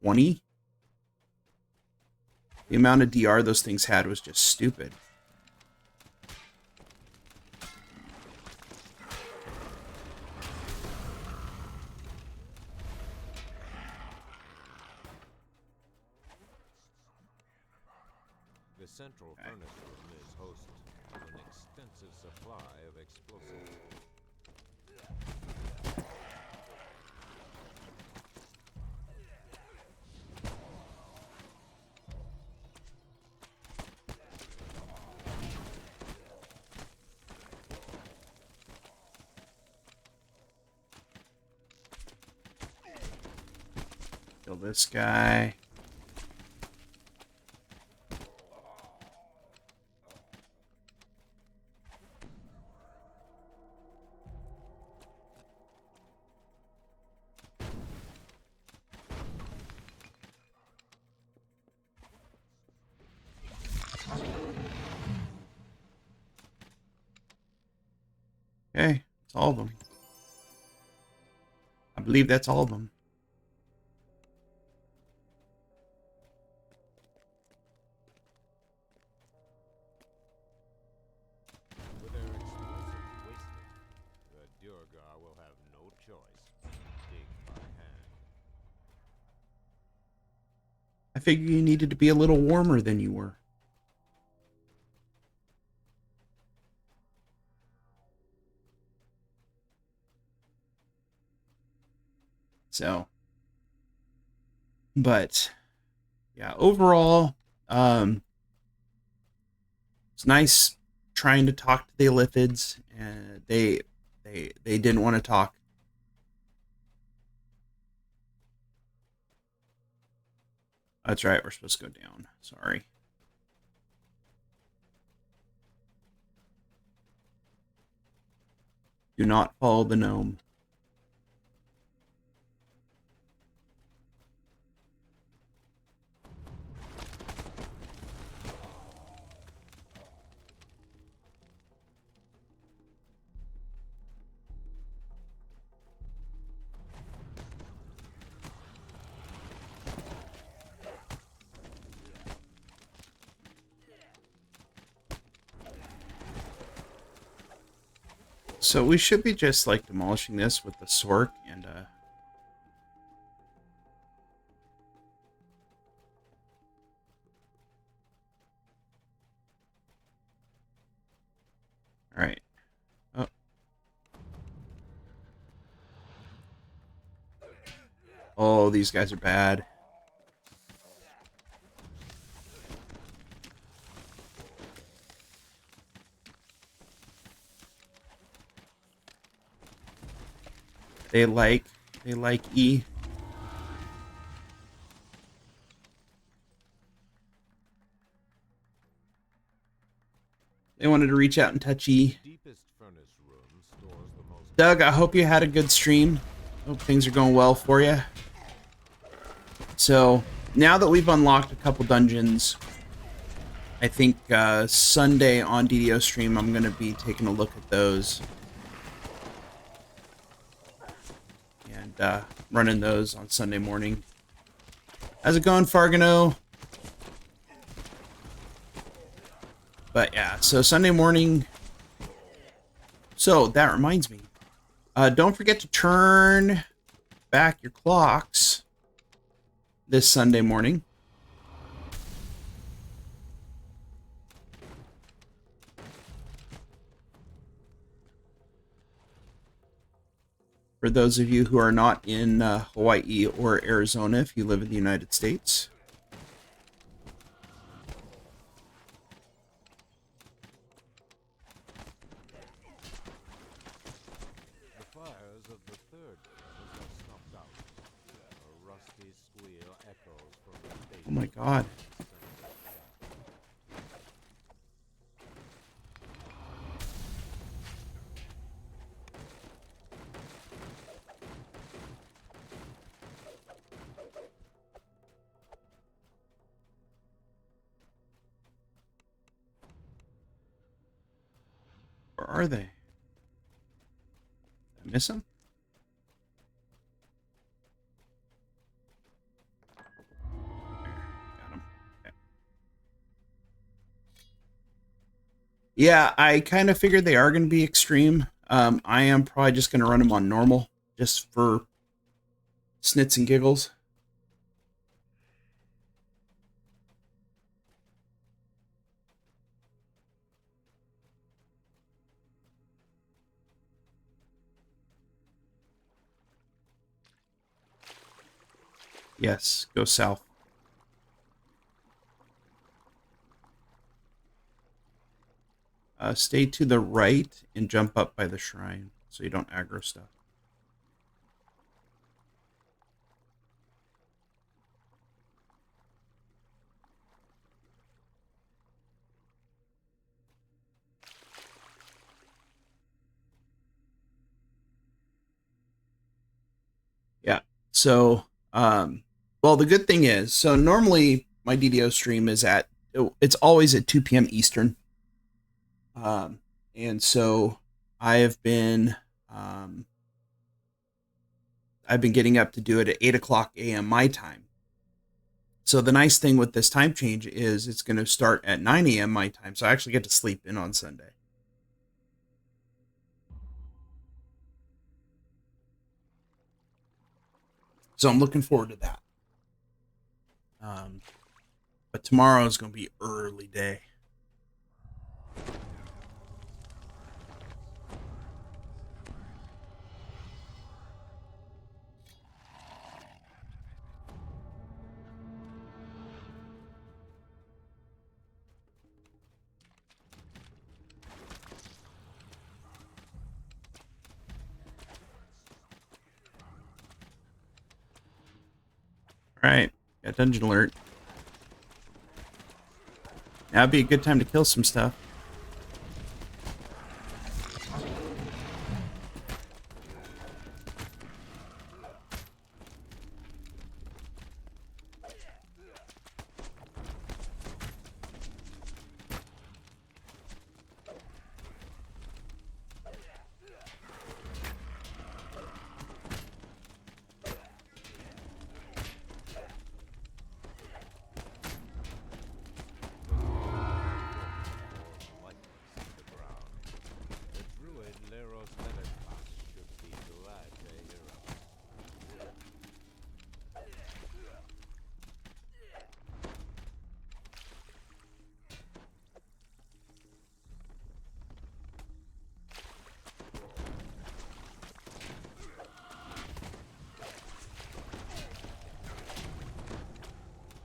20. The amount of DR those things had was just stupid. The central furnace room is host to an extensive supply of explosives. Kill this guy. Okay, that's all of them. I believe that's all of them. With their explosives wasted, the Durgar will have no choice but to dig by hand. I figured you needed to be a little warmer than you were. So, but yeah, overall, it's nice trying to talk to the Illithids, and they didn't want to talk. That's right, we're supposed to go down. Sorry. Do not follow the gnome. So we should be just like demolishing this with the Sork and all right. Oh. Oh, these guys are bad. They like E. They wanted to reach out and touch E. Deepest furnace room stores the most. Doug, I hope you had a good stream. Hope things are going well for you. So, now that we've unlocked a couple dungeons, I think Sunday on DDO stream, I'm going to be taking a look at those. And running those on Sunday morning. How's it going, Fargano? But yeah, so Sunday morning. So that reminds me. Don't forget to turn back your clocks this Sunday morning. For those of you who are not in Hawaii or Arizona, if you live in the United States. The fires of the third furnace have snuffed out. A rusty squeal echoes from the Oh my God. Where are they? Did I miss them? Got them. Okay. Yeah, I kind of figured they are going to be extreme. I am probably just going to run them on normal, just for snits and giggles. Yes, go south. Stay to the right and jump up by the shrine so you don't aggro stuff. Yeah, so, well, the good thing is, so normally my DDO stream is it's always at 2 p.m. Eastern. And so I have been, I've been getting up to do it at 8 o'clock a.m. my time. So the nice thing with this time change is it's going to start at 9 a.m. my time. So I actually get to sleep in on Sunday. So I'm looking forward to that. But tomorrow is going to be early day. All right, got dungeon alert. That'd be a good time to kill some stuff.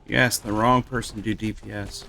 You asked the wrong person to do DPS.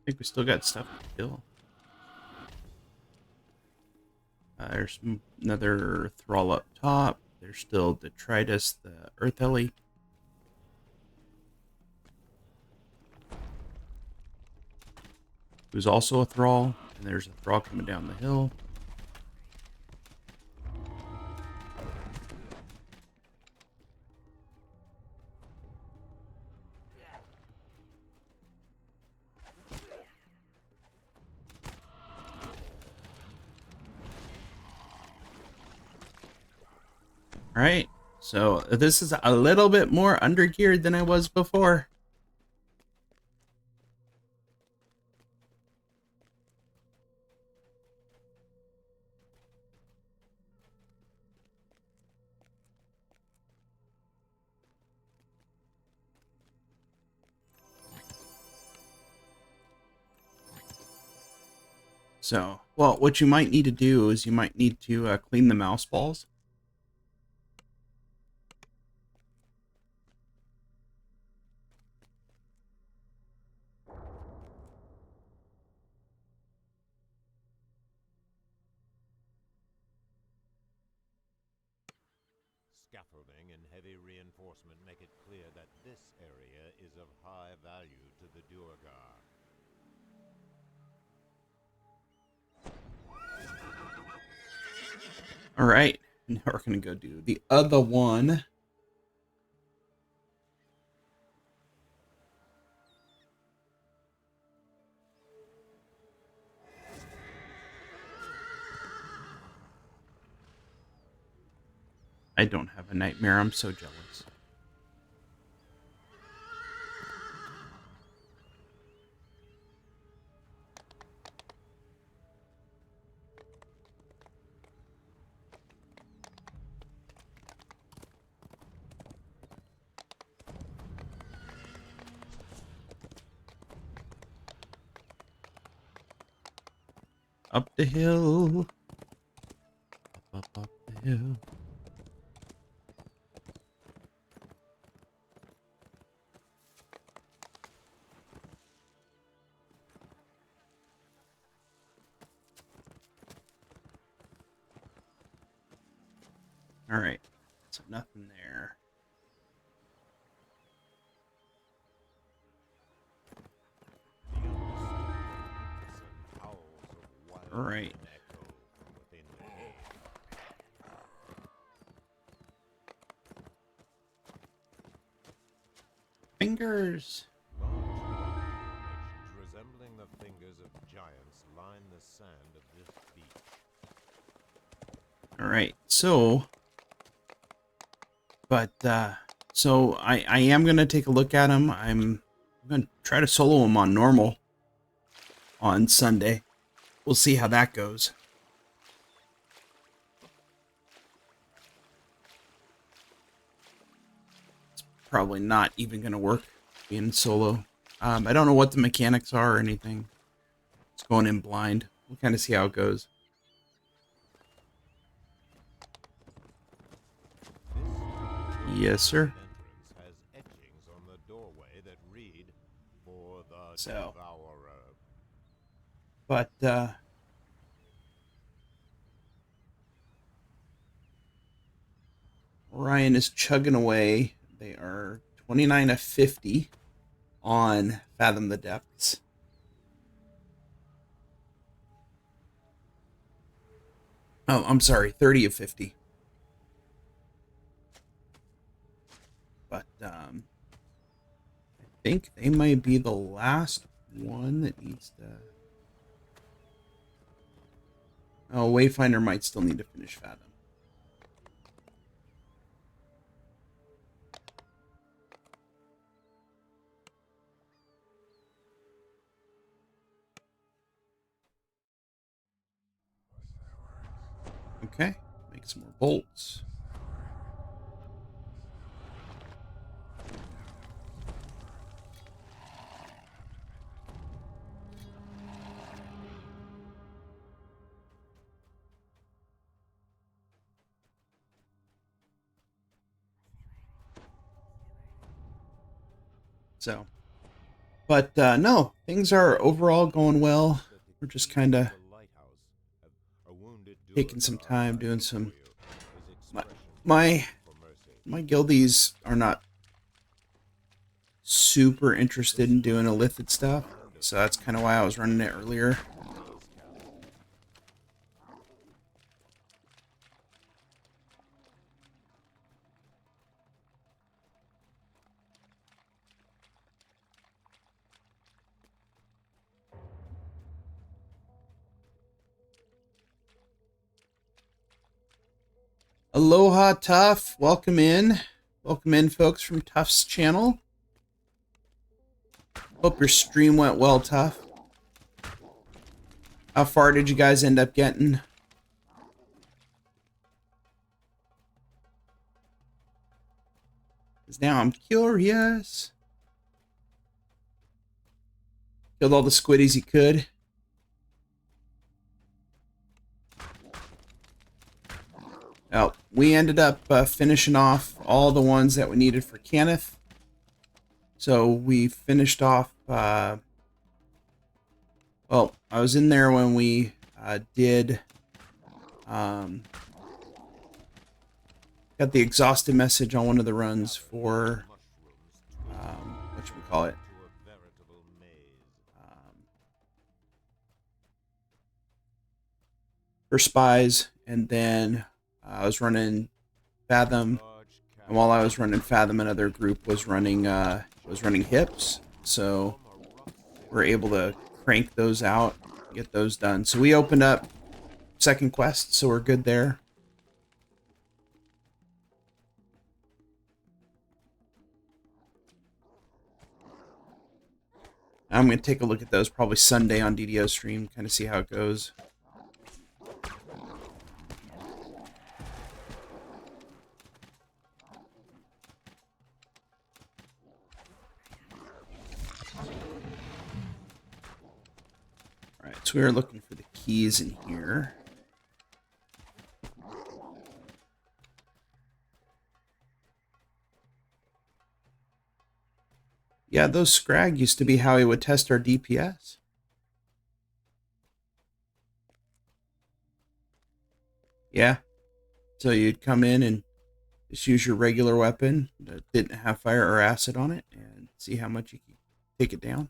I think we still got stuff to kill. There's another thrall up top. There's still Detritus, the Earth Ellie. Who's also a thrall. And there's a thrall coming down the hill. Alright, so this is a little bit more undergeared than I was before. So, well, what you might need to do is you might need to clean the mouse balls. Scaffolding and heavy reinforcement make it clear that this area is of high value to the Duergar. Alright, now we're going to go do the other one. I don't have a nightmare, I'm so jealous. Up the hill. Up the hill. Alright, so nothing there. Alright. Fingers. Resembling the fingers of giants line the sand of this beach. Alright, so so I am gonna take a look at him. I'm gonna try to solo him on normal on Sunday. We'll see how that goes. It's probably not even gonna work being solo. I don't know what the mechanics are or anything. It's going in blind. We'll kind of see how it goes. Yes, sir. Has etchings on the doorway that read for the So. devourer. But, Ryan is chugging away. They are 29 of 50 on Fathom the Depths. Oh, I'm sorry, 30 of 50. But, I think they might be the last one that needs to... Oh, Wayfinder might still need to finish Fathom. Okay, make some more bolts. So, but no, things are overall going well. We're just kind of taking some time doing some. My guildies are not super interested in doing illithid stuff, so that's kind of why I was running it earlier. Aloha, Tuff. Welcome in. Welcome in, folks, from Tuff's channel. Hope your stream went well, Tuff. How far did you guys end up getting? Because now I'm curious. Killed all the squiddies you could. Well, we ended up finishing off all the ones that we needed for Kenneth. So we finished off, well, I was in there when we did, got the exhausted message on one of the runs for, whatchamacallit, for spies, and then I was running Fathom, and while I was running Fathom, another group was running hips, so we're able to crank those out, get those done. So we opened up second quest, so we're good there. I'm going to take a look at those probably Sunday on DDO stream, kind of see how it goes. Alright, so we are looking for the keys in here. Yeah, those Scrag used to be how he would test our DPS. Yeah. So you'd come in and just use your regular weapon that didn't have fire or acid on it and see how much you could take it down.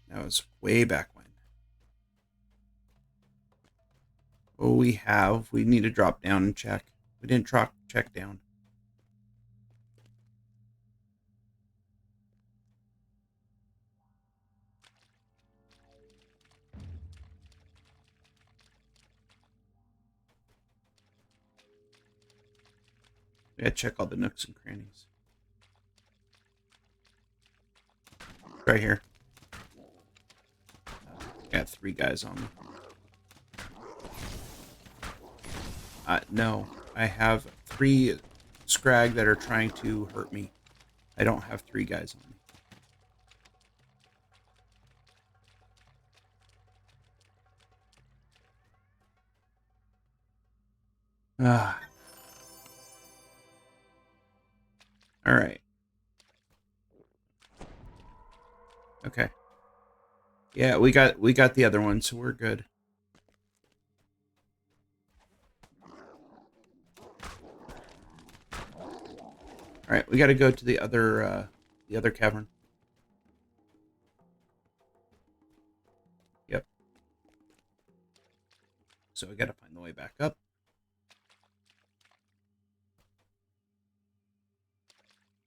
That was way back when. Oh, we need to drop down and check. We didn't check down. Yeah, check all the nooks and crannies. Right here. Got 3 guys on me. No, I have 3 Scrag that are trying to hurt me. I don't have 3 guys on me. Ah. All right. Okay. Yeah, we got the other one, so we're good. All right, we got to go to the other cavern. Yep. So we got to find the way back up.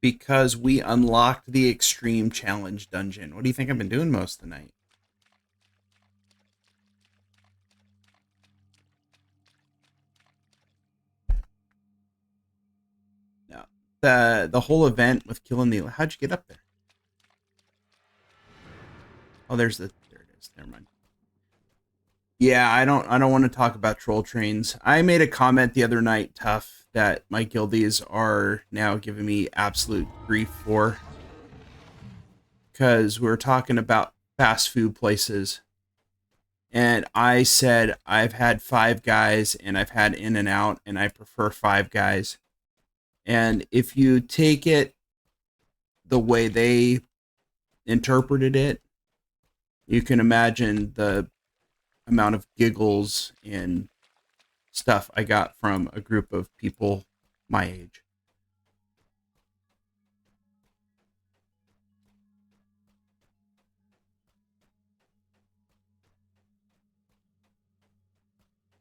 Because we unlocked the extreme challenge dungeon. What do you think I've been doing most of the night? No. The whole event with killing the... How'd you get up there? Oh, there it is. Never mind. Yeah, I don't want to talk about troll trains. I made a comment the other night, Tough, that my guildies are now giving me absolute grief for, because we were talking about fast food places. And I said I've had Five Guys and I've had In and Out and I prefer Five Guys. And if you take it the way they interpreted it, you can imagine the amount of giggles and stuff I got from a group of people my age.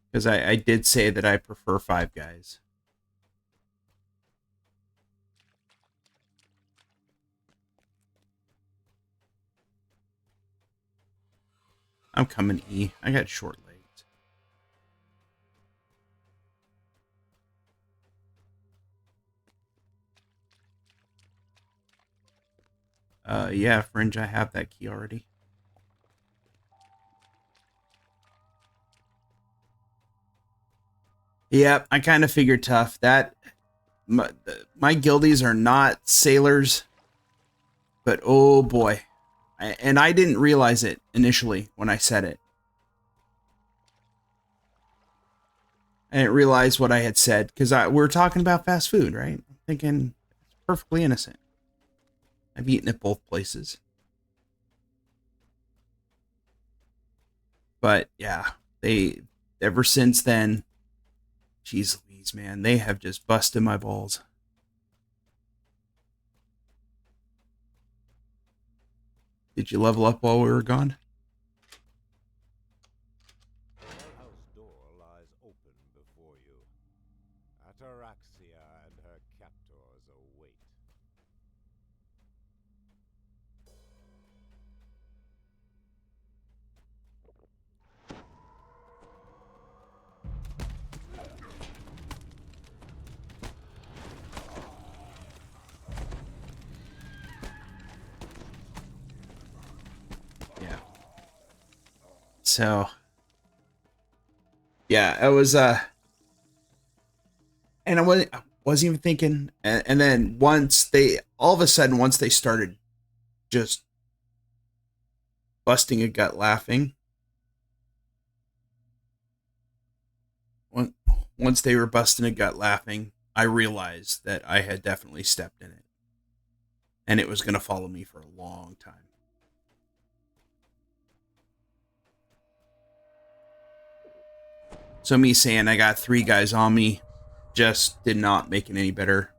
Because I did say that I prefer Five Guys. I'm coming E. I got short legs. Yeah, Fringe, I have that key already. Yep, I kind of figured Tough. That my guildies are not sailors, but oh boy. And I didn't realize it initially when I said it. I didn't realize what I had said because we were talking about fast food, right? I'm thinking it's perfectly innocent. I've eaten at both places. But yeah, they ever since then, geez Louise, man, they have just busted my balls. Did you level up while we were gone? The wellhouse door lies open before you. Ataraxia and her captors await. Yeah. So yeah, it was and I wasn't even thinking, and then once they all of a sudden once they started just busting a gut laughing, once they were busting a gut laughing, I realized that I had definitely stepped in it, and it was going to follow me for a long time. So me saying I got 3 guys on me just did not make it any better.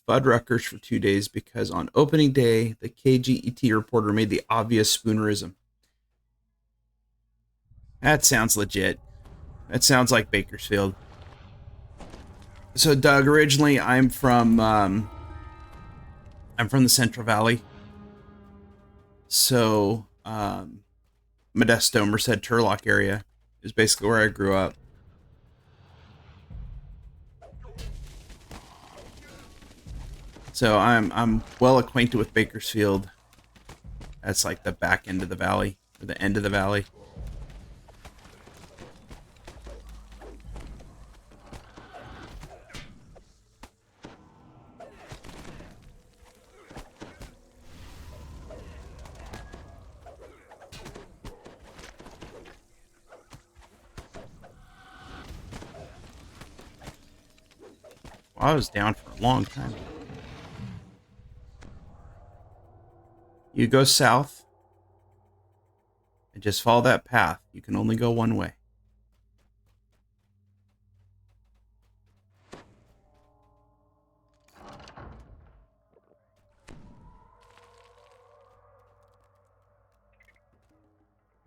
Fuddruckers for 2 days because on opening day, the KGET reporter made the obvious spoonerism. That sounds legit. That sounds like Bakersfield. So, Doug, originally I'm from the Central Valley. So, Modesto, Merced, Turlock area is basically where I grew up. So I'm well acquainted with Bakersfield. That's like the back end of the valley, or the end of the valley. Well, I was down for a long time. You go south and just follow that path. You can only go one way.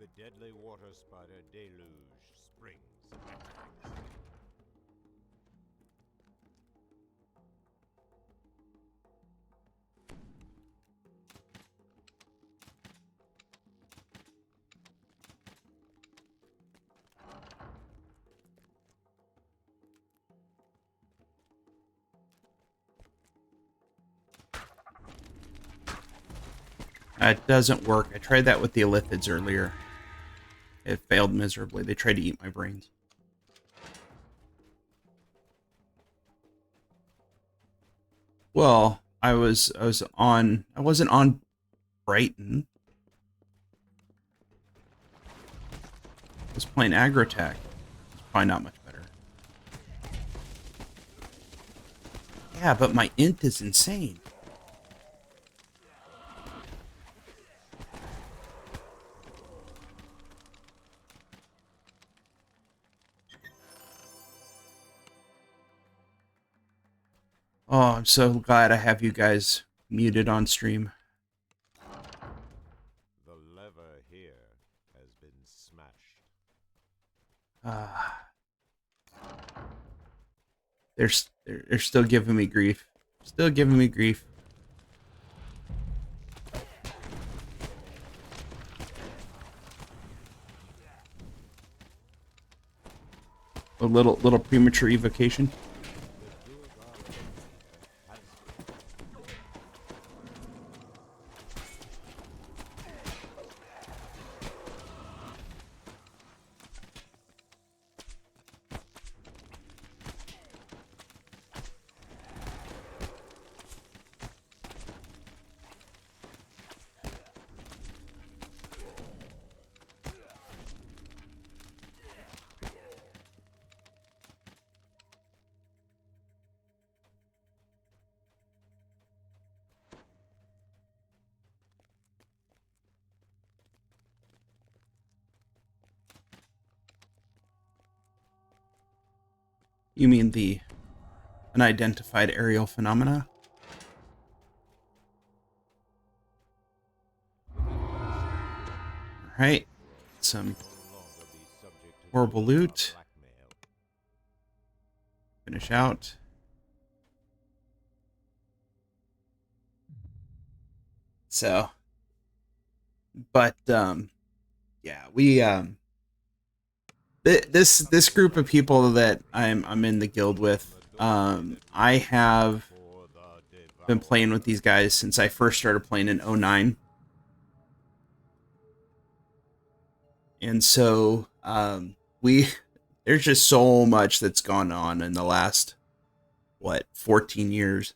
The deadly water spider deluge springs. It doesn't work. I tried that with the Illithids earlier. It failed miserably. They tried to eat my brains. Well, I wasn't on Brighton. I was playing Agrotech. It's probably not much better. Yeah, but my int is insane. Oh, I'm so glad I have you guys muted on stream. The lever here has been smashed. They're still giving me grief. Still giving me grief. A little premature evocation. You mean the unidentified aerial phenomena? Alright. Some horrible loot. Finish out. So, but yeah, we this group of people that I'm in the guild with, I have been playing with these guys since I first started playing in '09. And so there's just so much that's gone on in the last 14 years.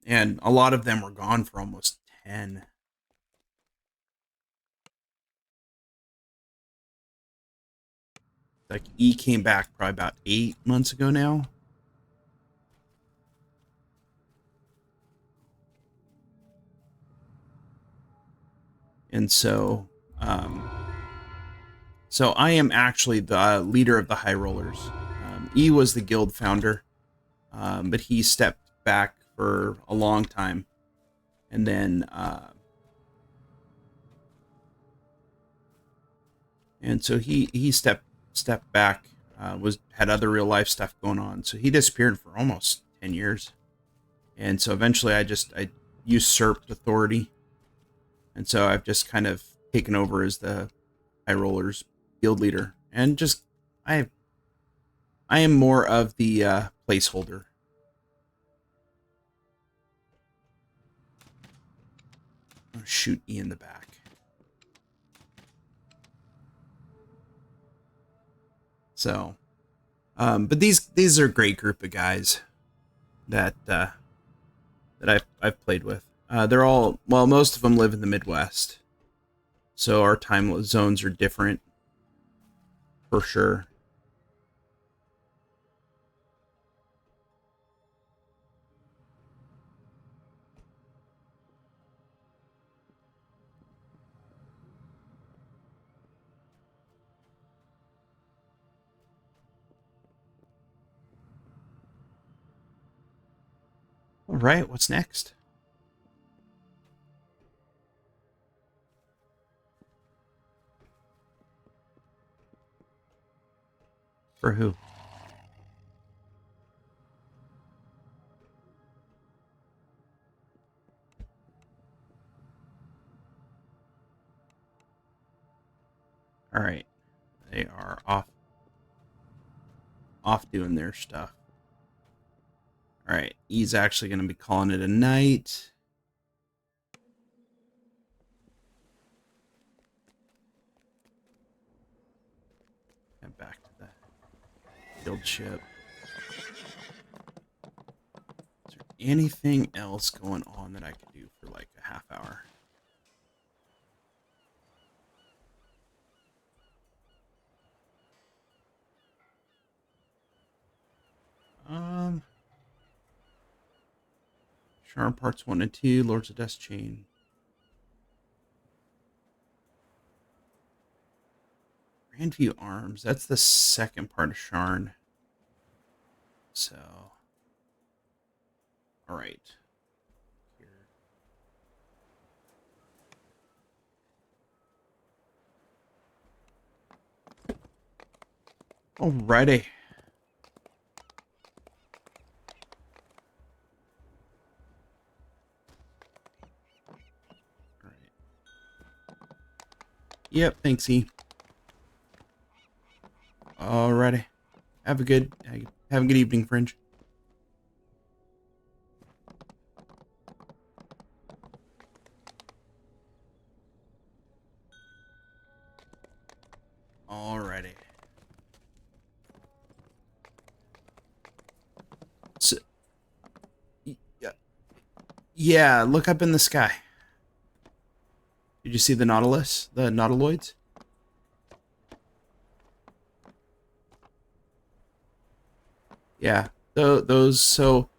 And a lot of them were gone for almost 10. Like E came back probably about 8 months ago now. And so so I am actually the leader of the High Rollers. E was the guild founder, but he stepped back for a long time, and then and so he stepped back, had other real life stuff going on, so he disappeared for almost 10 years, and so eventually I usurped authority, and so I've just kind of taken over as the High Rollers guild leader, and just I am more of the placeholder. I'll shoot E in the back. So, but these are a great group of guys that I've played with. They're all, well, most of them live in the Midwest, so our time zones are different for sure. All right, what's next? For who? All right, they are off doing their stuff. All right, he's actually going to be calling it a night. And back to the guild ship. Is there anything else going on that I could do for like a half hour? Charm parts 1 and 2, Lords of Death chain. Grandview arms. That's the second part of Sharn. So, all right. Here. Alrighty. All right. Yep. Thanks, E. Alrighty. Have a good evening, Fringe. Alrighty. So, yeah, look up in the sky. Did you see the Nautilus? The Nautiloids? Yeah, those. So,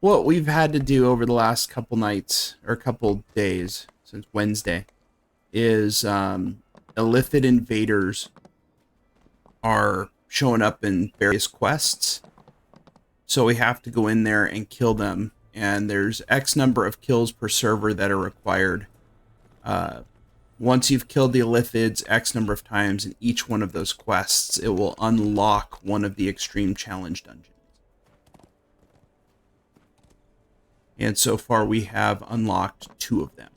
what we've had to do over the last couple nights or couple days since Wednesday is illithid invaders are showing up in various quests. So we have to go in there and kill them, and there's X number of kills per server that are required. Once you've killed the illithids X number of times in each one of those quests, it will unlock one of the extreme challenge dungeons. And so far we have unlocked 2 of them.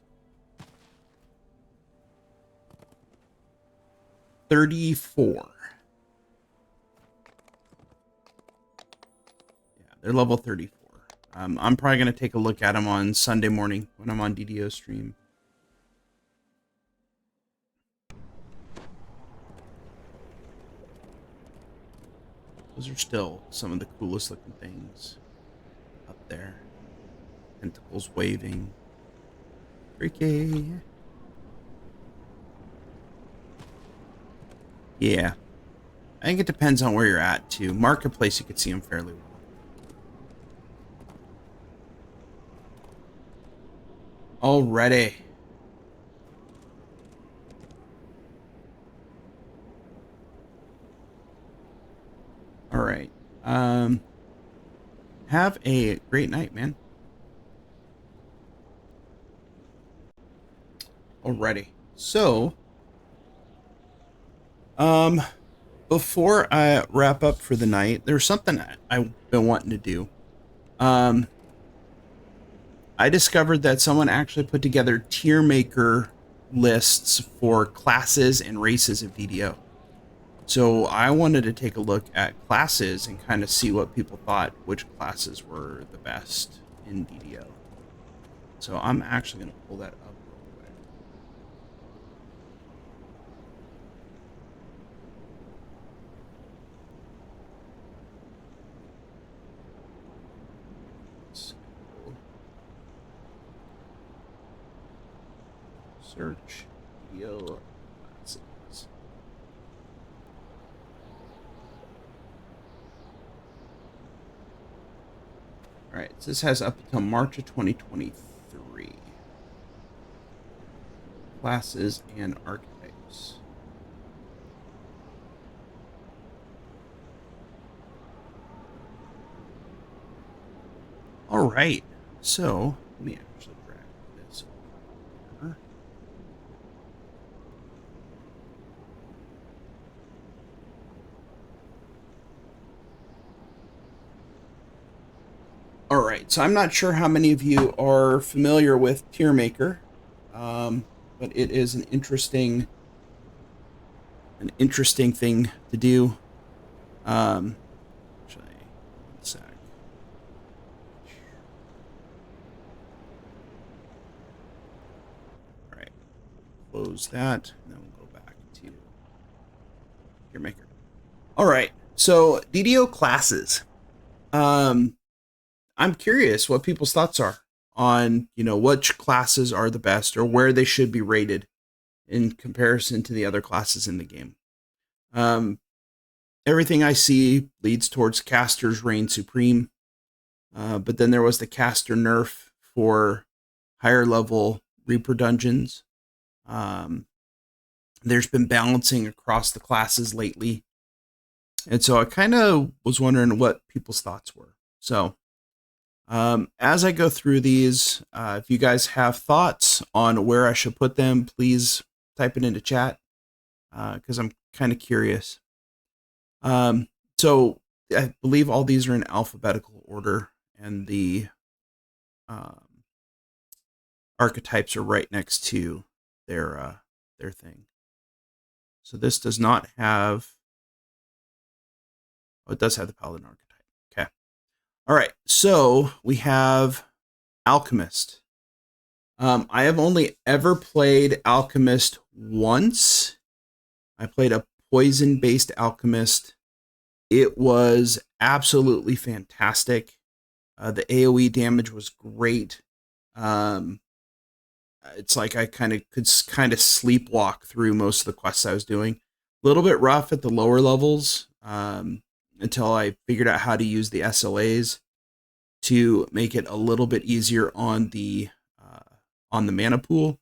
34. Yeah, they're level 34. I'm probably going to take a look at them on Sunday morning when I'm on DDO stream. Those are still some of the coolest looking things up there. Tentacles waving. Freaky. Yeah. I think it depends on where you're at, too. Marketplace, you could see them fairly well. Alrighty. Alright. Have a great night, man. Alrighty. So, before I wrap up for the night, there's something I've been wanting to do. I discovered that someone actually put together tier maker lists for classes and races of DDO. So I wanted to take a look at classes and kind of see what people thought which classes were the best in DDO. So I'm actually going to pull that up real quick. Search DDO classes. All right, so this has up until March of 2023. Classes and archetypes. All right, so let me actually drag this over. All right, so I'm not sure how many of you are familiar with Tier Maker, but it is an interesting thing to do. Actually, one sec. close that, and then we'll go back to your maker. All right, so DDO classes. I'm curious what people's thoughts are on, which classes are the best or where they should be rated in comparison to the other classes in the game. Everything I see leads towards Caster's reign supreme, but then there was the Caster nerf for higher level Reaper dungeons. There's been balancing across the classes lately, and so I kind of was wondering what people's thoughts were. So as I go through these, if you guys have thoughts on where I should put them, please type it into chat, because I'm kind of curious. So I believe all these are in alphabetical order, and the archetypes are right next to their thing. So this does not have. Oh, it does have the Paladin archetype. Okay. All right. So we have Alchemist. I have only ever played Alchemist once. I played a poison-based Alchemist. It was absolutely fantastic. The AoE damage was great. It's like I could sleepwalk through most of the quests I was doing. A little bit rough at the lower levels, until I figured out how to use the SLAs to make it a little bit easier on the mana pool.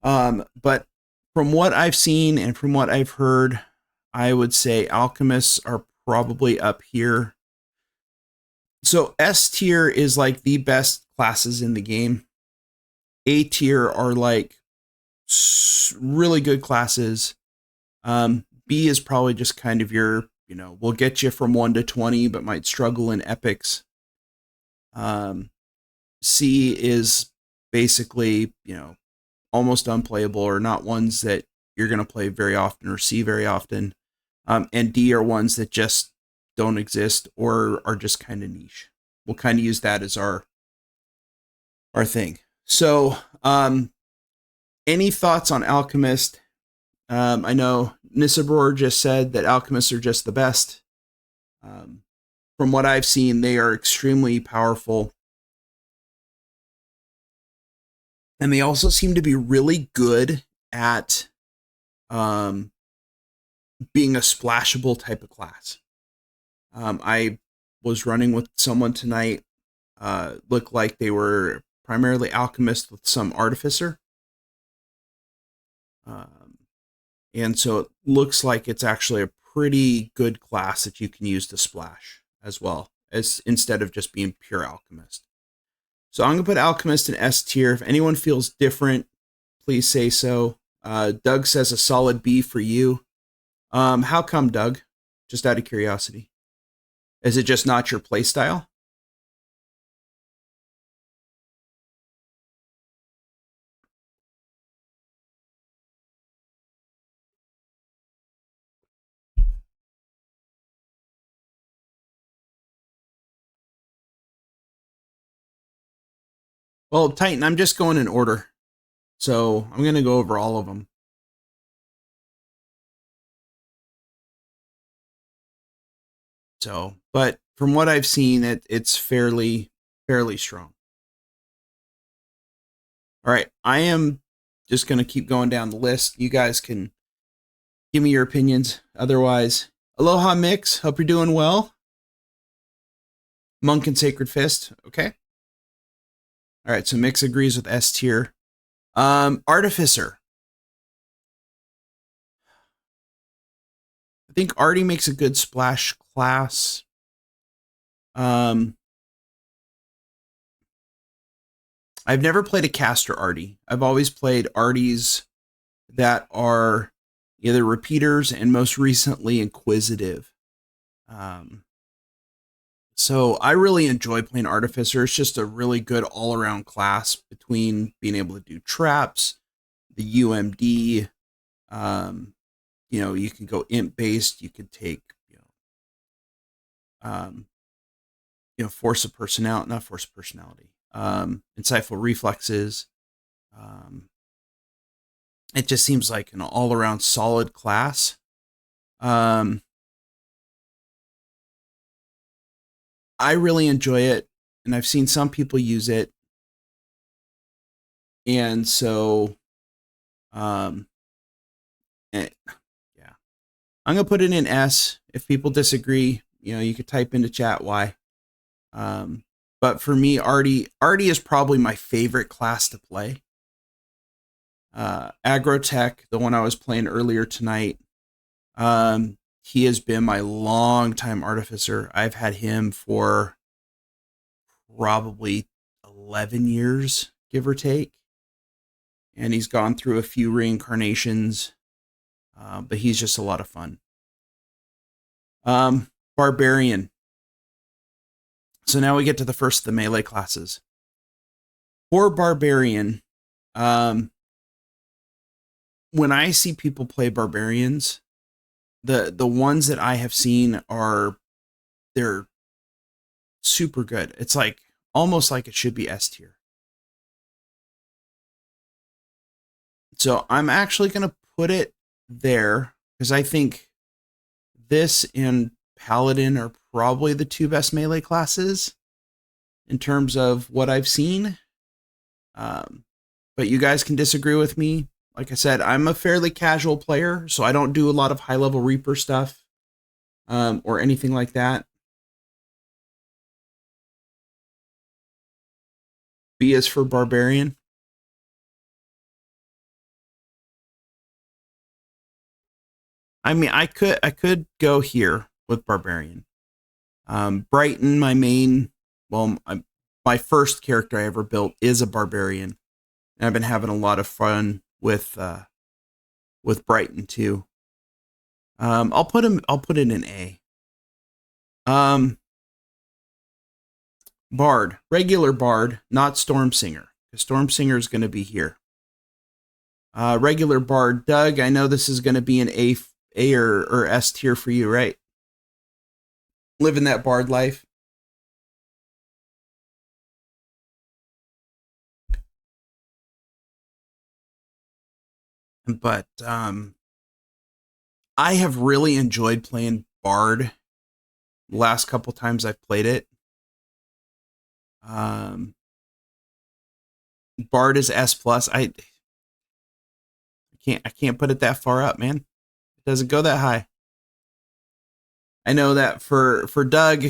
But from what I've seen and from what I've heard, I would say alchemists are probably up here. So S tier is like the best classes in the game. A tier are like really good classes. B is probably just kind of your, will get you from 1 to 20, but might struggle in epics. C is basically, almost unplayable, or not ones that you're going to play very often or see very often. And D are ones that just don't exist or are just kind of niche. We'll kind of use that as our thing. So, any thoughts on Alchemist? I know Nisabror just said that Alchemists are just the best. From what I've seen, they are extremely powerful. And they also seem to be really good at being a splashable type of class. I was running with someone tonight, looked like they were primarily Alchemist with some Artificer. And so it looks like it's actually a pretty good class that you can use to splash as well, as instead of just being pure Alchemist. So I'm going to put Alchemist in S tier. If anyone feels different, please say so. Doug says a solid B for you. How come, Doug? Just out of curiosity. Is it just not your playstyle? Well, Titan, I'm just going in order. So I'm going to go over all of them. So, but from what I've seen, it's fairly strong. All right, I am just going to keep going down the list. You guys can give me your opinions. Otherwise, aloha Mix. Hope you're doing well. Monk and Sacred Fist. Okay. All right, so Mix agrees with S tier. Artificer. I think Artie makes a good splash class. I've never played a caster Artie. I've always played Arties that are either repeaters and most recently inquisitive. So I really enjoy playing Artificer. It's just a really good all-around class between being able to do traps, the UMD. You can go imp based. You could take, force of personality, not force of personality. Insightful reflexes. It just seems like an all-around solid class. I really enjoy it, and I've seen some people use it. And so, um, yeah, I'm going to put it in S. If people disagree, you could type into chat why. But for me, Artie is probably my favorite class to play. Agrotech, the one I was playing earlier tonight, he has been my longtime artificer. I've had him for probably 11 years, give or take. And he's gone through a few reincarnations, but he's just a lot of fun. Barbarian. So now we get to the first of the melee classes. For Barbarian, when I see people play Barbarians, the ones that I have seen they're super good. It's like almost like it should be S tier. So I'm actually going to put it there because I think this and Paladin are probably the two best melee classes in terms of what I've seen. But you guys can disagree with me. Like I said, I'm a fairly casual player, so I don't do a lot of high-level Reaper stuff or anything like that. B is for Barbarian. I mean, I could go here with Barbarian. Brighton, my first character I ever built is a Barbarian. And I've been having a lot of fun with Brighton too. I'll put it in A. Bard, regular Bard, not Stormsinger. Stormsinger is going to be here. Regular Bard, Doug, I know this is going to be an A or S tier for you, right? Living that Bard life. But I have really enjoyed playing Bard the last couple times I've played it. Bard is S plus. I can't put it that far up, man. It doesn't go that high. I know that for Doug,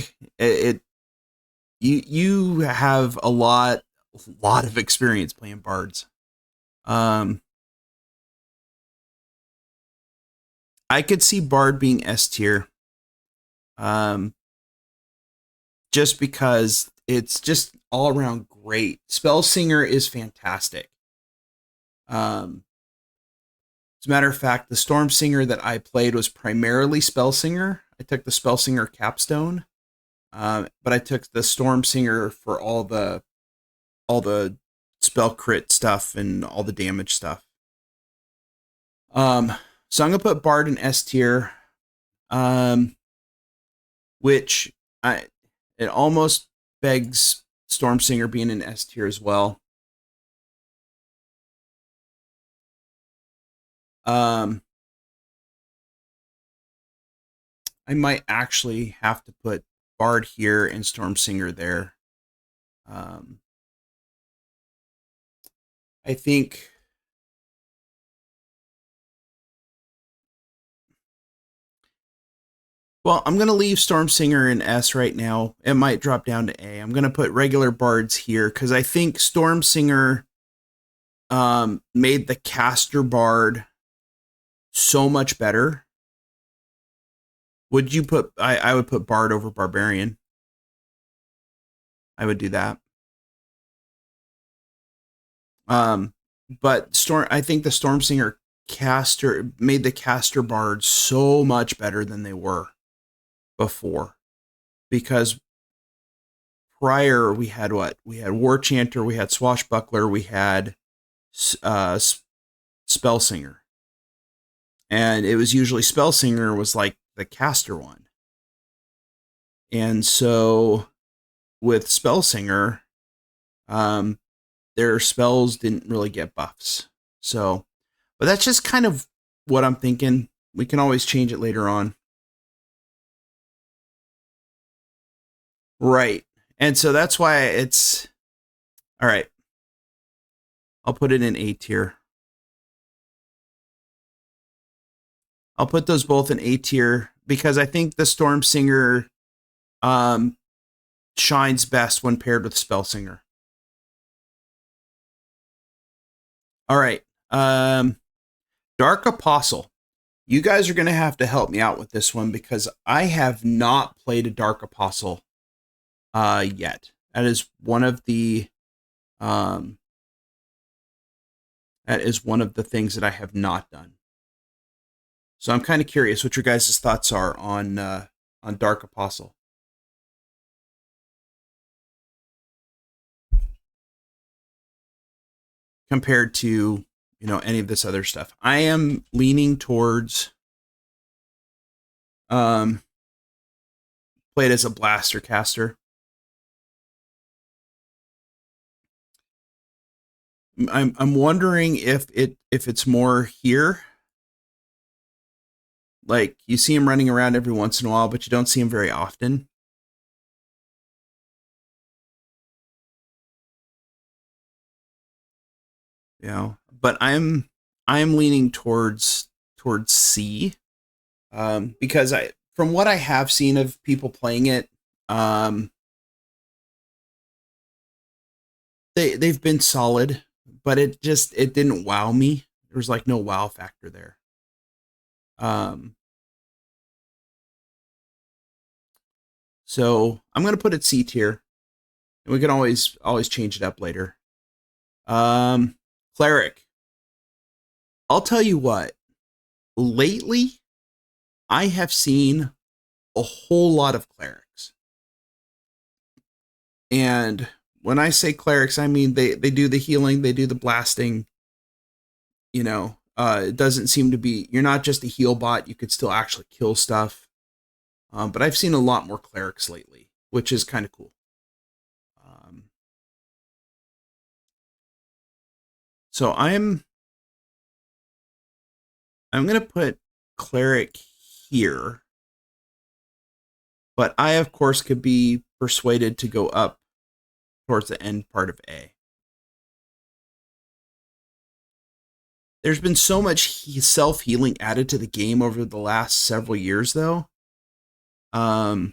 you have a lot of experience playing bards. I could see Bard being S tier. Just because it's just all around great. Spellsinger is fantastic. As a matter of fact, the Stormsinger that I played was primarily Spellsinger. I took the Spellsinger capstone, but I took the Stormsinger for all the spell crit stuff and all the damage stuff. So I'm gonna put Bard in S tier, which it almost begs Stormsinger being in S tier as well. I might actually have to put Bard here and Stormsinger there. I think I'm going to leave Stormsinger in S right now. It might drop down to A. I'm going to put regular Bards here because I think Stormsinger made the caster Bard so much better. Would you put... I would put Bard over Barbarian. I would do that. But I think the Stormsinger caster made the caster Bard so much better than they were before. Because prior we had what? We had War Chanter, we had Swashbuckler, we had Spellsinger. And it was usually Spellsinger was like the caster one. And so with Spellsinger, their spells didn't really get buffs. So, But that's just kind of what I'm thinking. We can always change it later on. Right. And so that's why it's... All right. I'll put it in A tier. I'll put those both in A tier because I think the Storm Singer shines best when paired with Spell Singer. All right. Dark Apostle. You guys are going to have to help me out with this one because I have not played a Dark Apostle yet. That is one of the things that I have not done. So I'm kind of curious what your guys' thoughts are on Dark Apostle. Compared to, any of this other stuff. I am leaning towards play it as a blaster caster. I'm wondering if it's more here. Like you see him running around every once in a while, but you don't see him very often. But I'm leaning towards C, because from what I have seen of people playing it, they've been solid, but it didn't wow me. There was like no wow factor there. So I'm gonna put it C tier, and we can always change it up later. Cleric. I'll tell you what, lately, I have seen a whole lot of clerics. And when I say clerics, I mean they do the healing, they do the blasting. It doesn't seem to be, you're not just a heal bot, you could still actually kill stuff. But I've seen a lot more clerics lately, which is kind of cool. So I'm going to put cleric here, but I, of course, could be persuaded to go up towards the end part of A. There's been so much self-healing added to the game over the last several years, though, that,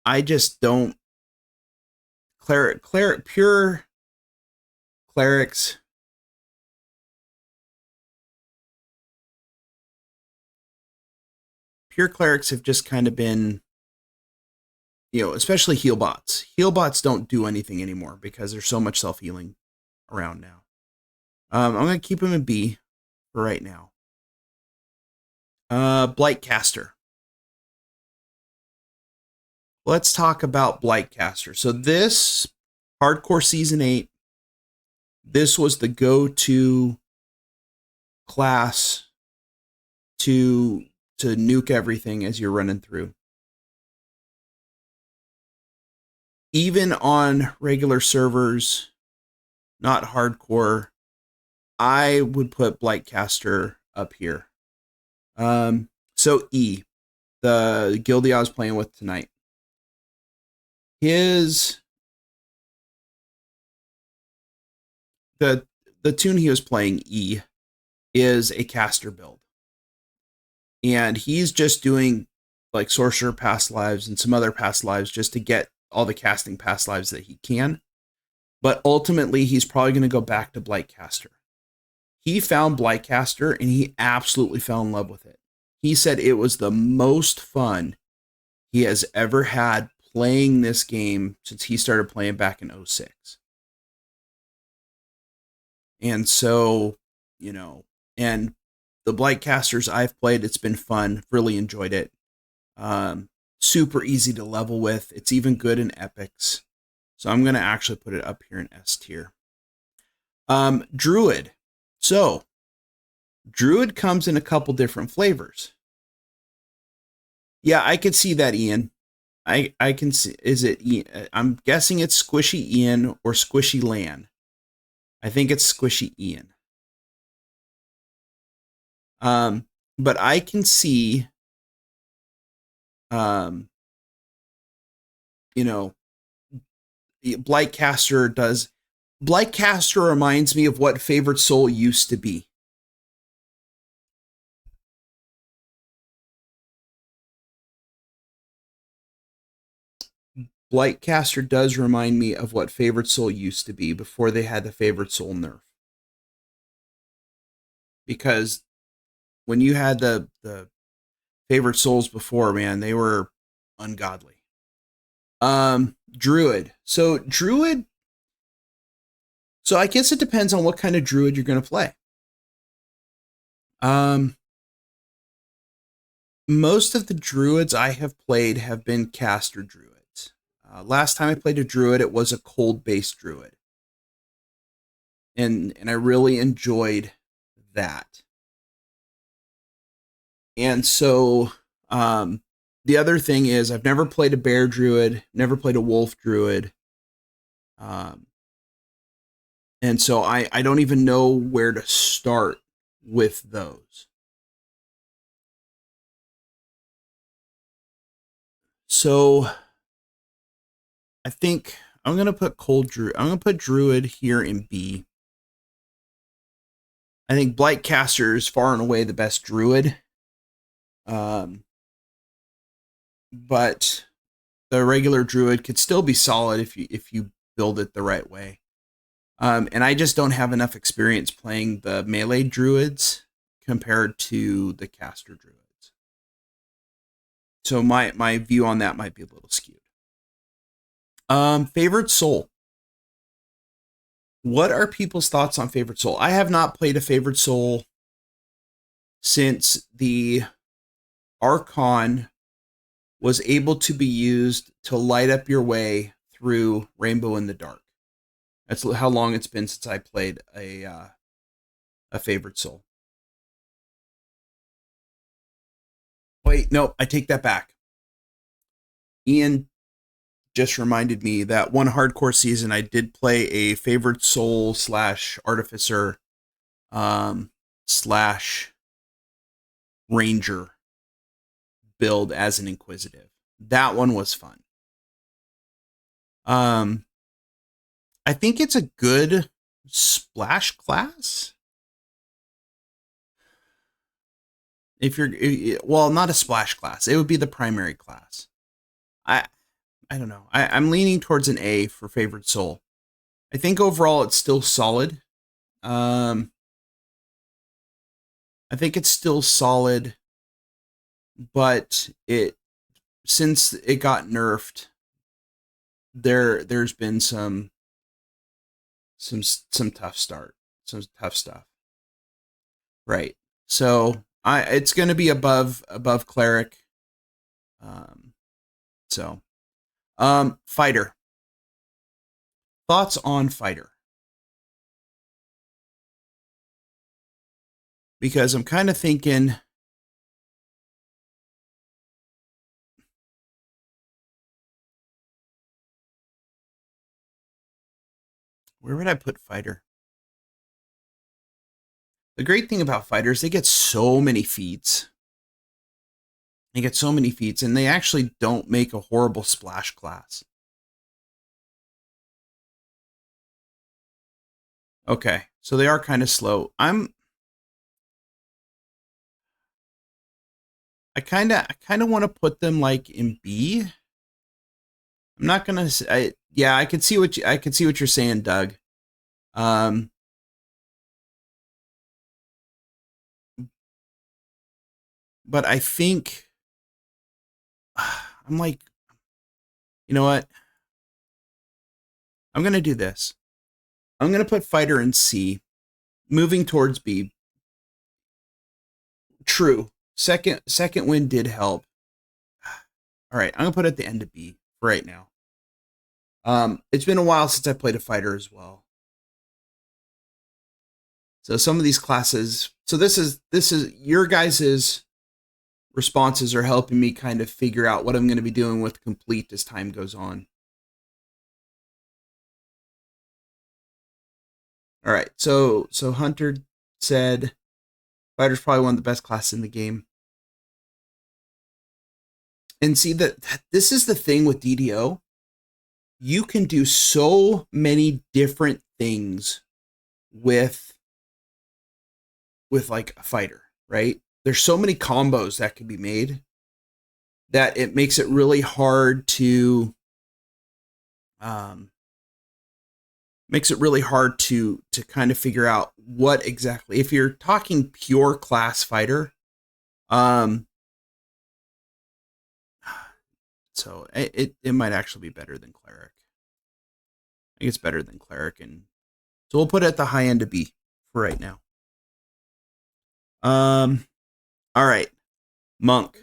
I just don't... Pure clerics... Pure clerics have just kind of been, especially heal bots. Heal bots don't do anything anymore because there's so much self-healing around now. I'm going to keep him in B for right now. Blightcaster. Let's talk about Blightcaster. So this Hardcore Season 8, this was the go-to class to nuke everything as you're running through. Even on regular servers, not hardcore, I would put Blightcaster up here. So E, the guildie I was playing with tonight. The tune he was playing, E, is a caster build. And he's just doing like Sorcerer past lives and some other past lives just to get all the casting past lives that he can. But ultimately, he's probably going to go back to Blightcaster. He found Blightcaster and he absolutely fell in love with it. He said it was the most fun he has ever had playing this game since he started playing back in 06. And so, and the Blightcasters I've played, it's been fun. Really enjoyed it. Super easy to level with. It's even good in epics. So I'm going to actually put it up here in S tier. Druid. So, Druid comes in a couple different flavors. Yeah, I could see that, Ian. I can see. Is it? I'm guessing it's Squishy Ian or Squishy Lan. I think it's Squishy Ian. But I can see. You know, Blightcaster does. Blightcaster reminds me of what Favorite Soul used to be. Blightcaster does remind me of what Favorite Soul used to be before they had the Favorite Soul nerf. Because when you had the Favorite Souls before, man, they were ungodly. Druid. So I guess it depends on what kind of Druid you're going to play. Most of the Druids I have played have been caster Druids. Last time I played a Druid, it was a cold-based Druid. And I really enjoyed that. And so, the other thing is I've never played a bear Druid, never played a wolf Druid. And so I don't even know where to start with those. So I think I'm going to put cold Druid. I'm going to put Druid here in B. I think Blightcaster is far and away the best Druid. But the regular Druid could still be solid if you build it the right way. And I just don't have enough experience playing the melee Druids compared to the caster Druids. So my view on that might be a little skewed. Favorite Soul. What are people's thoughts on Favorite Soul? I have not played a Favorite Soul since the Archon was able to be used to light up your way through Rainbow in the Dark. That's how long it's been since I played a Favorite Soul. Wait, no, I take that back. Ian just reminded me that one hardcore season I did play a Favorite Soul / Artificer / Ranger build as an Inquisitive. That one was fun. I think it's a good splash class. If you're, well, not a splash class. It would be the primary class. I don't know. I'm leaning towards an A for Favorite Soul. I think overall it's still solid. I think it's still solid, but since it got nerfed, there's been some tough stuff. Right. So it's going to be above Cleric. Fighter. Thoughts on Fighter? Because I'm kind of thinking where would I put Fighter? The great thing about Fighters, they get so many feats. They get so many feats, and they actually don't make a horrible splash class. Okay, so they are kind of slow. I kind of want to put them like in B. I'm not gonna say. Yeah, I can see what you're saying, Doug. But I think I'm like, you know what? I'm gonna do this. I'm gonna put Fighter in C, moving towards B. True. Second win did help. All right, I'm gonna put it at the end of B for right now. It's been a while since I played a Fighter as well. So some of these classes. So this is your guys's responses are helping me kind of figure out what I'm going to be doing with complete as time goes on. All right, so Hunter said fighter's probably one of the best classes in the game. And see that this is the thing with DDO. You can do so many different things with like a fighter, right? There's so many combos that can be made that it makes it really hard to kind of figure out what exactly, if you're talking pure class fighter, so it might actually be better than cleric. I think it's better than cleric, and so we'll put it at the high end of B for right now. All right, monk.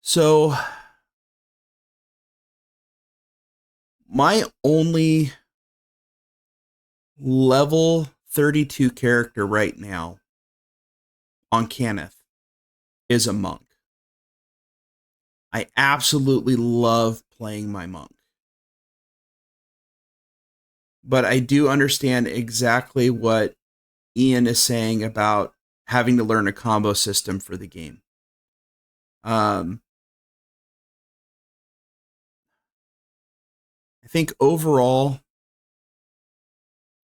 So my only level 32 character right now on Cannith is a monk. I absolutely love playing my monk. But I do understand exactly what Ian is saying about having to learn a combo system for the game. I think overall,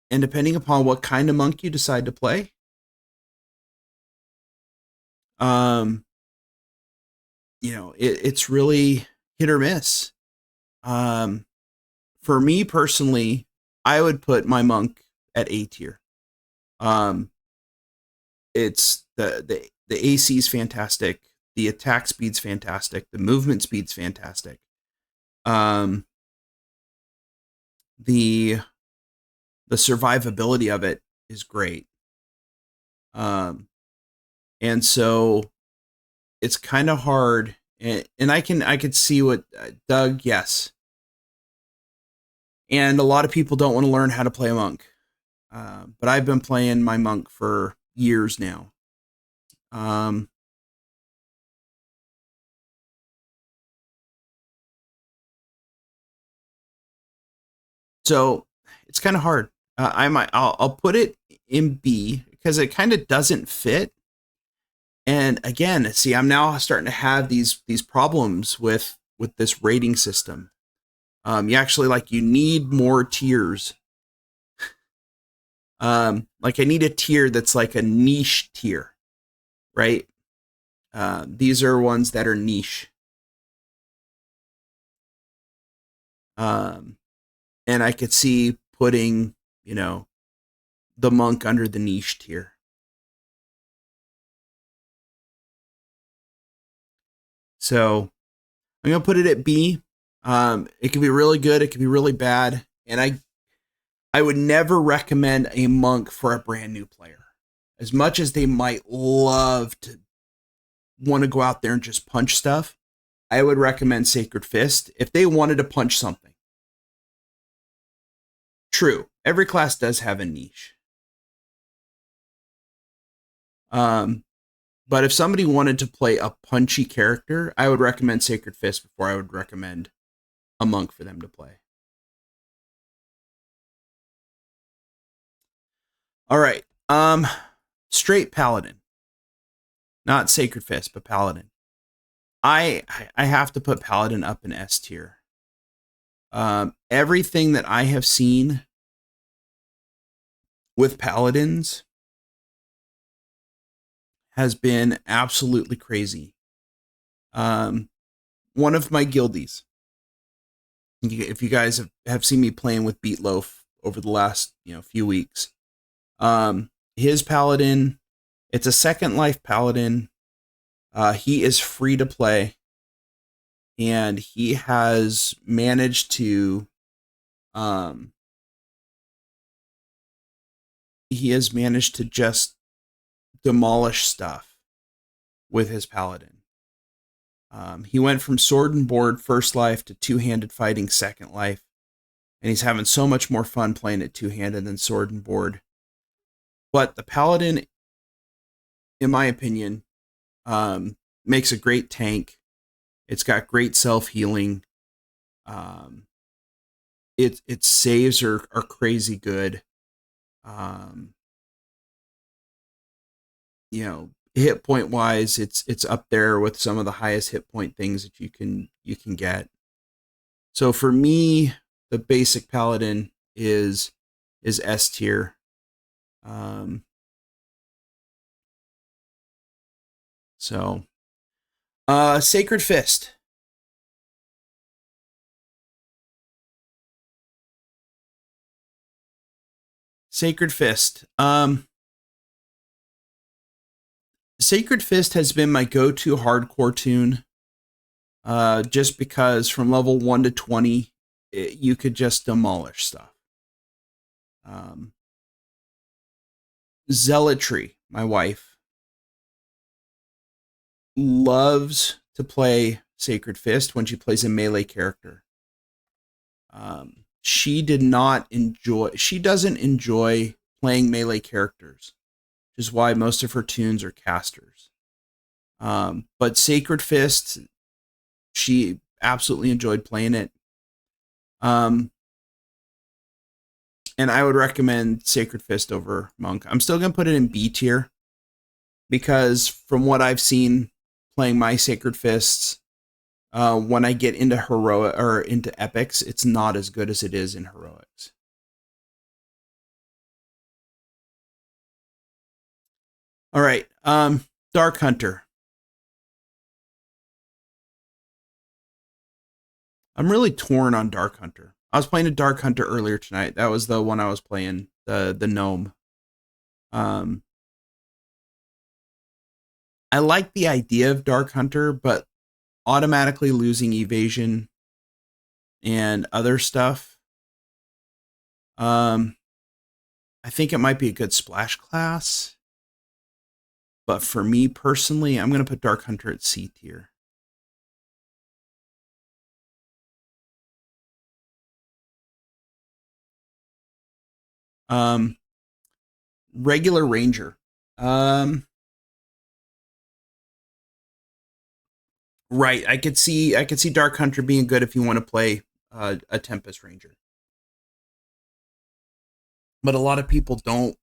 and depending upon what kind of monk you decide to play, it's really hit or miss. For me personally, I would put my monk at A tier. It's the AC is fantastic. The attack speed's fantastic. The movement speed's fantastic. The survivability of it is great. And so it's kind of hard, and I could see what Doug, yes. And a lot of people don't want to learn how to play a monk. But I've been playing my monk for years now. So it's kind of hard. I'll put it in B because it kind of doesn't fit. And again, see, I'm now starting to have these problems with this rating system. You need more tiers. Like I need a tier that's like a niche tier, right? These are ones that are niche. And I could see putting, the monk under the niche tier. So I'm going to put it at B. It can be really good. It can be really bad. And I would never recommend a monk for a brand new player. As much as they might love to want to go out there and just punch stuff, I would recommend Sacred Fist if they wanted to punch something. True, every class does have a niche. But if somebody wanted to play a punchy character, I would recommend Sacred Fist before I would recommend a monk for them to play. All right. Straight Paladin. Not Sacred Fist, but Paladin. I have to put Paladin up in S tier. Everything that I have seen with Paladins has been absolutely crazy. One of my guildies, if you guys have seen me playing with Beatloaf over the last few weeks, his Paladin, it's a Second Life Paladin. He is free to play, and he has managed to just demolish stuff with his Paladin. He went from sword and board first life to two-handed fighting second life, and he's having so much more fun playing it two-handed than sword and board. But the Paladin in my opinion. Makes a great tank. It's got great self-healing. Its saves are crazy good. Hit point wise, it's up there with some of the highest hit point things that you can get. So for me, the basic paladin is S tier. Sacred Fist. Sacred Fist. Sacred Fist has been my go-to hardcore tune. Just because from level 1 to 20, you could just demolish stuff. Zealotry, my wife, loves to play Sacred Fist when she plays a melee character. She doesn't enjoy playing melee characters, which is why most of her tunes are casters. But Sacred Fist, she absolutely enjoyed playing it. And I would recommend Sacred Fist over Monk. I'm still going to put it in B tier because from what I've seen playing my Sacred Fists, when I get into heroic or into epics, it's not as good as it is in heroics. All right, Dark Hunter. I'm really torn on Dark Hunter. I was playing a Dark Hunter earlier tonight. That was the one I was playing, the gnome. I like the idea of Dark Hunter, but automatically losing evasion and other stuff. I think it might be a good splash class. But for me personally, I'm going to put Dark Hunter at C tier. Regular Ranger. Right. I could see Dark Hunter being good if you want to play a Tempest Ranger. But a lot of people don't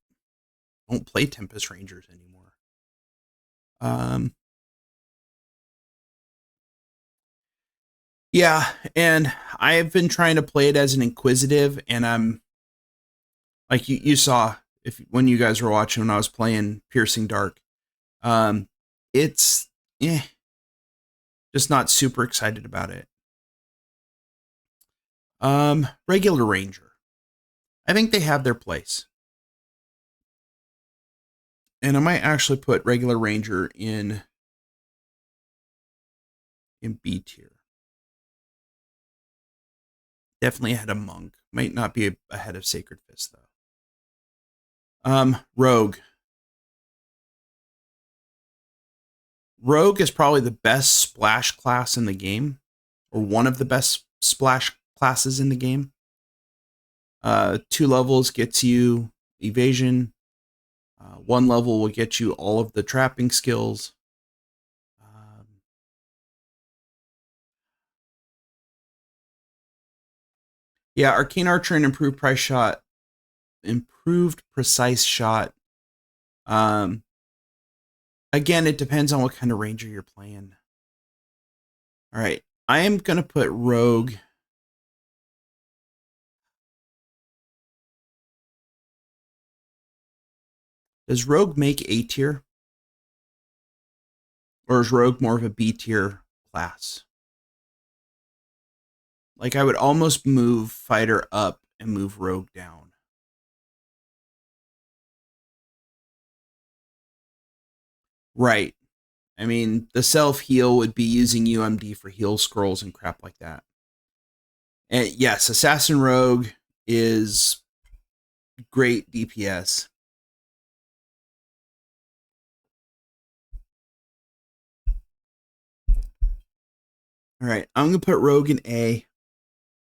play Tempest Rangers anymore. Yeah, and I've been trying to play it as an Inquisitive, and I'm like you saw when you guys were watching when I was playing Piercing Dark. It's just not super excited about it. Regular Ranger. I think they have their place. And I might actually put Regular Ranger in B tier. Definitely ahead of Monk. Might not be ahead of Sacred Fist, though. Rogue. Rogue is probably the best splash class in the game, or one of the best splash classes in the game. 2 levels gets you evasion. 1 level will get you all of the trapping skills. Yeah, Arcane Archer and Improved Precise Shot. Again, it depends on what kind of Ranger you're playing. All right, I am going to put Rogue. Does Rogue make A tier? Or is Rogue more of a B tier class? Like, I would almost move Fighter up and move Rogue down. Right. I mean, the self-heal would be using UMD for heal scrolls and crap like that. And yes, Assassin Rogue is great DPS. All right, I'm going to put Rogue in A.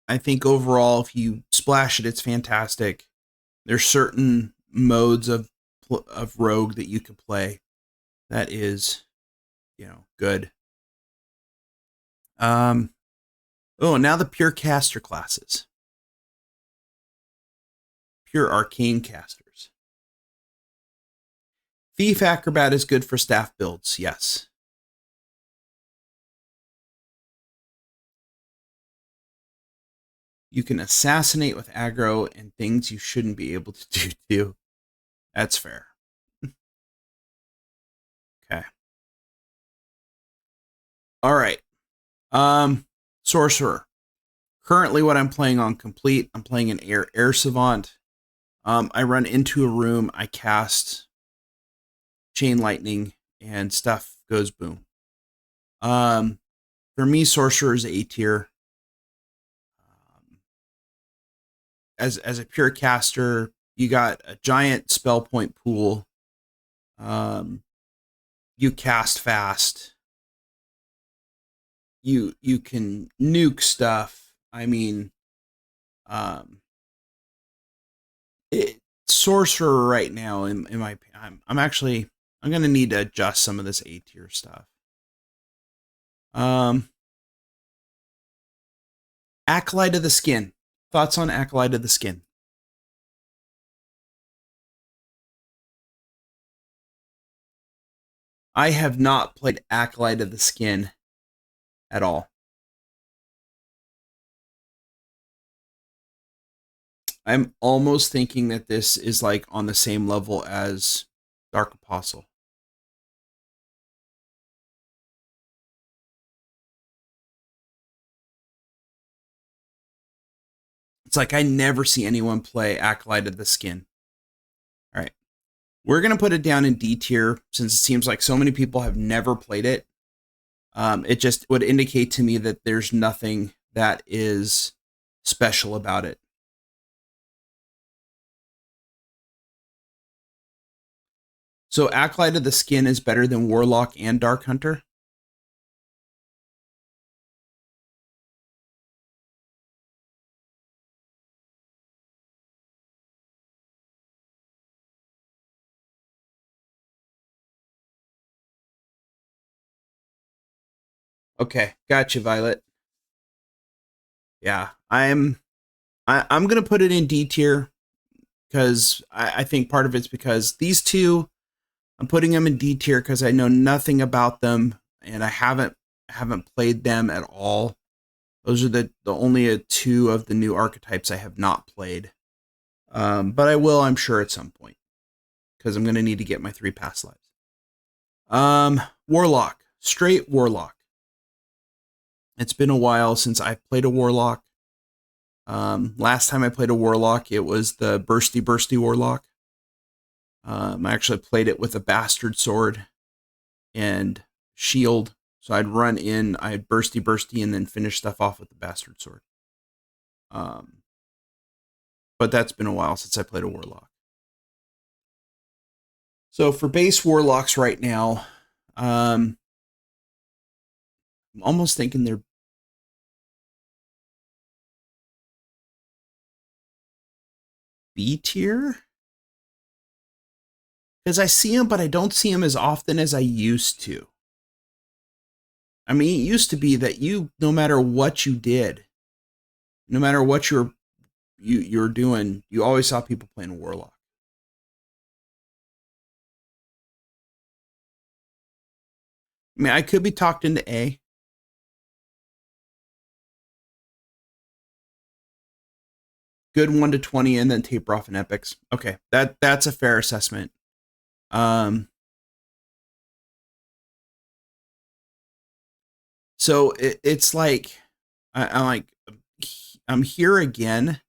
I think overall, if you splash it, it's fantastic. There's certain modes of Rogue that you can play. that is, good. Oh, now the pure caster classes. Pure arcane casters. Thief Acrobat is good for staff builds, yes. You can assassinate with aggro and things you shouldn't be able to do too. That's fair. Okay. All right. Sorcerer. Currently what I'm playing on complete, I'm playing an air savant. I run into a room, I cast chain lightning, and stuff goes boom. For me, sorcerer is A tier. As a pure caster, you got a giant spell point pool. You cast fast. You can nuke stuff. I mean, sorcerer right now in my I'm gonna need to adjust some of this A tier stuff. Acolyte of the Skin. Thoughts on Acolyte of the Skin? I have not played Acolyte of the Skin at all. I'm almost thinking that this is like on the same level as Dark Apostle. It's like I never see anyone play Acolyte of the Skin. All right. We're going to put it down in D tier since it seems like so many people have never played it. It just would indicate to me that there's nothing that is special about it. So Acolyte of the Skin is better than Warlock and Dark Hunter? Okay, gotcha, Violet. Yeah, I'm gonna put it in D tier because I think part of it's because these two, I'm putting them in D tier because I know nothing about them and I haven't played them at all. Those are the only two of the new archetypes I have not played. But I will, I'm sure, at some point because I'm gonna need to get my 3 past lives. Warlock, straight Warlock. It's been a while since I've played a Warlock. Last time I played a Warlock, it was the Bursty Warlock. I actually played it with a Bastard Sword and Shield. So I'd run in, I'd Bursty, and then finish stuff off with the Bastard Sword. But that's been a while since I played a Warlock. So for base Warlocks right now, I'm almost thinking they're B tier? Because I see them, but I don't see them as often as I used to. I mean, it used to be that no matter what you did, no matter what you're doing, you always saw people playing Warlock. I mean, I could be talked into A. Good 1 to 20 and then taper off in epics. Okay, that's a fair assessment. So it's like I'm here again,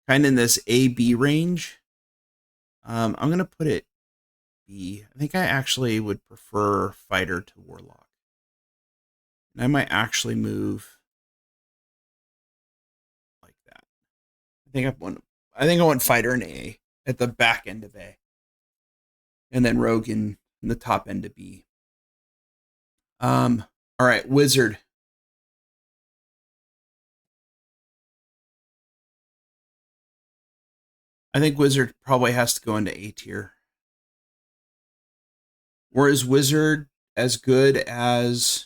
kind of in this A-B range. I'm gonna put it B. I think I actually would prefer fighter to Warlock. And I might actually move like that. I think I want fighter in A at the back end of A. And then rogue in the top end of B. All right, wizard. I think wizard probably has to go into A tier. Or is Wizard as good as?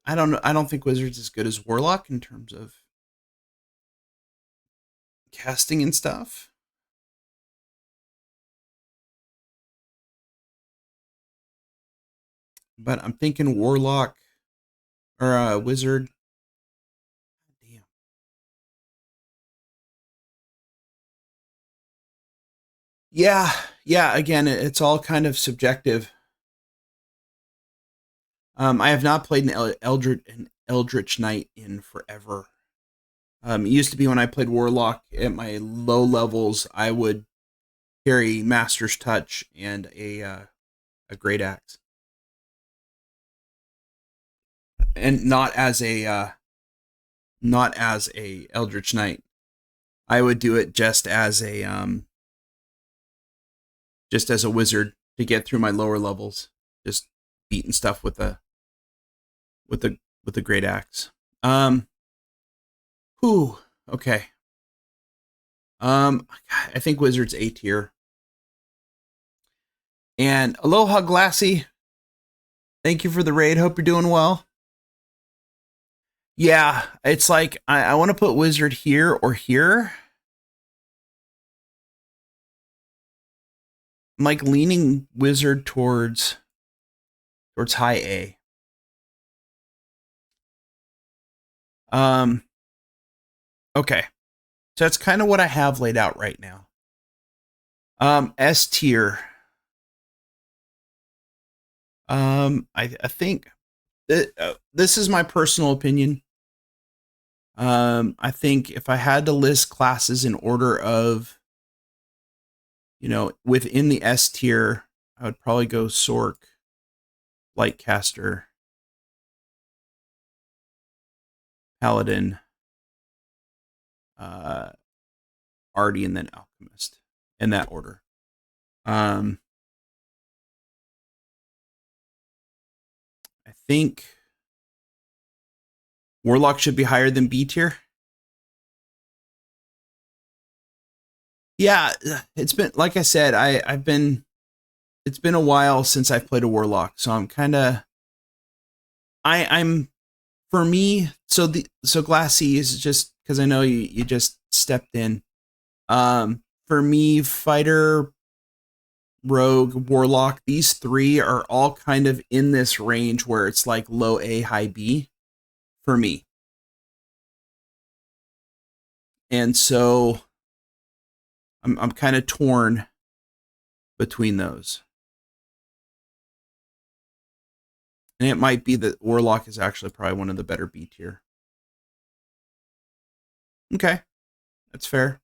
I don't know. I don't think Wizard's as good as Warlock in terms of casting and stuff. But I'm thinking Warlock or Wizard. Damn. Yeah. Again, it's all kind of subjective. I have not played an Eldritch Knight in forever. It used to be when I played Warlock at my low levels, I would carry Master's Touch and a Great Axe, and not as a Eldritch Knight. I would do it just as a wizard to get through my lower levels, just beating stuff with a Great Axe. Okay. I think Wizard's A tier. And aloha, Glassy. Thank you for the raid. Hope you're doing well. Yeah, it's like I want to put Wizard here or here. I'm like leaning Wizard towards high A. Okay. So that's kind of what I have laid out right now. S tier. I think that, this is my personal opinion. I think if I had to list classes in order of, within the S tier, I would probably go Sork, Lightcaster, Paladin, Artie, and then Alchemist, in that order. I think Warlock should be higher than B tier. Yeah, it's been, like I said, it's been a while since I've played a Warlock, so I'm kind of, I'm, for me, so Glassy is just, because I know you just stepped in. For me, Fighter, Rogue, Warlock, these three are all kind of in this range where it's like low A, high B for me. And so I'm kind of torn between those. And it might be that Warlock is actually probably one of the better B tier. Okay, that's fair.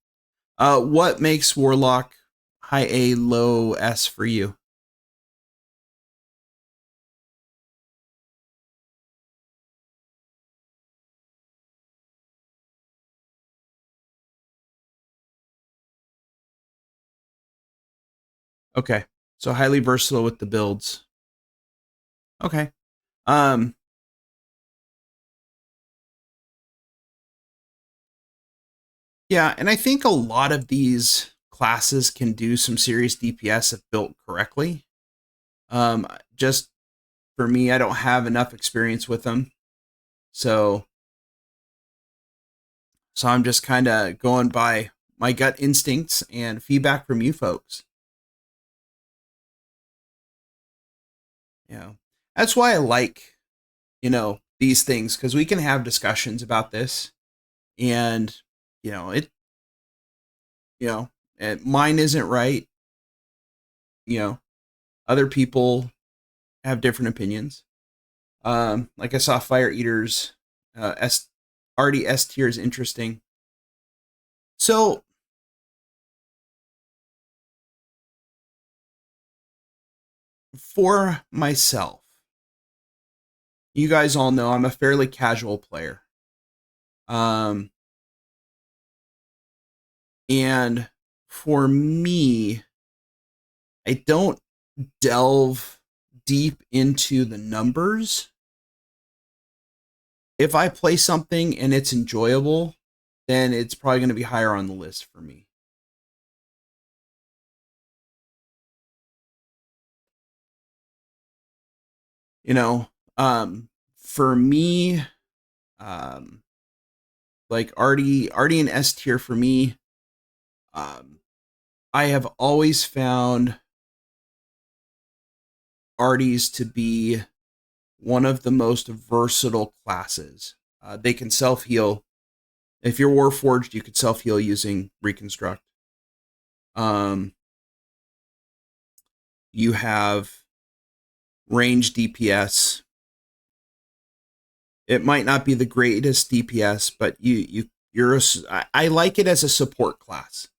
What makes Warlock high A, low S for you? Okay, so highly versatile with the builds. Okay. Yeah, and I think a lot of these classes can do some serious DPS if built correctly. Just for me, I don't have enough experience with them. So I'm just kind of going by my gut instincts and feedback from you folks. Yeah. That's why I like, these things, because we can have discussions about this. And, and mine isn't right. Other people have different opinions. Like I saw Fire Eaters, already S tier is interesting. So for myself, you guys all know I'm a fairly casual player. And for me, I don't delve deep into the numbers. If I play something and it's enjoyable, then it's probably going to be higher on the list for me. You know, for me, um, like Artie and S tier for me, I have always found Arties to be one of the most versatile classes. They can self-heal. If you're Warforged, you could self-heal using Reconstruct. You have range DPS. It might not be the greatest DPS, but I like it as a support class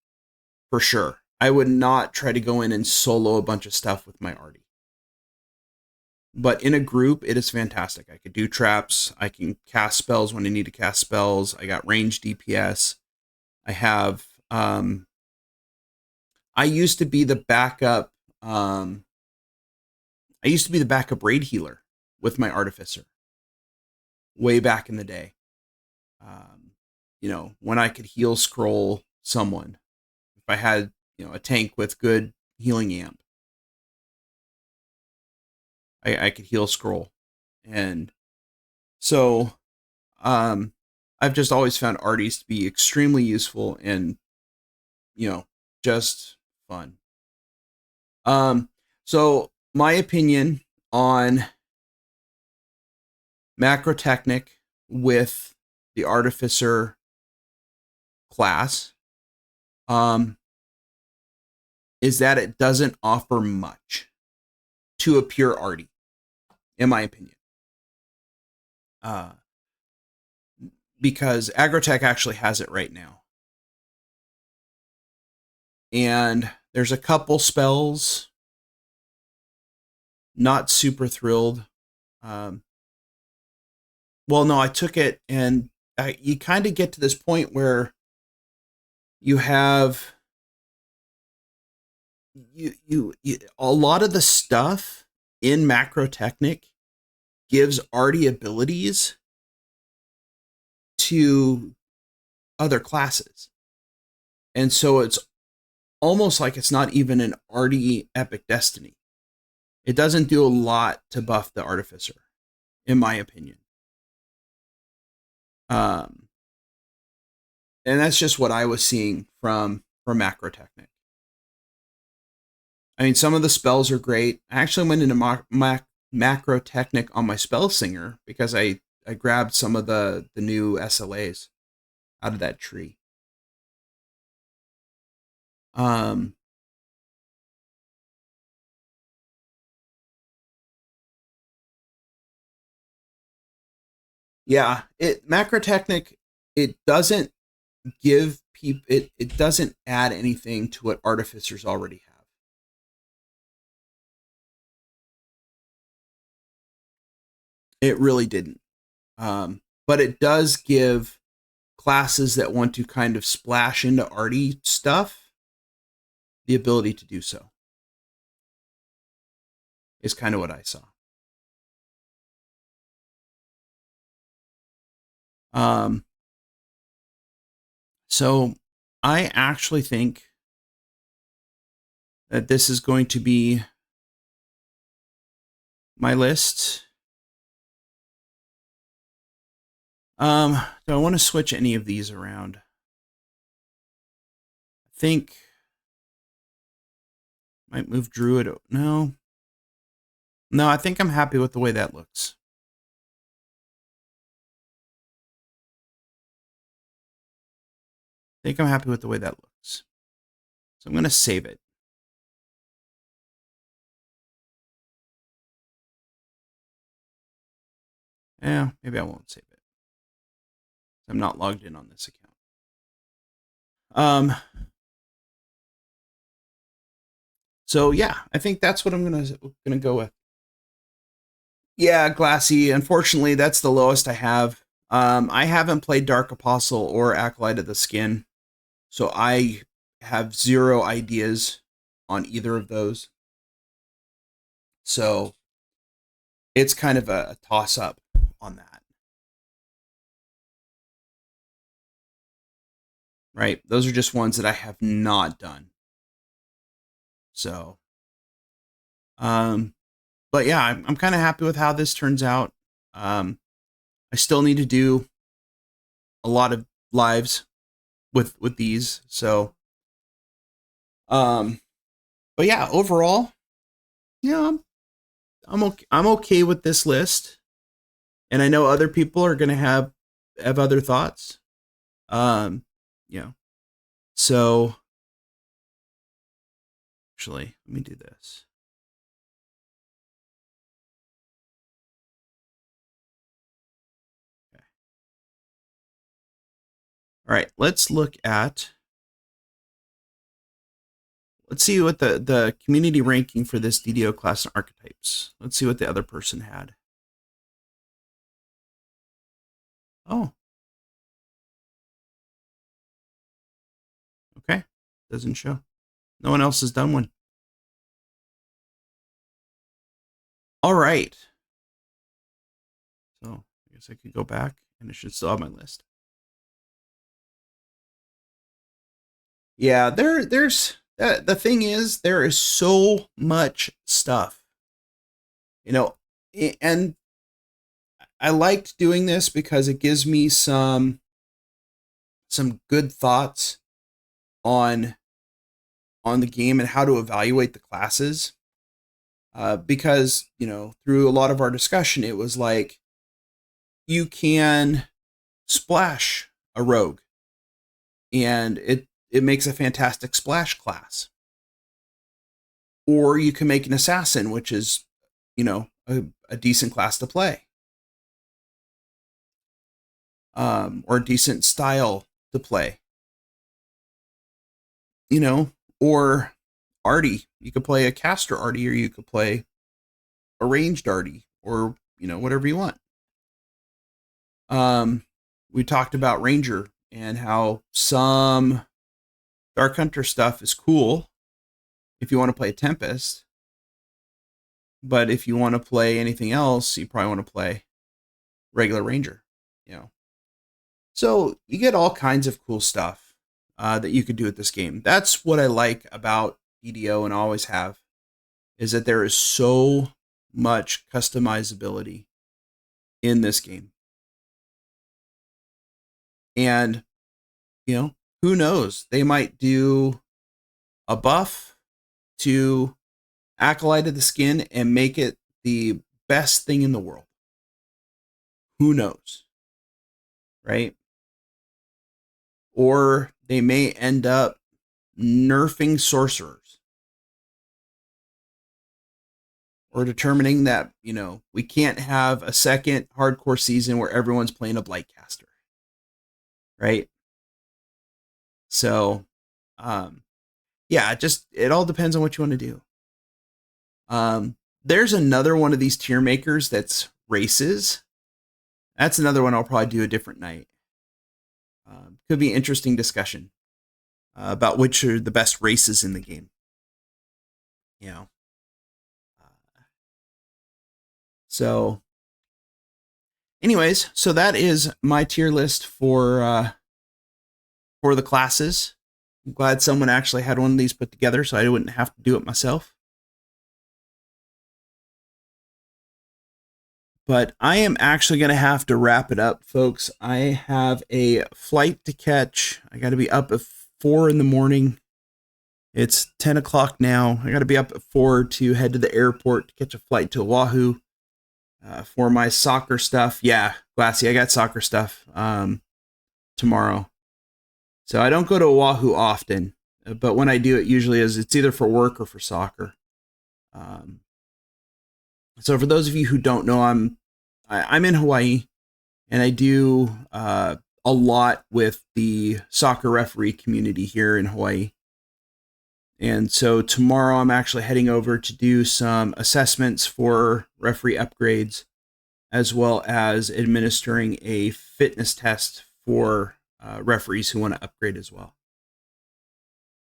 for sure. I would not try to go in and solo a bunch of stuff with my Artie. But in a group, it is fantastic. I could do traps. I can cast spells when I need to cast spells. I got range DPS. I have, I used to be the backup, raid healer with my Artificer way back in the day. When I could heal scroll someone, if I had, a tank with good healing amp, I could heal scroll. And so, I've just always found Arties to be extremely useful and, just fun. So my opinion on Macrotechnic with the Artificer class, is that it doesn't offer much to a pure Artie, in my opinion. Because Agrotech actually has it right now. And there's a couple spells, not super thrilled. Well, no, I took it and you kind of get to this point where you have a lot of the stuff in Macrotechnic gives Artie abilities to other classes. And so it's almost like it's not even an Artie Epic Destiny. It doesn't do a lot to buff the Artificer, in my opinion. And that's just what I was seeing from Macrotechnic. I mean, some of the spells are great. I actually went into Macrotechnic on my Spell Singer because I grabbed some of the new SLAs out of that tree. Yeah, Macrotechnic, it doesn't give people, it doesn't add anything to what Artificers already have. It really didn't. But it does give classes that want to kind of splash into Artie stuff the ability to do so. Is kind of what I saw. So I actually think that this is going to be my list. Do I want to switch any of these around? I think might move Druid. No, I think I'm happy with the way that looks. I think I'm happy with the way that looks. So I'm going to save it. Yeah, maybe I won't save it. I'm not logged in on this account. So yeah, I think that's what I'm gonna go with. Yeah, Glassy. Unfortunately, that's the lowest I have. I haven't played Dark Apostle or Acolyte of the Skin, so I have zero ideas on either of those. So it's kind of a toss-up on that. Right? Those are just ones that I have not done. So, but yeah, I'm kind of happy with how this turns out. I still need to do a lot of lives with these. So, but yeah, overall, yeah, I'm okay. I'm okay with this list, and I know other people are gonna have other thoughts. Yeah. So, actually, let me do this. Okay. All right, let's see what the community ranking for this DDO class and archetypes. Let's see what the other person had. Oh, okay. Doesn't show. No one else has done one. All right. So I guess I could go back and it should still have my list. Yeah, there's the thing is there is so much stuff, and I liked doing this because it gives me some good thoughts on the game and how to evaluate the classes. Because through a lot of our discussion, it was like you can splash a rogue, and it makes a fantastic splash class. Or you can make an assassin, which is, a decent class to play. Or a decent style to play. Or arty. You could play a caster arty, or you could play a ranged arty, or, whatever you want. We talked about ranger and how some Dark Hunter stuff is cool if you want to play Tempest. But if you want to play anything else, you probably want to play regular ranger, So you get all kinds of cool stuff that you could do with this game. That's what I like about DDO and always have, is that there is so much customizability in this game. And, who knows? They might do a buff to Acolyte of the Skin and make it the best thing in the world. Who knows? Right? Or they may end up nerfing sorcerers. Or determining that, we can't have a second hardcore season where everyone's playing a Blightcaster. Right? So, yeah, it all depends on what you want to do. There's another one of these tier makers that's races. That's another one I'll probably do a different night. Could be an interesting discussion about which are the best races in the game. So, anyways, so that is my tier list for the classes. I'm glad someone actually had one of these put together, so I wouldn't have to do it myself. But I am actually going to have to wrap it up, folks. I have a flight to catch. I got to be up at 4 in the morning. It's 10 o'clock now. I got to be up at 4 to head to the airport to catch a flight to Oahu for my soccer stuff. Yeah, Glassy, I got soccer stuff tomorrow. So I don't go to Oahu often, but when I do, it usually it's either for work or for soccer. So for those of you who don't know, I'm in Hawaii, and I do a lot with the soccer referee community here in Hawaii. And so tomorrow I'm actually heading over to do some assessments for referee upgrades, as well as administering a fitness test for referees who want to upgrade as well.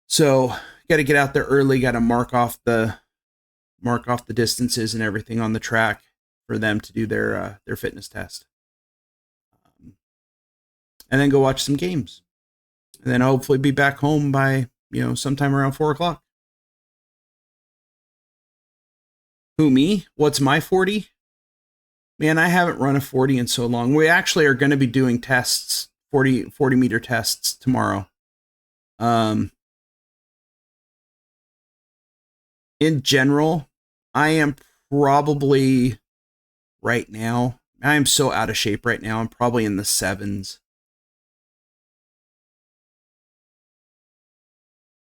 So got to get out there early, got to mark off the distances and everything on the track for them to do their fitness test. And then go watch some games. And then hopefully be back home by, sometime around 4 o'clock. Who, me? What's my 40? Man, I haven't run a 40 in so long. We actually are going to be doing tests, 40 meter tests tomorrow. In general, I am probably right now, I am so out of shape right now. I'm probably in the 7s.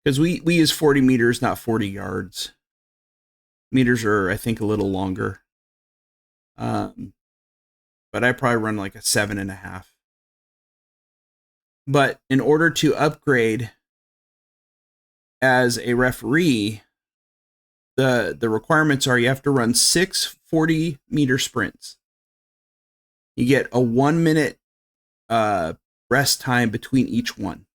Because we use 40 meters, not 40 yards. Meters are, I think, a little longer. But I probably run like a 7.5. But in order to upgrade as a referee, the requirements are you have to run 6 40-meter sprints. You get a 1 minute rest time between each one.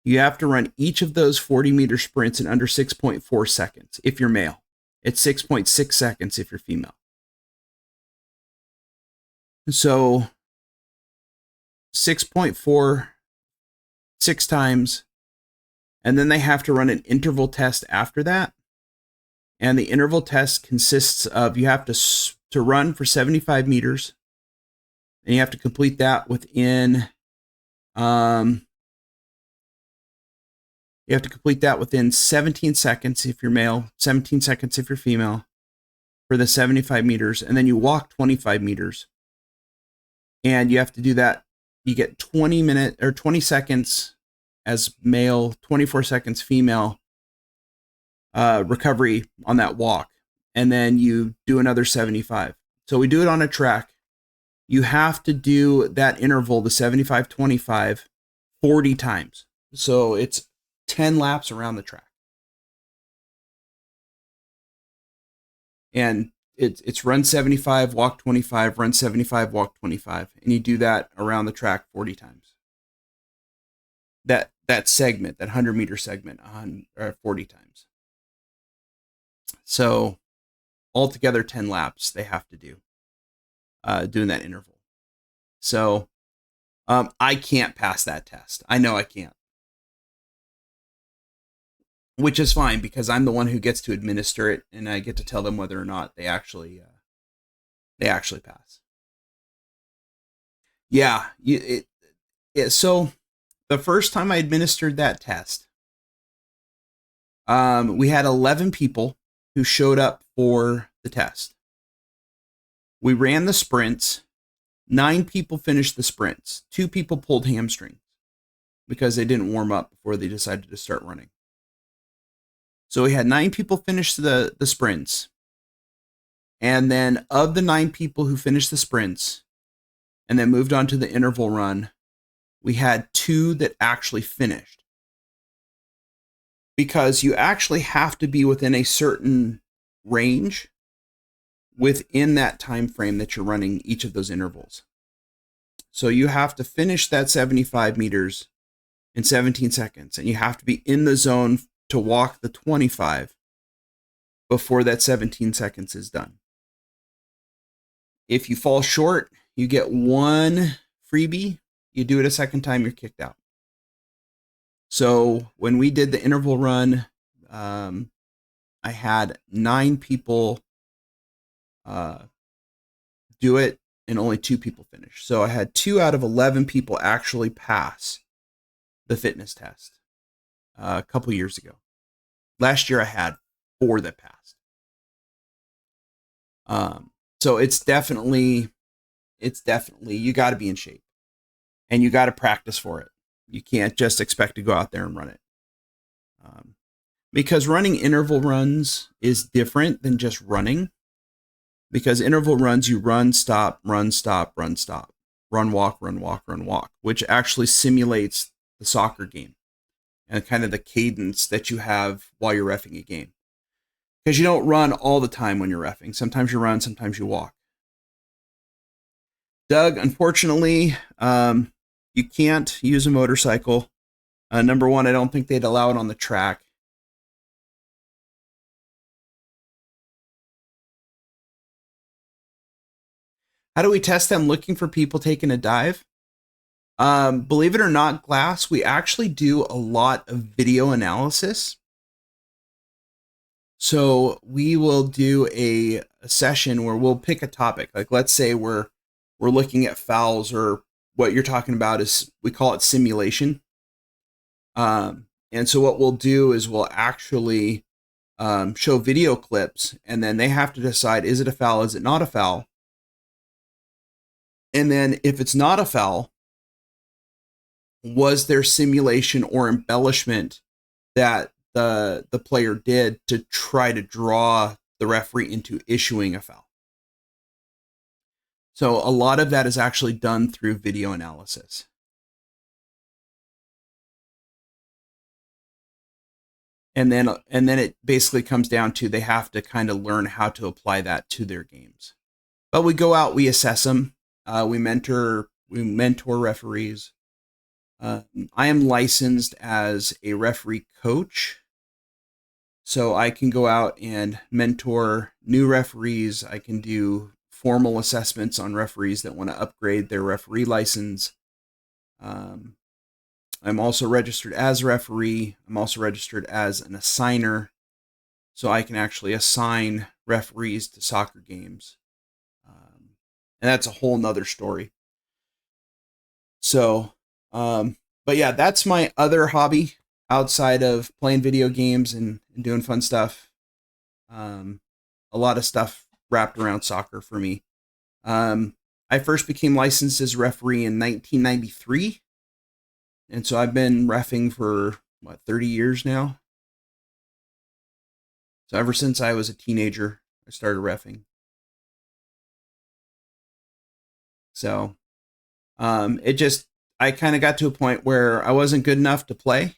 You have to run each of those 40-meter sprints in under 6.4 seconds if you're male. It's 6.6 seconds if you're female. So 6.4 6 times, and then they have to run an interval test after that. And the interval test consists of you have to run for 75 meters, and you have to complete that within 17 seconds if you're male, 17 seconds if you're female for the 75 meters, and then you walk 25 meters. And you have to do that. You get 20 seconds as male, 24 seconds female recovery on that walk. And then you do another 75. So we do it on a track. You have to do that interval, the 75-25, 40 times. So it's 10 laps around the track. And it's run 75, walk 25, run 75, walk 25. And you do that around the track 40 times. That segment, that 100-meter segment, 40 times. So altogether 10 laps they have to do doing that interval. So I can't pass that test. I know I can't. Which is fine because I'm the one who gets to administer it, and I get to tell them whether or not they actually pass. Yeah, so the first time I administered that test, we had 11 people who showed up for the test. We ran the sprints. 9 people finished the sprints. 2 people pulled hamstrings because they didn't warm up before they decided to start running. So we had 9 people finish the sprints. And then of the 9 people who finished the sprints and then moved on to the interval run, we had 2 that actually finished. Because you actually have to be within a certain range within that time frame that you're running each of those intervals. So you have to finish that 75 meters in 17 seconds, and you have to be in the zone to walk the 25 before that 17 seconds is done. If you fall short, you get 1 freebie. You do it a second time, you're kicked out. So when we did the interval run, I had 9 people do it and only 2 people finish. So I had 2 out of 11 people actually pass the fitness test a couple years ago. Last year I had 4 that passed. So it's definitely, you got to be in shape and you got to practice for it. You can't just expect to go out there and run it. Because running interval runs is different than just running. Because interval runs, you run, stop, run, stop, run, stop. Run, walk, run, walk, run, walk. Which actually simulates the soccer game. And kind of the cadence that you have while you're reffing a game. Because you don't run all the time when you're reffing. Sometimes you run, sometimes you walk. Doug, unfortunately, you can't use a motorcycle. Number one, I don't think they'd allow it on the track. How do we test them? Looking for people taking a dive. Believe it or not, Glass, we actually do a lot of video analysis. So we will do a session where we'll pick a topic. Like, let's say we're looking at fouls, or what you're talking about is, we call it simulation. And so what we'll do is we'll actually show video clips, and then they have to decide, is it a foul, is it not a foul? And then if it's not a foul, was there simulation or embellishment that the player did to try to draw the referee into issuing a foul? So a lot of that is actually done through video analysis. And then it basically comes down to, they have to kind of learn how to apply that to their games. But we go out, we assess them, we mentor referees. I am licensed as a referee coach, so I can go out and mentor new referees. I can do formal assessments on referees that want to upgrade their referee license. I'm also registered as a referee. I'm also registered as an assigner, so I can actually assign referees to soccer games. And that's a whole nother story. So, but yeah, that's my other hobby outside of playing video games and doing fun stuff. A lot of stuff wrapped around soccer for me. I first became licensed as a referee in 1993. And so I've been reffing for, 30 years now? So ever since I was a teenager, I started reffing. So, I kind of got to a point where I wasn't good enough to play,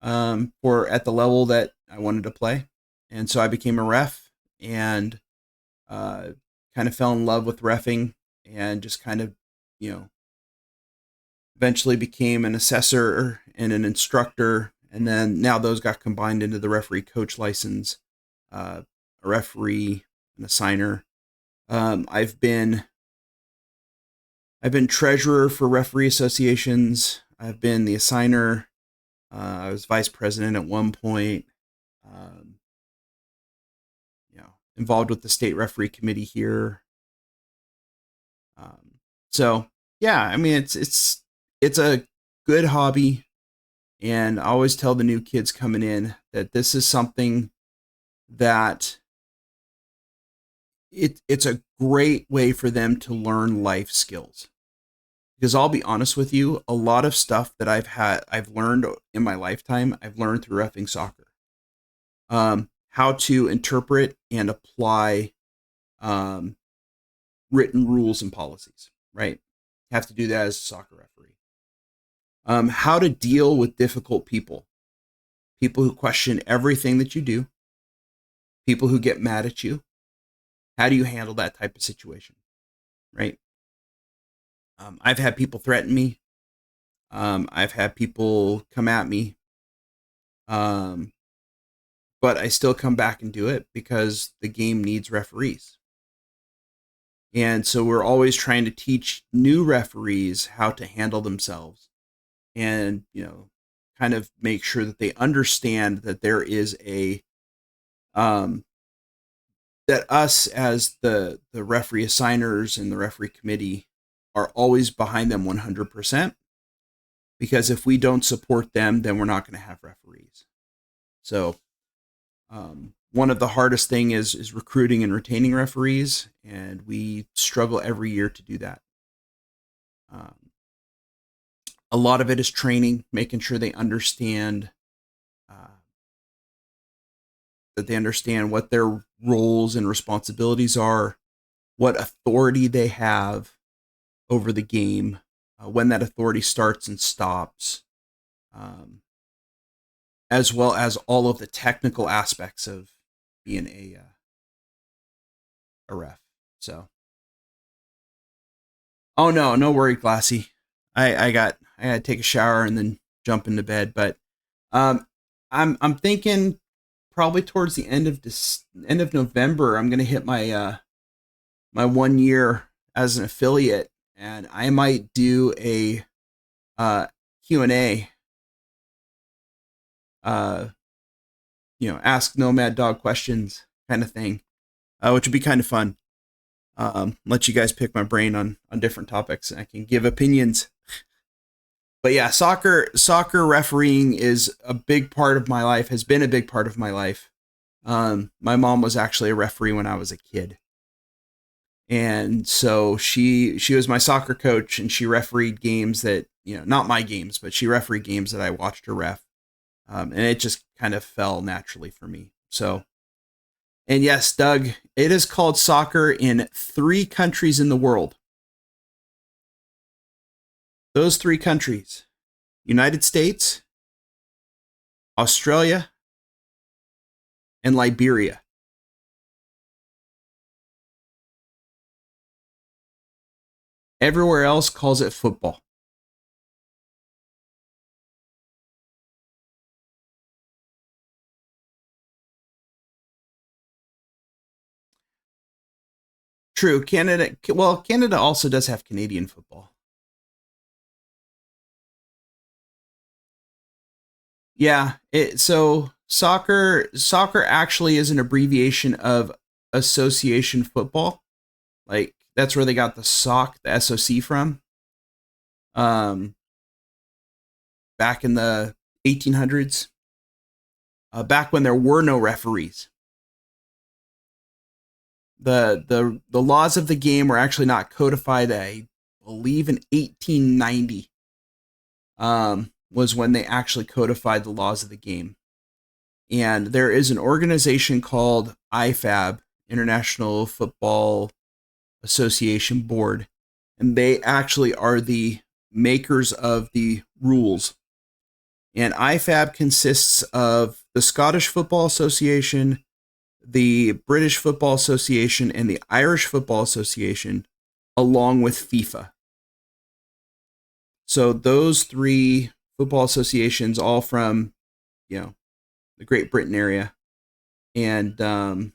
or at the level that I wanted to play. And so I became a ref, and kind of fell in love with reffing, and just kind of, eventually became an assessor and an instructor. And then now those got combined into the referee coach license, a referee, an assigner. I've been treasurer for referee associations. I've been the assigner. I was vice president at one point. Involved with the state referee committee here. So yeah, I mean, it's a good hobby, and I always tell the new kids coming in that this is something that it's a great way for them to learn life skills. Because I'll be honest with you, a lot of stuff that I've learned in my lifetime, I've learned through reffing soccer. How to interpret and apply written rules and policies, right? Have to do that as a soccer referee. How to deal with difficult people who question everything that you do, people who get mad at you. How do you handle that type of situation, right? I've had people threaten me. I've had people come at me. But I still come back and do it because the game needs referees. And so we're always trying to teach new referees how to handle themselves, and, kind of make sure that they understand that there is that us as the referee assigners and the referee committee are always behind them 100%. Because if we don't support them, then we're not going to have referees. So, one of the hardest thing is recruiting and retaining referees, and we struggle every year to do that. A lot of it is training, making sure they understand what their roles and responsibilities are, what authority they have over the game, when that authority starts and stops, as well as all of the technical aspects of being a ref. So, oh no worry, Glassy. I got to take a shower and then jump into bed. But I'm thinking probably towards the end of November, I'm gonna hit my my 1 year as an affiliate, and I might do a Q&A ask Nomad Dog questions kind of thing, which would be kind of fun. Let you guys pick my brain on different topics, and I can give opinions. But yeah, soccer refereeing is a big part of my life, has been a big part of my life. My mom was actually a referee when I was a kid. And so she was my soccer coach, and she refereed games that, not my games, but she refereed games that I watched her ref. And it just kind of fell naturally for me. So, and yes, Doug, it is called soccer in 3 countries in the world. Those 3 countries: United States, Australia, and Liberia. Everywhere else calls it football. True, Canada also does have Canadian football. Yeah, so soccer actually is an abbreviation of association football. Like, that's where they got the SOC from. Back in the 1800s, back when there were no referees. The laws of the game were actually not codified, I believe, in 1890. Was when they actually codified the laws of the game. And there is an organization called IFAB, International Football Association Board, and they actually are the makers of the rules. And IFAB consists of the Scottish Football Association, the British Football Association, and the Irish Football Association, along with FIFA. So those 3 football associations, all from, the Great Britain area, and then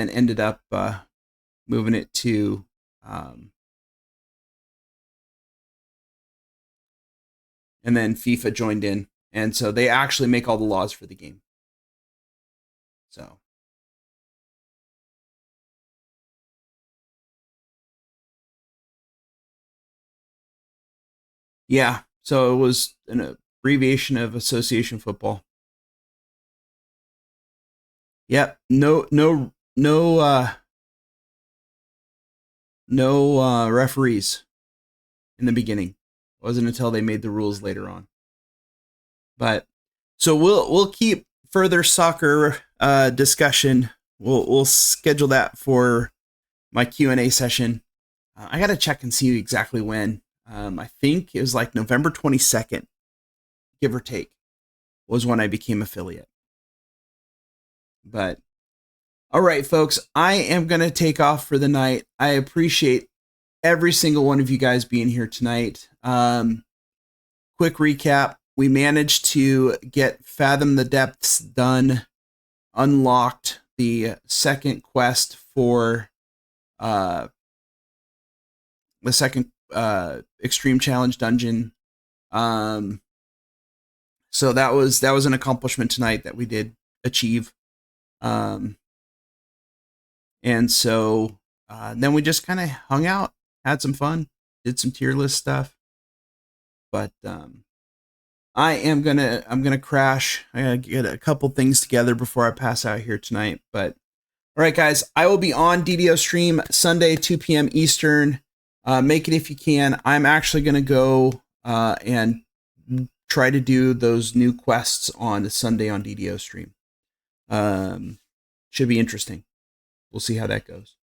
ended up moving it to and then FIFA joined in, and so they actually make all the laws for the game. So yeah, so it was an abbreviation of association football. Yep, no referees in the beginning. It wasn't until they made the rules later on. But so we'll keep further soccer discussion. We'll schedule that for my Q&A session. I got to check and see exactly when. I think it was like November 22nd, give or take, was when I became affiliate. But all right, folks, I am going to take off for the night. I appreciate every single one of you guys being here tonight. Quick recap. We managed to get Fathom the Depths done, unlocked the second quest for the second Extreme Challenge dungeon. So that was an accomplishment tonight that we did achieve. And so then we just kind of hung out, had some fun, did some tier list stuff. But I'm gonna crash. I gotta get a couple things together before I pass out here tonight. But all right, guys, I will be on DDO stream Sunday, 2 p.m. Eastern. Make it if you can. I'm actually gonna go and try to do those new quests on Sunday on DDO stream. Should be interesting. We'll see how that goes.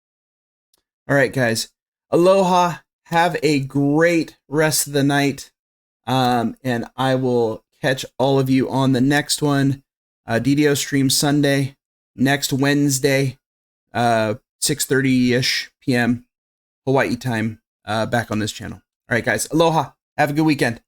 All right, guys. Aloha. Have a great rest of the night. And I will catch all of you on the next one. DDO stream Sunday, next Wednesday, 6:30-ish p.m. Hawaii time, back on this channel. All right, guys. Aloha. Have a good weekend.